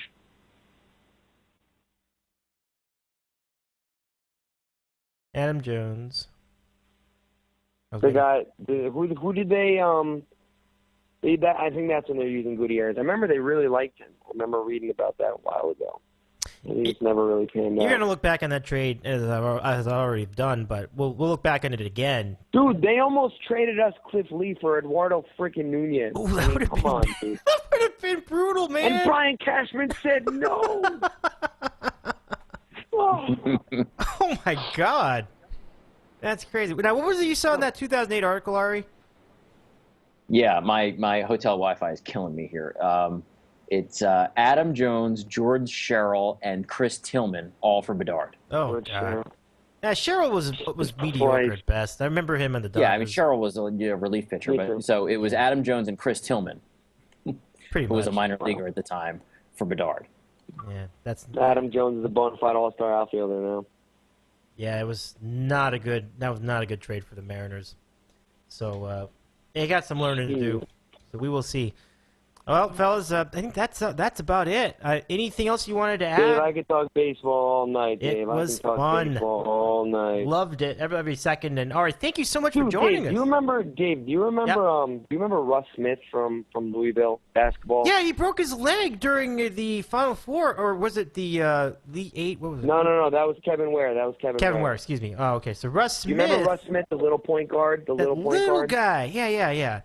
Adam Jones. The guy, who did they? I think that's when they're using Gutierrez. I remember they really liked him. I remember reading about that a while ago. And he's never really panned out. You're gonna look back on that trade as I've already done, but we'll look back on it again. Dude, they almost traded us Cliff Lee for Eduardo freaking Nunez. Ooh, that would have been, on, dude. That would have been brutal, man. And Brian Cashman said no. Oh my God. That's crazy. Now, what was it you saw in that 2008 article, Ari? Yeah, my hotel Wi-Fi is killing me here. It's Adam Jones, George Sherrill, and Chris Tillman, all for Bedard. Oh, God. Yeah, Sherrill was mediocre at best. I remember him in the Dodgers. Yeah, Sherrill was a relief pitcher, but so it was Adam Jones and Chris Tillman, who was a minor leaguer at the time, for Bedard. Yeah, that's Adam Jones is a bona fide all-star outfielder now. Yeah, it was not a good. That was not a good trade for the Mariners. So they got some learning to do. So we will see. Well, fellas, I think that's about it. Anything else you wanted to add? Dave, I could talk baseball all night, Dave. It was I can talk fun. Baseball all night. Loved it every second. And Ari, thank you so much for joining Dave, us. Do you remember Russ Smith from Louisville basketball? Yeah, he broke his leg during the Final Four, or was it the Elite Eight? What was it? No, that was Kevin Ware. Kevin Ware, excuse me. Oh, okay. So Russ Smith. You remember Russ Smith, the little point guard, little guy? Yeah.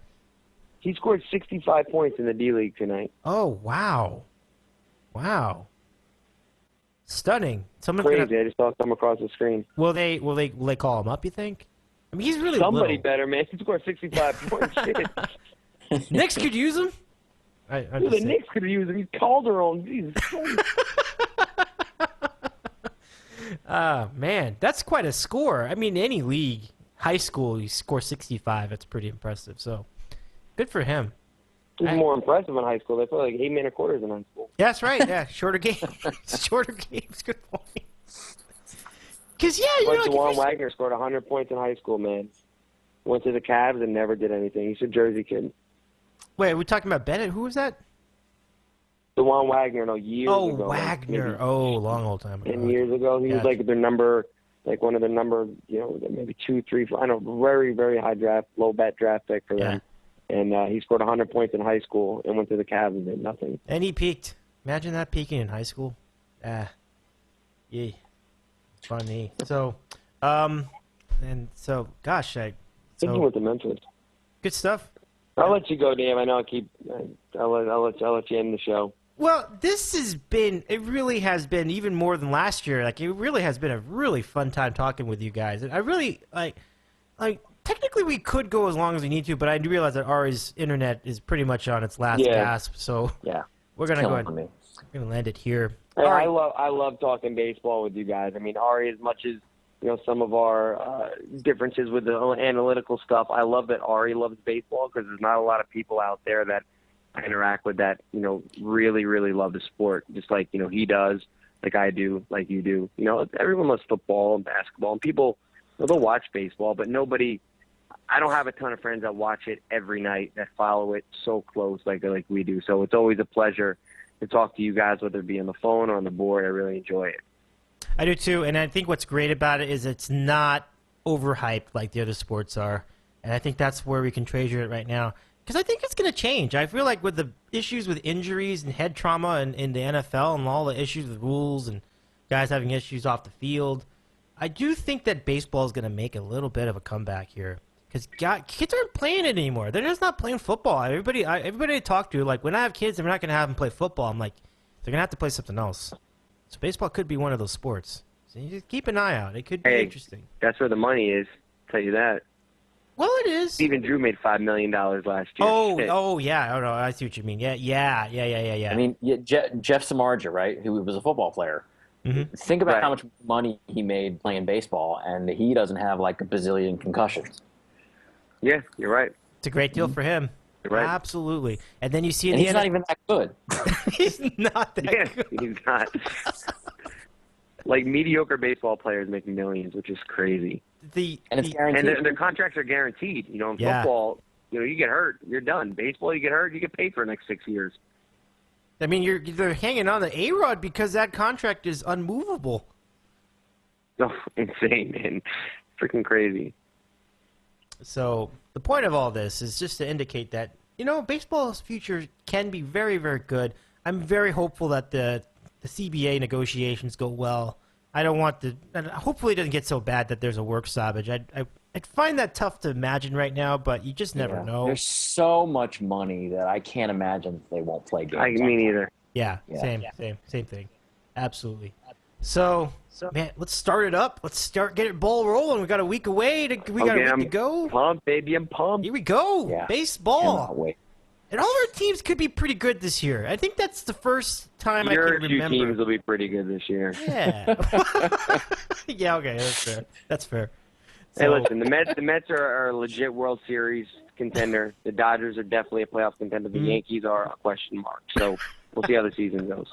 He scored 65 points in the D-League tonight. Oh, wow. Stunning. Crazy. I just saw it come across the screen. Will they call him up, you think? I mean, he's really Somebody little. better, man. He scored 65 points. Shit. Knicks could use him. The Knicks could use him. He's Calderon. Jesus. Man, that's quite a score. I mean, any league, high school, you score 65. That's pretty impressive. So, good for him. It's more impressive in high school. They play like 8-minute quarters in high school. Yeah, that's right. Yeah, shorter games. Shorter games. Good point. Because, Juwan Wagner scored 100 points in high school, man. Went to the Cavs and never did anything. He's a Jersey kid. Wait, are we talking about Bennett? Who was that? Juwan Wagner, years ago. Oh, Wagner. Long old time ago. 10 years ago. He was like their number, like one of the number, maybe 2, 3, 4. I don't know, very, very high draft, low bet draft pick for them. And he scored 100 points in high school and went to the Cavs and did nothing. And he peaked. Imagine that peaking in high school. Yeah. Funny. So, gosh, I think he went to Memphis. Good stuff. I'll let you go, Dave. I know I'll let you end the show. Well, it really has been even more than last year. Like, it really has been a really fun time talking with you guys. And I really, technically we could go as long as we need to, but I do realize that Ari's internet is pretty much on its last gasp. So we're going to go ahead and we're going to land it here. Hey, I love talking baseball with you guys. I mean, Ari, as much as some of our differences with the analytical stuff, I love that Ari loves baseball because there's not a lot of people out there that I interact with that really, really love the sport, just like he does, like I do, like you do. Everyone loves football and basketball, and people they'll watch baseball, but nobody. I don't have a ton of friends that watch it every night that follow it so close like we do. So it's always a pleasure to talk to you guys, whether it be on the phone or on the board. I really enjoy it. I do too, and I think what's great about it is it's not overhyped like the other sports are, and I think that's where we can treasure it right now. Because I think it's going to change. I feel like with the issues with injuries and head trauma in the NFL and all the issues with rules and guys having issues off the field, I do think that baseball is going to make a little bit of a comeback here. Because kids aren't playing it anymore. They're just not playing football. Everybody I talk to, like, when I have kids and we're not going to have them play football, I'm like, they're going to have to play something else. So baseball could be one of those sports. So you just keep an eye out. It could be interesting. That's where the money is. I'll tell you that. Well, it is. Stephen Drew made $5 million last year. Oh, yeah. Oh, no, I see what you mean. Yeah. I mean, Jeff Samardzija, right, who was a football player. Mm-hmm. Think about how much money he made playing baseball, and he doesn't have like a bazillion concussions. Yeah, you're right. It's a great deal for him. You're right. Absolutely. And then you see he's not even that good. He's not that good. He's not. Like, mediocre baseball players making millions, which is crazy. And it's guaranteed. And their contracts are guaranteed. In football, you get hurt, you're done. Baseball, you get hurt, you get paid for the next 6 years. I mean, they're hanging on the A-Rod because that contract is unmovable. Oh, insane, man. Freaking crazy. So the point of all this is just to indicate that, baseball's future can be very, very good. I'm very hopeful that the CBA negotiations go well. I don't want hopefully it doesn't get so bad that there's a work stoppage. I'd find that tough to imagine right now, but you just never know. There's so much money that I can't imagine they won't play games. Me neither. Yeah. Same thing. Absolutely. So, man, let's start it up. Let's get it ball rolling. We got a week away. We got a week to go. Pumped, baby. I'm pumped. Here we go. Yeah. Baseball. Wait. And all our teams could be pretty good this year. I think that's the first time I can remember. Your teams will be pretty good this year. Yeah. Yeah. Okay. That's fair. Hey, listen. The Mets are a legit World Series contender. The Dodgers are definitely a playoff contender. The Yankees are a question mark. So we'll see how the season goes.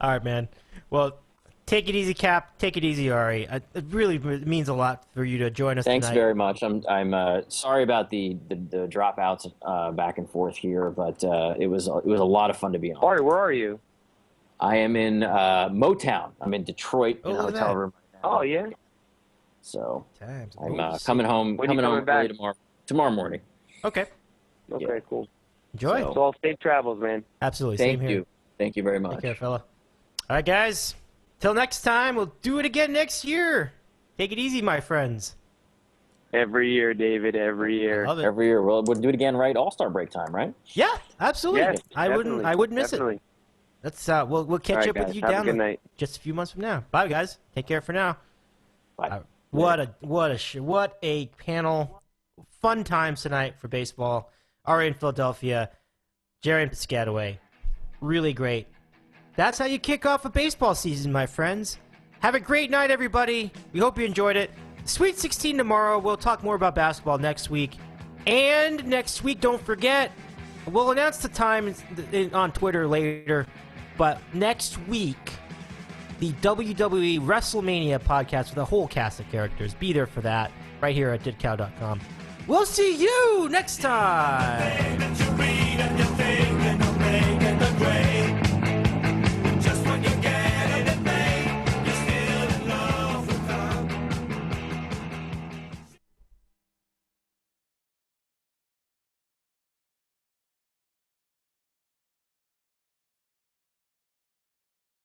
All right, man. Well, Take it easy, Cap. Take it easy, Ari. It really means a lot for you to join us Thanks tonight. very much. I'm sorry about the dropouts back and forth here, but it was a lot of fun to be on. Ari, where are you? I am in Motown. I'm in Detroit in a hotel room. Oh, yeah? So Times. I'm coming home early tomorrow morning. Okay. Okay, cool. Enjoy. So all safe travels, man. Absolutely. Thank Same you. here. Thank you very much. Take care, fella. All right, guys. Till next time, we'll do it again next year. Take it easy, my friends. Every year, David, every year. Every year. We'll do it again, right? All-Star break time, right? Yeah, absolutely. Yes, I wouldn't miss it. Let's we'll catch up with you down just a few months from now. Bye, guys. Take care for now. Bye. What a panel. Fun times tonight for baseball. Ari in Philadelphia, Gerry in Piscataway. Really great. That's how you kick off a baseball season, my friends. Have a great night, everybody. We hope you enjoyed it. Sweet 16 tomorrow. We'll talk more about basketball next week. And next week, don't forget, we'll announce the time on Twitter later. But next week, the WWE WrestleMania podcast with a whole cast of characters. Be there for that right here at didcow.com. We'll see you next time.